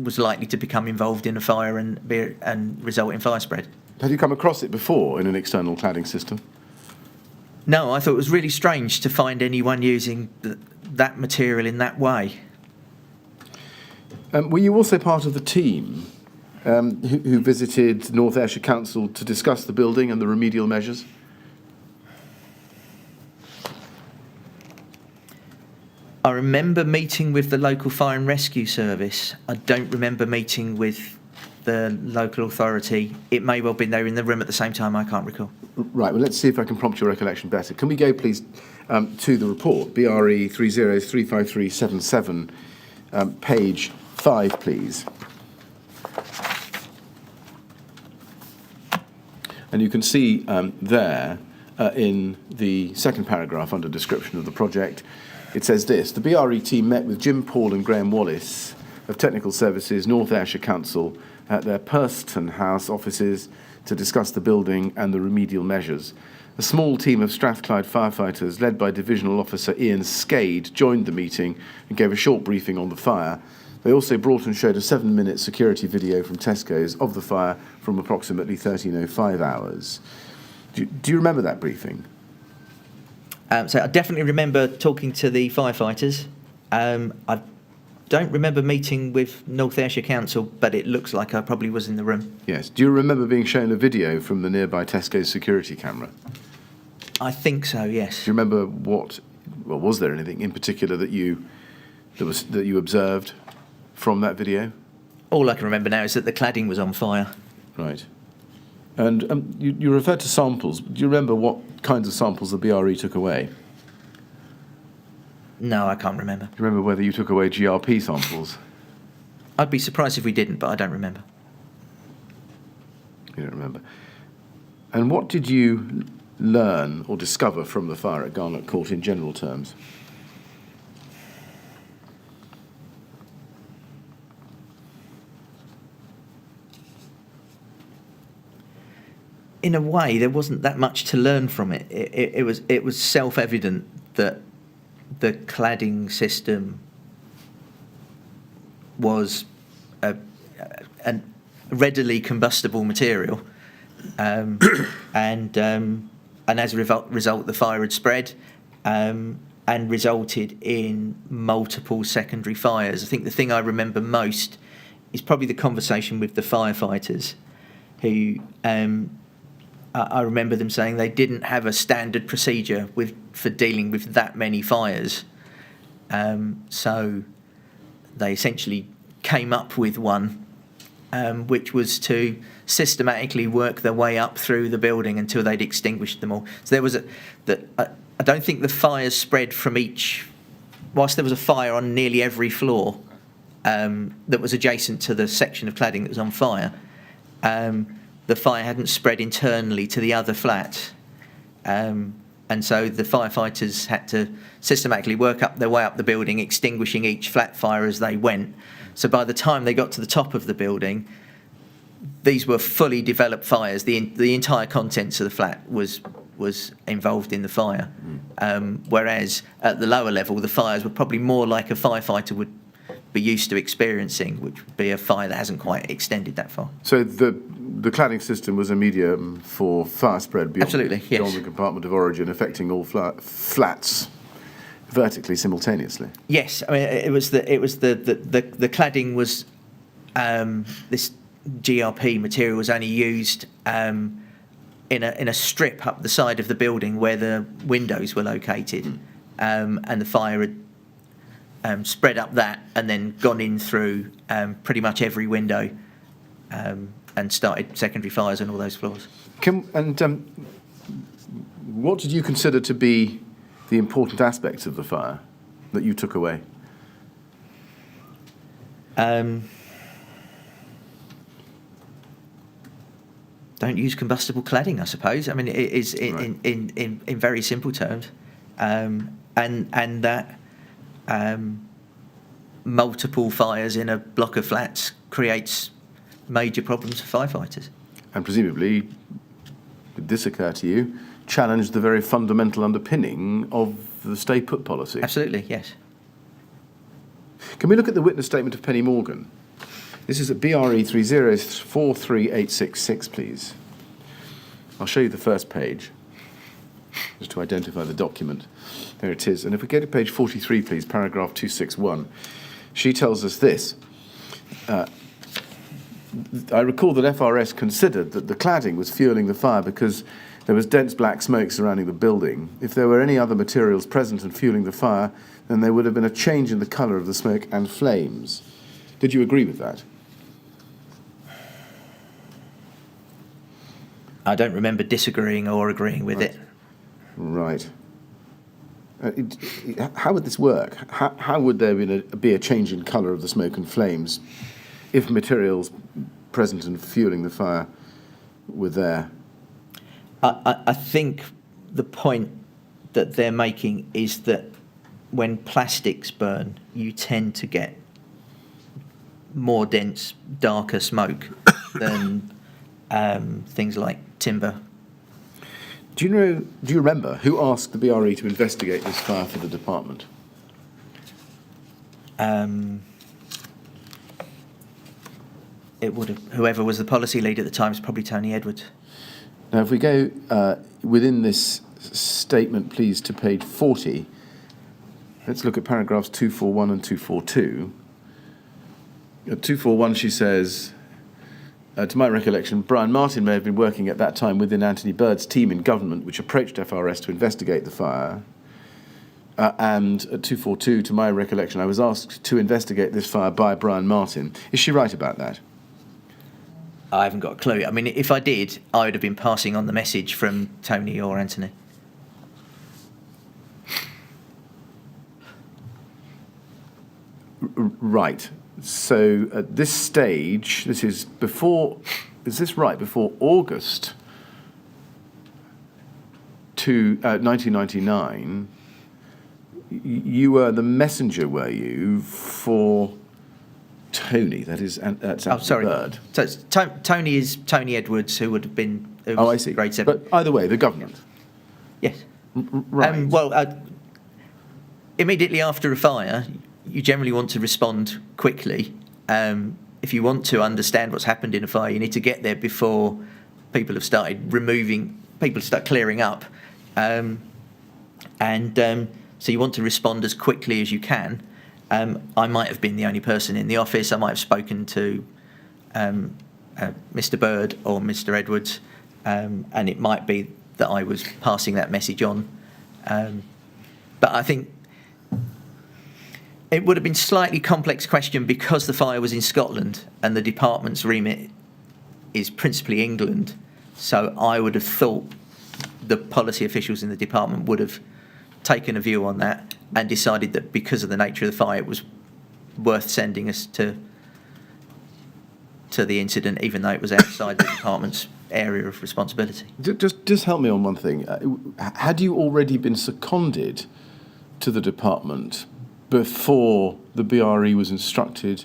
was likely to become involved in a fire and result in fire spread. Had you come across it before in an external cladding system? No, I thought it was really strange to find anyone using that material in that way. Were you also part of the team who visited North Ayrshire Council to discuss the building and the remedial measures? I remember meeting with the local fire and rescue service. I don't remember meeting with the local authority. It may well have been they were in the room at the same time, I can't recall. Right, well, let's see if I can prompt your recollection better. Can we go, please, to the report, BRE 3035377, page 5, please. And you can see there in the second paragraph under description of the project, it says this: the BRE team met with Jim Paul and Graham Wallace of Technical Services, North Ayrshire Council, at their Purston House offices to discuss the building and the remedial measures. A small team of Strathclyde firefighters, led by Divisional Officer Ian Skade, joined the meeting and gave a short briefing on the fire. They also brought and showed a 7-minute security video from Tesco's of the fire from approximately 13:05 hours. Do you remember that briefing? So I definitely remember talking to the firefighters. I don't remember meeting with North Ayrshire Council, but it looks like I probably was in the room. Yes. Do you remember being shown a video from the nearby Tesco's security camera? I think so, yes. Do you remember was there anything in particular that you observed from that video? All I can remember now is that the cladding was on fire. Right. And you referred to samples. Do you remember what kinds of samples the BRE took away? No, I can't remember. Do you remember whether you took away GRP samples? I'd be surprised if we didn't, but I don't remember. You don't remember. And what did you learn or discover from the fire at Garnet Court in general terms? In a way, there wasn't that much to learn from it. It was self-evident that the cladding system was a readily combustible material, and as a result, the fire had spread and resulted in multiple secondary fires. I think the thing I remember most is probably the conversation with the firefighters, who I remember them saying they didn't have a standard procedure for dealing with that many fires. So they essentially came up with one, which was to systematically work their way up through the building until they'd extinguished them all. So there was I don't think the fires spread from each, whilst there was a fire on nearly every floor that was adjacent to the section of cladding that was on fire, the fire hadn't spread internally to the other flats. And so the firefighters had to systematically work up their way up the building, extinguishing each flat fire as they went. So by the time they got to the top of the building, these were fully developed fires. The entire contents of the flat was involved in the fire. Whereas at the lower level, the fires were probably more like a firefighter would be used to experiencing, which would be a fire that hasn't quite extended that far. So the cladding system was a medium for fire spread beyond, Absolutely, yes. beyond the compartment of origin, affecting all flats vertically simultaneously. Yes, I mean it was the cladding was this GRP material was only used in a strip up the side of the building where the windows were located, and the fire had spread up that and then gone in through pretty much every window and started secondary fires on all those floors. What did you consider to be the important aspects of the fire that you took away? Don't use combustible cladding, I suppose. I mean, it is Right. in very simple terms, and that multiple fires in a block of flats creates major problems for firefighters. And presumably, did this occur to you, challenged the very fundamental underpinning of the stay put policy? Absolutely, yes. Can we look at the witness statement of Penny Morgan? This is at BRE 3043866, please. I'll show you the first page, just to identify the document. There it is. And if we go to page 43, please, paragraph 261, she tells us this. I recall that FRS considered that the cladding was fueling the fire because there was dense black smoke surrounding the building. If there were any other materials present and fueling the fire, then there would have been a change in the colour of the smoke and flames. Did you agree with that? I don't remember disagreeing or agreeing with it. Right. How would this work? How would there be a change in colour of the smoke and flames if materials present and fueling the fire were there? I think the point that they're making is that when plastics burn, you tend to get more dense, darker smoke than things like timber. Do you remember who asked the BRE to investigate this fire for the department? It would have, whoever was the policy lead at the time was probably Tony Edwards. Now, if we go within this statement, please, to page 40, let's look at paragraphs 241 and 242. At 241, she says, to my recollection, Brian Martin may have been working at that time within Anthony Bird's team in government, which approached FRS to investigate the fire. And at 242, to my recollection, I was asked to investigate this fire by Brian Martin. Is she right about that? I haven't got a clue. I mean, if I did, I would have been passing on the message from Tony or Anthony. Right. So at this stage, this is before, is this right, before August 1999, you were the messenger, were you, for Tony, that's Anthony Bird. So it's Tony is Tony Edwards, who would have been I see. grade 7. But either way, the government. Yes. Right. Immediately after a fire, you generally want to respond quickly. If you want to understand what's happened in a fire, you need to get there before people have started start clearing up. So you want to respond as quickly as you can. I might have been the only person in the office. I might have spoken to Mr. Bird or Mr. Edwards, and it might be that I was passing that message on. But I think it would have been a slightly complex question because the fire was in Scotland and the department's remit is principally England. So I would have thought the policy officials in the department would have taken a view on that and decided that because of the nature of the fire, it was worth sending us to the incident, even though it was outside the department's area of responsibility. Just help me on one thing. Had you already been seconded to the department before the BRE was instructed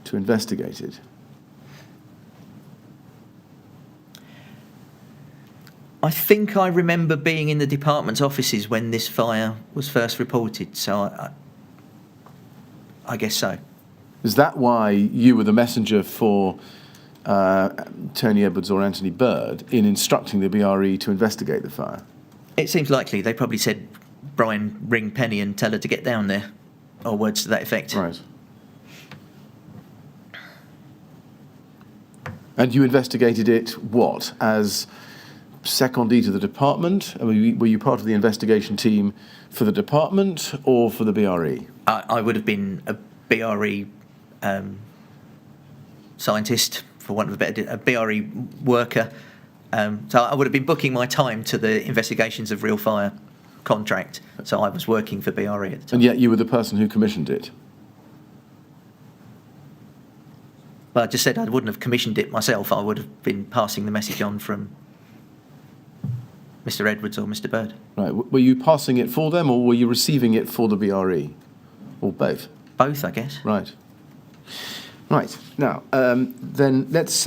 to investigate it? I think I remember being in the department's offices when this fire was first reported, so I guess so. Is that why you were the messenger for Tony Edwards or Anthony Bird in instructing the BRE to investigate the fire? It seems likely. They probably said, Brian, ring Penny and tell her to get down there, or words to that effect. Right. And you investigated it, what, as secondee to the department? Were you part of the investigation team for the department or for the BRE? I would have been a BRE scientist, for want of a better, a BRE worker. So I would have been booking my time to the investigations of real fire contract. So I was working for BRE at the time. And yet you were the person who commissioned it? Well, I just said I wouldn't have commissioned it myself. I would have been passing the message on from Mr. Edwards or Mr. Bird. Right. Were you passing it for them or were you receiving it for the BRE? Or both? Both, I guess. Right. Right. Now, then let's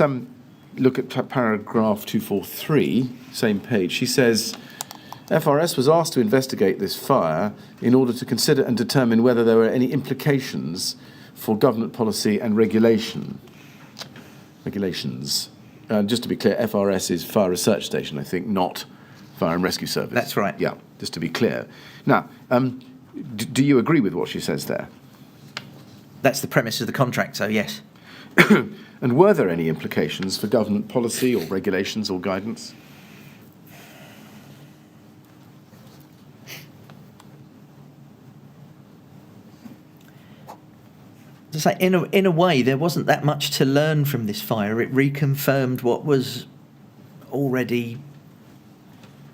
look at paragraph 243, same page. She says, FRS was asked to investigate this fire in order to consider and determine whether there were any implications for government policy and regulations. Just to be clear, FRS is Fire Research Station, I think, not Fire and Rescue Service. That's right. Yeah, just to be clear. Now, do you agree with what she says there? That's the premise of the contract, so yes. And were there any implications for government policy or regulations or guidance? To say, in a way, there wasn't that much to learn from this fire. It reconfirmed what was already,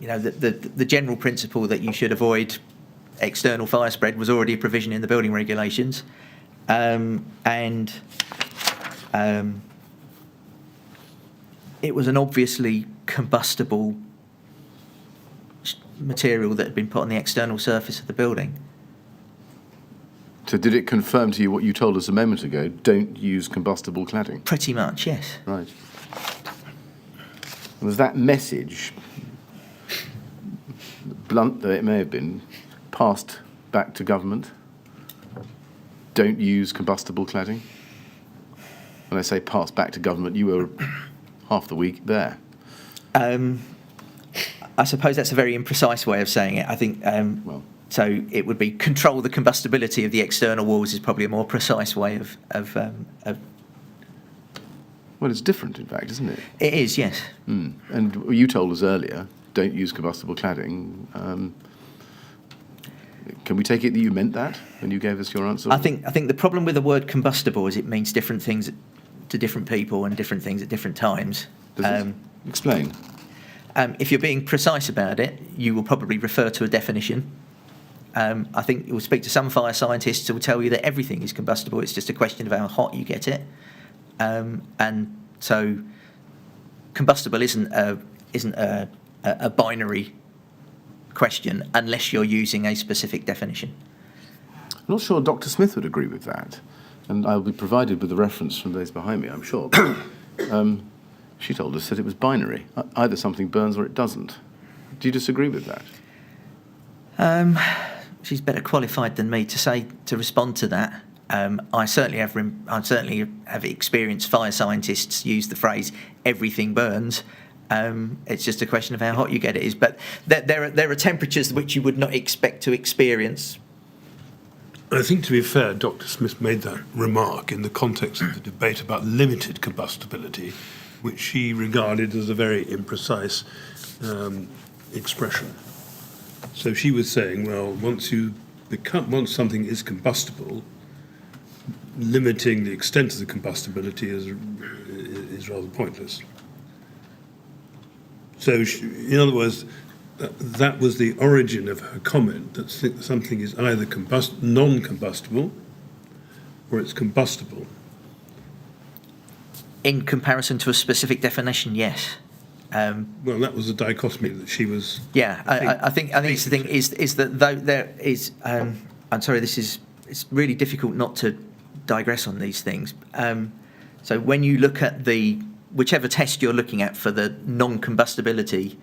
the general principle that you should avoid external fire spread was already a provision in the building regulations. It was an obviously combustible material that had been put on the external surface of the building. So did it confirm to you what you told us a moment ago? Don't use combustible cladding. Pretty much, yes. Right. Was that message, blunt though it may have been, passed back to government? Don't use combustible cladding? When I say passed back to government, you were half the week there. I suppose that's a very imprecise way of saying it. I think Well, so. It would be control the combustibility of the external walls is probably a more precise way of well, it's different, in fact, isn't it? It is, yes. And you told us earlier, don't use combustible cladding. Can we take it that you meant that when you gave us your answer? I think the problem with the word combustible is it means different things to different people and different things at different times. Does it? Explain. If you're being precise about it, you will probably refer to a definition. I think you'll speak to some fire scientists who will tell you that everything is combustible. It's just a question of how hot you get it. And so combustible isn't a binary question unless you're using a specific definition. I'm not sure Dr. Smith would agree with that, and I'll be provided with the reference from those behind me, I'm sure. She told us that it was binary. Either something burns or it doesn't. Do you disagree with that? She's better qualified than me to respond to that. I certainly have experienced fire scientists use the phrase "everything burns." It's just a question of how hot you get it is. But there are temperatures which you would not expect to experience. I think, to be fair, Dr. Smith made that remark in the context of the debate about limited combustibility, which she regarded as a very imprecise expression. So she was saying, well, once something is combustible, limiting the extent of the combustibility is rather pointless. So, in other words, that was the origin of her comment, that something is either non-combustible or it's combustible. In comparison to a specific definition, yes. Well, that was a dichotomy that she was. Yeah, I think the thing is that though there is. I'm sorry, it's really difficult not to digress on these things. So when you look at whichever test you're looking at for the non-combustibility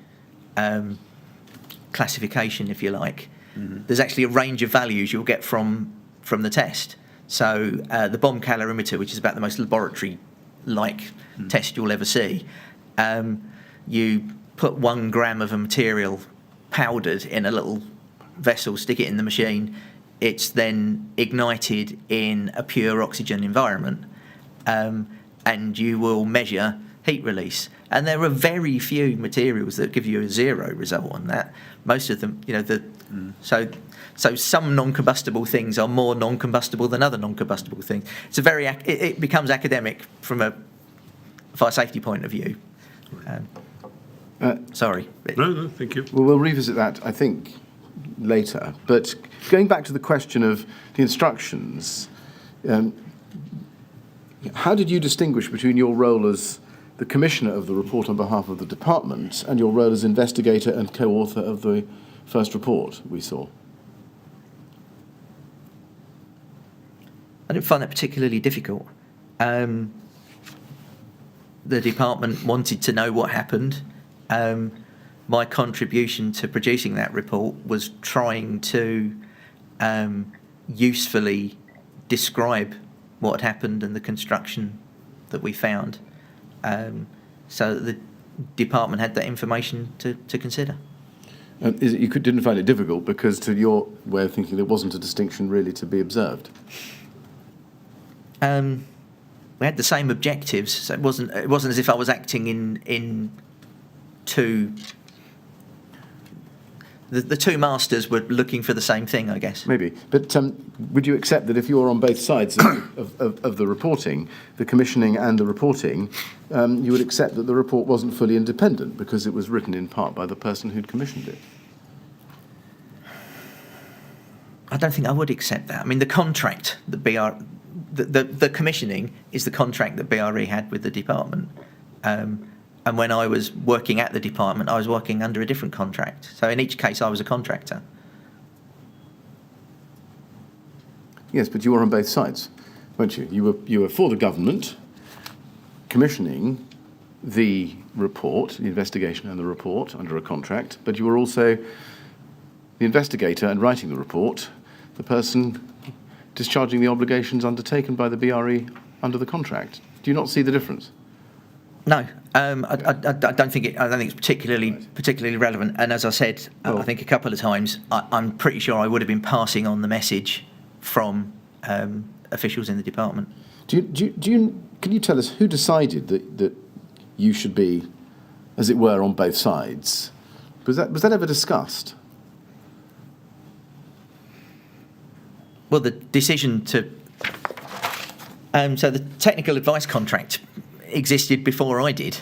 classification, if you like, there's actually a range of values you'll get from the test. So the bomb calorimeter, which is about the most laboratory-like test you'll ever see, you put 1 gram of a material powdered in a little vessel, stick it in the machine, it's then ignited in a pure oxygen environment, and you will measure heat release. And there are very few materials that give you a 0 result on that. Most of them, so some non-combustible things are more non-combustible than other non-combustible things. It becomes academic from a fire safety point of view. Sorry. No, thank you. Well, we'll revisit that, I think, later. But going back to the question of the instructions, how did you distinguish between your role as the commissioner of the report on behalf of the department and your role as investigator and co-author of the first report we saw? I didn't find that particularly difficult. The department wanted to know what happened. My contribution to producing that report was trying to usefully describe what had happened and the construction that we found, so that the department had that information to consider. And didn't find it difficult because, to your way of thinking, there wasn't a distinction really to be observed? We had the same objectives, so it wasn't as if I was acting in two. The two masters were looking for the same thing, I guess. Maybe. But would you accept that if you were on both sides of the reporting, the commissioning and the reporting, you would accept that the report wasn't fully independent because it was written in part by the person who'd commissioned it? I don't think I would accept that. I mean, the contract that the commissioning is the contract that BRE had with the department. And when I was working at the department, I was working under a different contract. So in each case, I was a contractor. Yes, but you were on both sides, weren't you? You were for the government, commissioning the report, the investigation and the report under a contract, but you were also the investigator and writing the report, the person discharging the obligations undertaken by the BRE under the contract. Do you not see the difference? No, I don't think it's particularly relevant. And as I said, I think a couple of times, I'm pretty sure I would have been passing on the message from officials in the department. Can you tell us who decided that you should be, as it were, on both sides? Was that ever discussed? Well, the decision to so the technical advice contract existed before I did,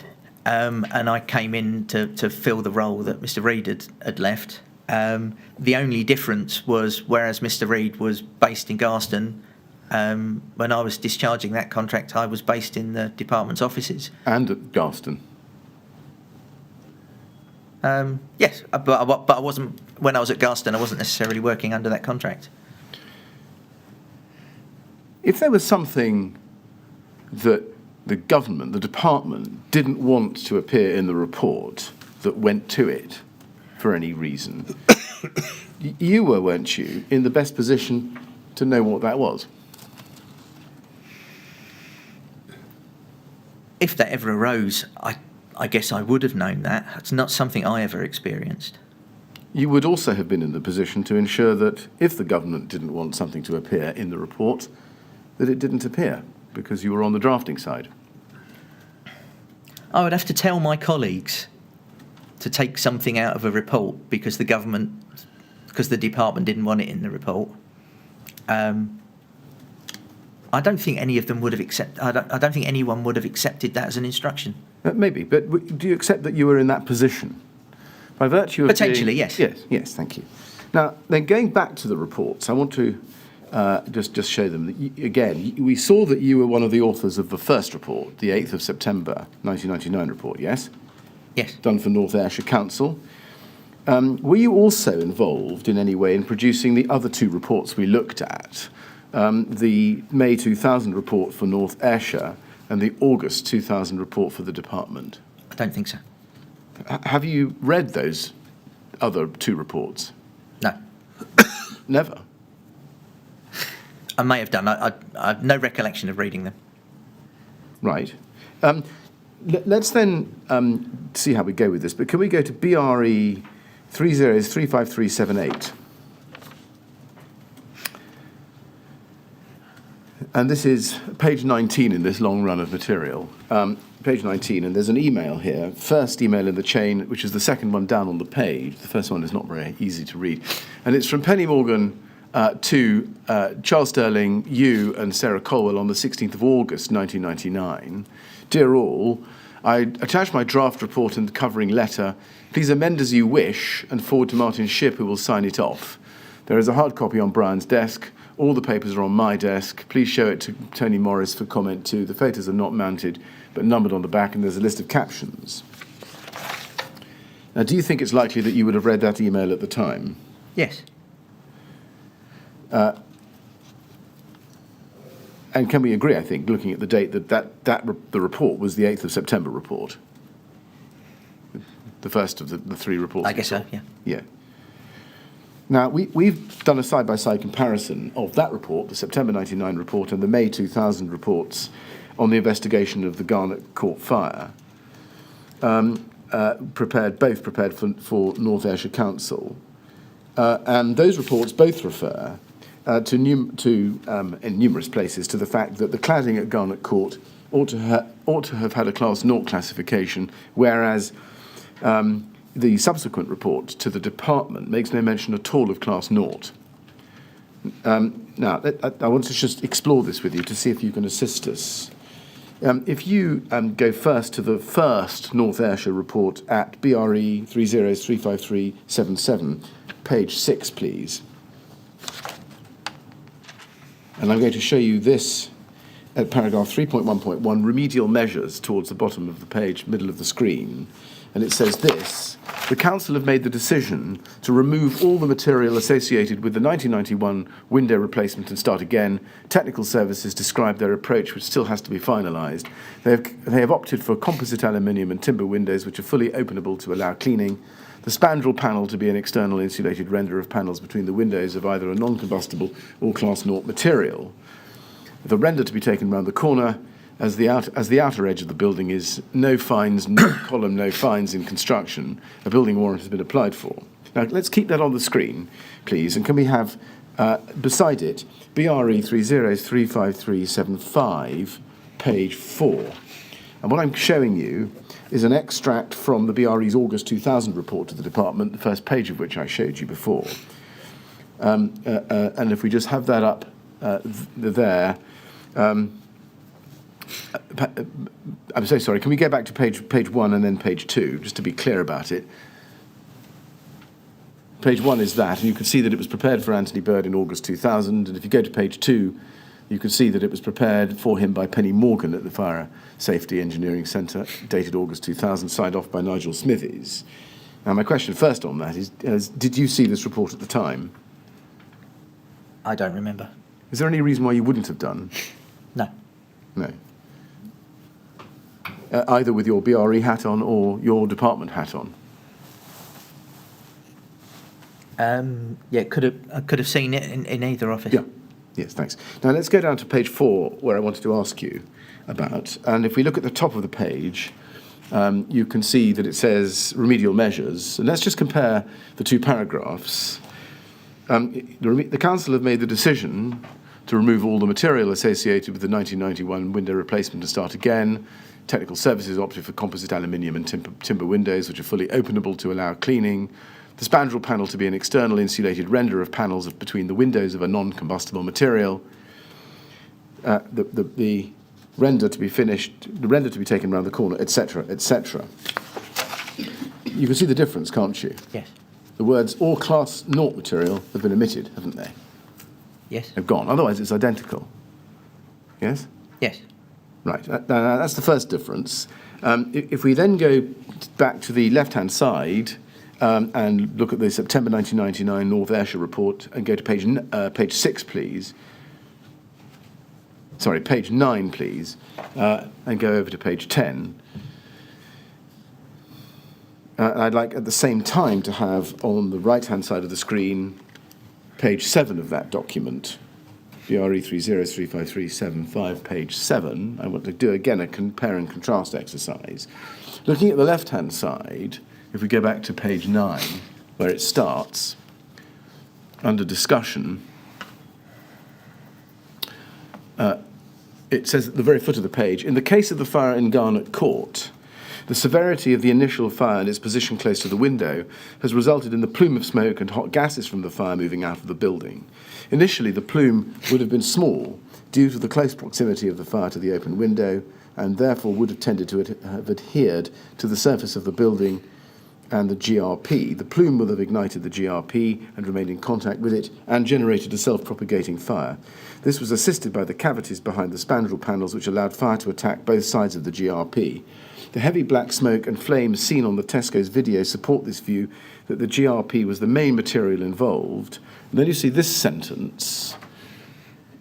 and I came in to fill the role that Mr. Reid had left. The only difference was, whereas Mr. Reid was based in Garston, when I was discharging that contract, I was based in the department's offices. And at Garston? Yes, but I wasn't, when I was at Garston, I wasn't necessarily working under that contract. If there was something that the government, the department, didn't want to appear in the report that went to it for any reason, you were, weren't you, in the best position to know what that was? If that ever arose, I guess I would have known that. It's not something I ever experienced. You would also have been in the position to ensure that if the government didn't want something to appear in the report, that it didn't appear, because you were on the drafting side. I would have to tell my colleagues to take something out of a report because the department didn't want it in the report. I don't think any of them would have I don't think anyone would have accepted that as an instruction. Maybe, but do you accept that you were in that position? By virtue of Potentially, yes. Yes, thank you. Now, then going back to the reports, I want to just show them that, again, we saw that you were one of the authors of the first report, the 8th of September 1999 report, yes? Yes. Done for North Ayrshire Council. Were you also involved in any way in producing the other two reports we looked at, the May 2000 report for North Ayrshire and the August 2000 report for the department? I don't think so. Have you read those other two reports? No. Never? I may have done. I have no recollection of reading them. Right. Let's then see how we go with this. But can we go to BRE 3035378? And this is page 19 in this long run of material. Page 19, and there's an email here, first email in the chain, which is the second one down on the page. The first one is not very easy to read. And it's from Penny Morgan to Charles Sterling, you and Sarah Colwell on the 16th of August 1999. Dear all, I attach my draft report and covering letter. Please amend as you wish and forward to Martin Shipp, who will sign it off. There is a hard copy on Brian's desk. All the papers are on my desk. Please show it to Tony Morris for comment too. The photos are not mounted, but numbered on the back, and there's a list of captions. Now, do you think it's likely that you would have read that email at the time? Yes. And can we agree, I think, looking at the date, that the report was the 8th of September report? The first of the three reports. I guess so, yeah. Yeah. Now, we've done a side-by-side comparison of that report, the September 1999 report, and the May 2000 reports on the investigation of the Garnet Court fire, prepared for North Ayrshire Council. And those reports both refer in numerous places to the fact that the cladding at Garnet Court ought to have had a Class 0 classification, whereas the subsequent report to the department makes no mention at all of Class 0. Now, I want to just explore this with you to see if you can assist us. If you go first to the first North Ayrshire report at BRE 3035377, page 6, please. And I'm going to show you this at paragraph 3.1.1, remedial measures towards the bottom of the page, middle of the screen. And it says this: the council have made the decision to remove all the material associated with the 1991 window replacement and start again. Technical services describe their approach, which still has to be finalised. They have opted for composite aluminium and timber windows, which are fully openable to allow cleaning. The spandrel panel to be an external insulated render of panels between the windows of either a non-combustible or Class 0 material. The render to be taken round the corner, as the outer edge of the building is no fines, no column, no fines in construction. A building warrant has been applied for. Now, let's keep that on the screen, please, and can we have, beside it, BRE 3035375, page 4. And what I'm showing you is an extract from the BRE's August 2000 report to the department, the first page of which I showed you before. And if we just have that up there, I'm so sorry, can we go back to page 1 and then page 2, just to be clear about it? Page 1 is that, and you can see that it was prepared for Anthony Bird in August 2000, and if you go to page 2, you can see that it was prepared for him by Penny Morgan at the Fire Safety Engineering Centre, dated August 2000, signed off by Nigel Smithies. Now, my question first on that is, did you see this report at the time? I don't remember. Is there any reason why you wouldn't have done? No. No. Either with your BRE hat on or your department hat on? Yeah, I could have seen it in either office. Yeah. Yes, thanks. Now let's go down to page 4, where I wanted to ask you about. And if we look at the top of the page, you can see that it says remedial measures. And let's just compare the two paragraphs. The council have made the decision to remove all the material associated with the 1991 window replacement and start again. Technical services opted for composite aluminium and timber windows, which are fully openable to allow cleaning. The spandrel panel to be an external insulated render of panels between the windows of a non-combustible material. The render to be finished, the render to be taken around the corner, etc., etc. You can see the difference, can't you? Yes. The words "all Class 0 material" have been omitted, haven't they? Yes. They've gone. Otherwise, it's identical. Yes? Yes. Right. That's the first difference. If we then go back to the left-hand side and look at the September 1999 North Ayrshire report and go to page 6, please. Sorry, page 9, please, and go over to page 10. I'd like at the same time to have on the right-hand side of the screen page 7 of that document, BRE 3035375, page 7. I want to do again a compare and contrast exercise. Looking at the left-hand side, if we go back to page 9, where it starts, under discussion, it says at the very foot of the page, in the case of the fire in Garnet Court, the severity of the initial fire and its position close to the window has resulted in the plume of smoke and hot gases from the fire moving out of the building. Initially, the plume would have been small due to the close proximity of the fire to the open window, and therefore would have tended to have adhered to the surface of the building and the GRP. The plume will have ignited the GRP and remained in contact with it and generated a self-propagating fire. This was assisted by the cavities behind the spandrel panels, which allowed fire to attack both sides of the GRP. The heavy black smoke and flames seen on the Tesco's video support this view that the GRP was the main material involved. And then you see this sentence.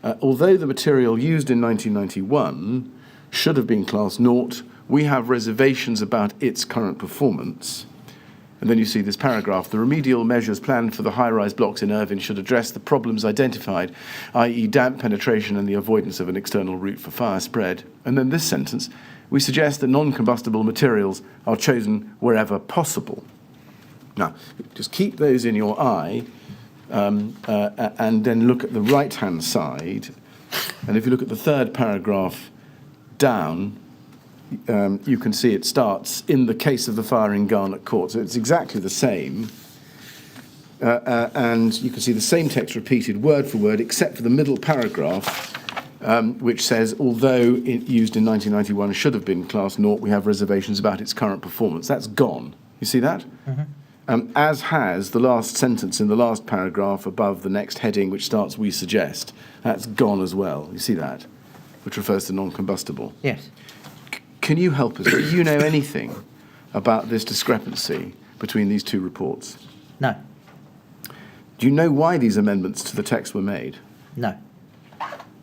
Although the material used in 1991 should have been Class 0, we have reservations about its current performance. And then you see this paragraph. The remedial measures planned for the high-rise blocks in Irvine should address the problems identified, i.e. damp penetration and the avoidance of an external route for fire spread. And then this sentence. We suggest that non-combustible materials are chosen wherever possible. Now, just keep those in your eye and then look at the right-hand side. And if you look at the third paragraph down, you can see it starts, in the case of the fire in Garnet Court. So it's exactly the same. And you can see the same text repeated word for word, except for the middle paragraph, which says, although it used in 1991 should have been Class 0, we have reservations about its current performance. That's gone. You see that? Mm-hmm. As has the last sentence in the last paragraph above the next heading, which starts, we suggest. That's gone as well. You see that? which refers to non-combustible. Yes. Can you help us? Do you know anything about this discrepancy between these two reports? No. Do you know why these amendments to the text were made? No.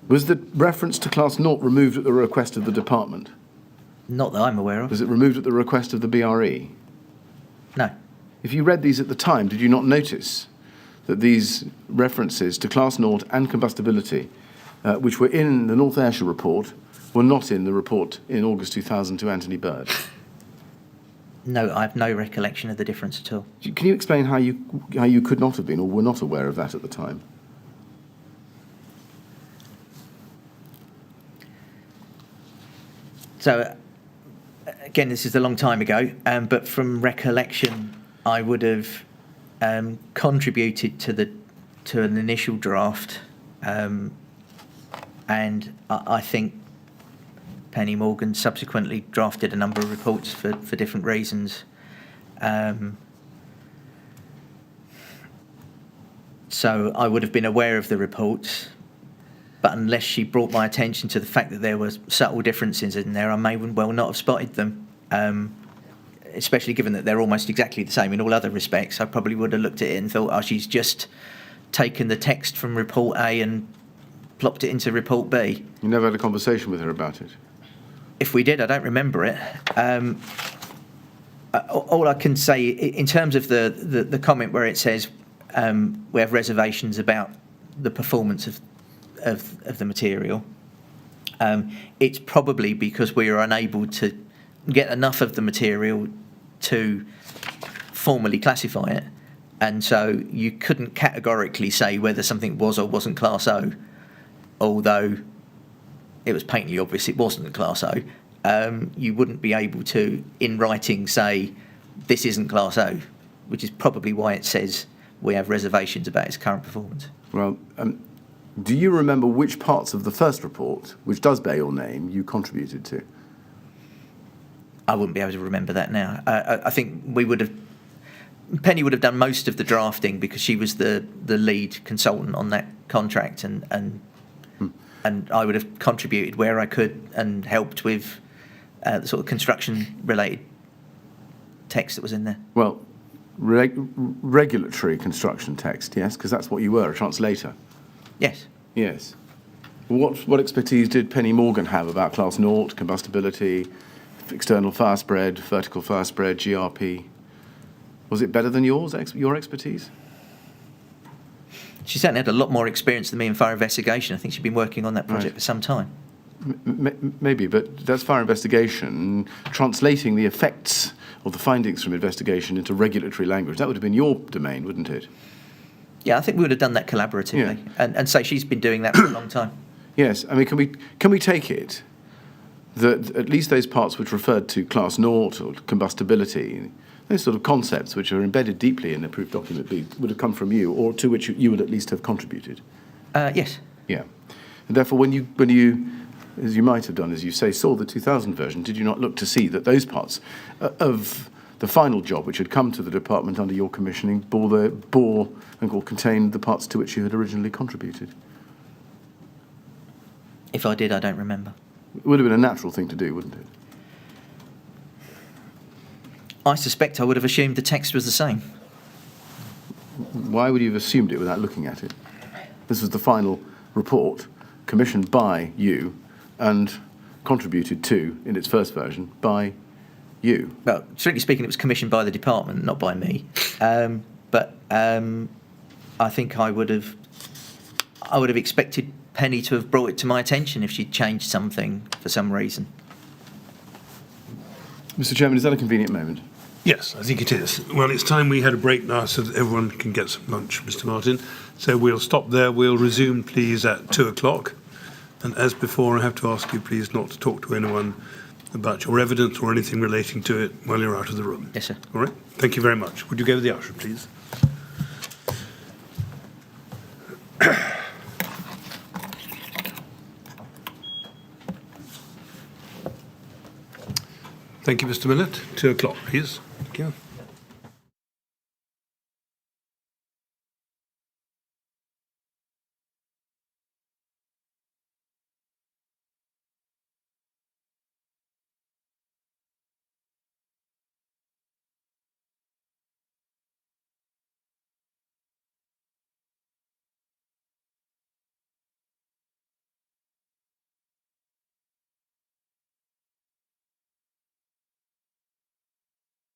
Was the reference to Class 0 removed at the request of the department? Not that I'm aware of. Was it removed at the request of the BRE? No. If you read these at the time, did you not notice that these references to Class 0 and combustibility, which were in the North Ayrshire report, were not in the report in August 2000 to Anthony Bird? No, I have no recollection of the difference at all. Can you explain how you could not have been or were not aware of that at the time? So, again, this is a long time ago, but from recollection, I would have contributed to an initial draft, and I think Penny Morgan subsequently drafted a number of reports for different reasons. So I would have been aware of the reports, but unless she brought my attention to the fact that there were subtle differences in there, I may well not have spotted them, especially given that they're almost exactly the same in all other respects. I probably would have looked at it and thought, oh, she's just taken the text from Report A and plopped it into Report B. You never had a conversation with her about it? If we did, I don't remember it. All I can say, in terms of the comment where it says we have reservations about the performance of the material, it's probably because we are unable to get enough of the material to formally classify it, and so you couldn't categorically say whether something was or wasn't Class O, although it was patently obvious it wasn't Class O. You wouldn't be able to, in writing, say this isn't Class O, which is probably why it says we have reservations about its current performance. Well, do you remember which parts of the first report, which does bear your name, you contributed to? I wouldn't be able to remember that now. I think Penny would have done most of the drafting because she was the lead consultant on that contract, and I would have contributed where I could and helped with the sort of construction-related text that was in there. Well, regulatory construction text, yes, because that's what you were, a translator. Yes. Yes. What expertise did Penny Morgan have about Class 0, combustibility, external fire spread, vertical fire spread, GRP? Was it better than your expertise? She certainly had a lot more experience than me in fire investigation. I think she'd been working on that project for some time. Maybe, but that's fire investigation. Translating the effects of the findings from investigation into regulatory language, that would have been your domain, wouldn't it? Yeah, I think we would have done that collaboratively, and say she's been doing that for a long time. Yes, I mean, can we take it that at least those parts which referred to Class 0 or combustibility, those sort of concepts which are embedded deeply in the proof document B, would have come from you, or to which you would at least have contributed? Yes. Yeah. And therefore, when you, as you might have done, as you say, saw the 2000 version, did you not look to see that those parts of the final job which had come to the department under your commissioning bore and contained the parts to which you had originally contributed? If I did, I don't remember. It would have been a natural thing to do, wouldn't it? I suspect I would have assumed the text was the same. Why would you have assumed it without looking at it? This was the final report commissioned by you and contributed to, in its first version, by you. Well, strictly speaking, it was commissioned by the department, not by me. But I think I would have expected Penny to have brought it to my attention if she'd changed something for some reason. Mr. Chairman, is that a convenient moment? Yes, I think it is. Well, it's time we had a break now so that everyone can get some lunch, Mr. Martin. So we'll stop there. We'll resume, please, at 2:00. And as before, I have to ask you, please, not to talk to anyone about your evidence or anything relating to it while you're out of the room. Yes, sir. All right? Thank you very much. Would you go with the usher, please? Thank you, Mr. Millett. 2:00, please. Thank you.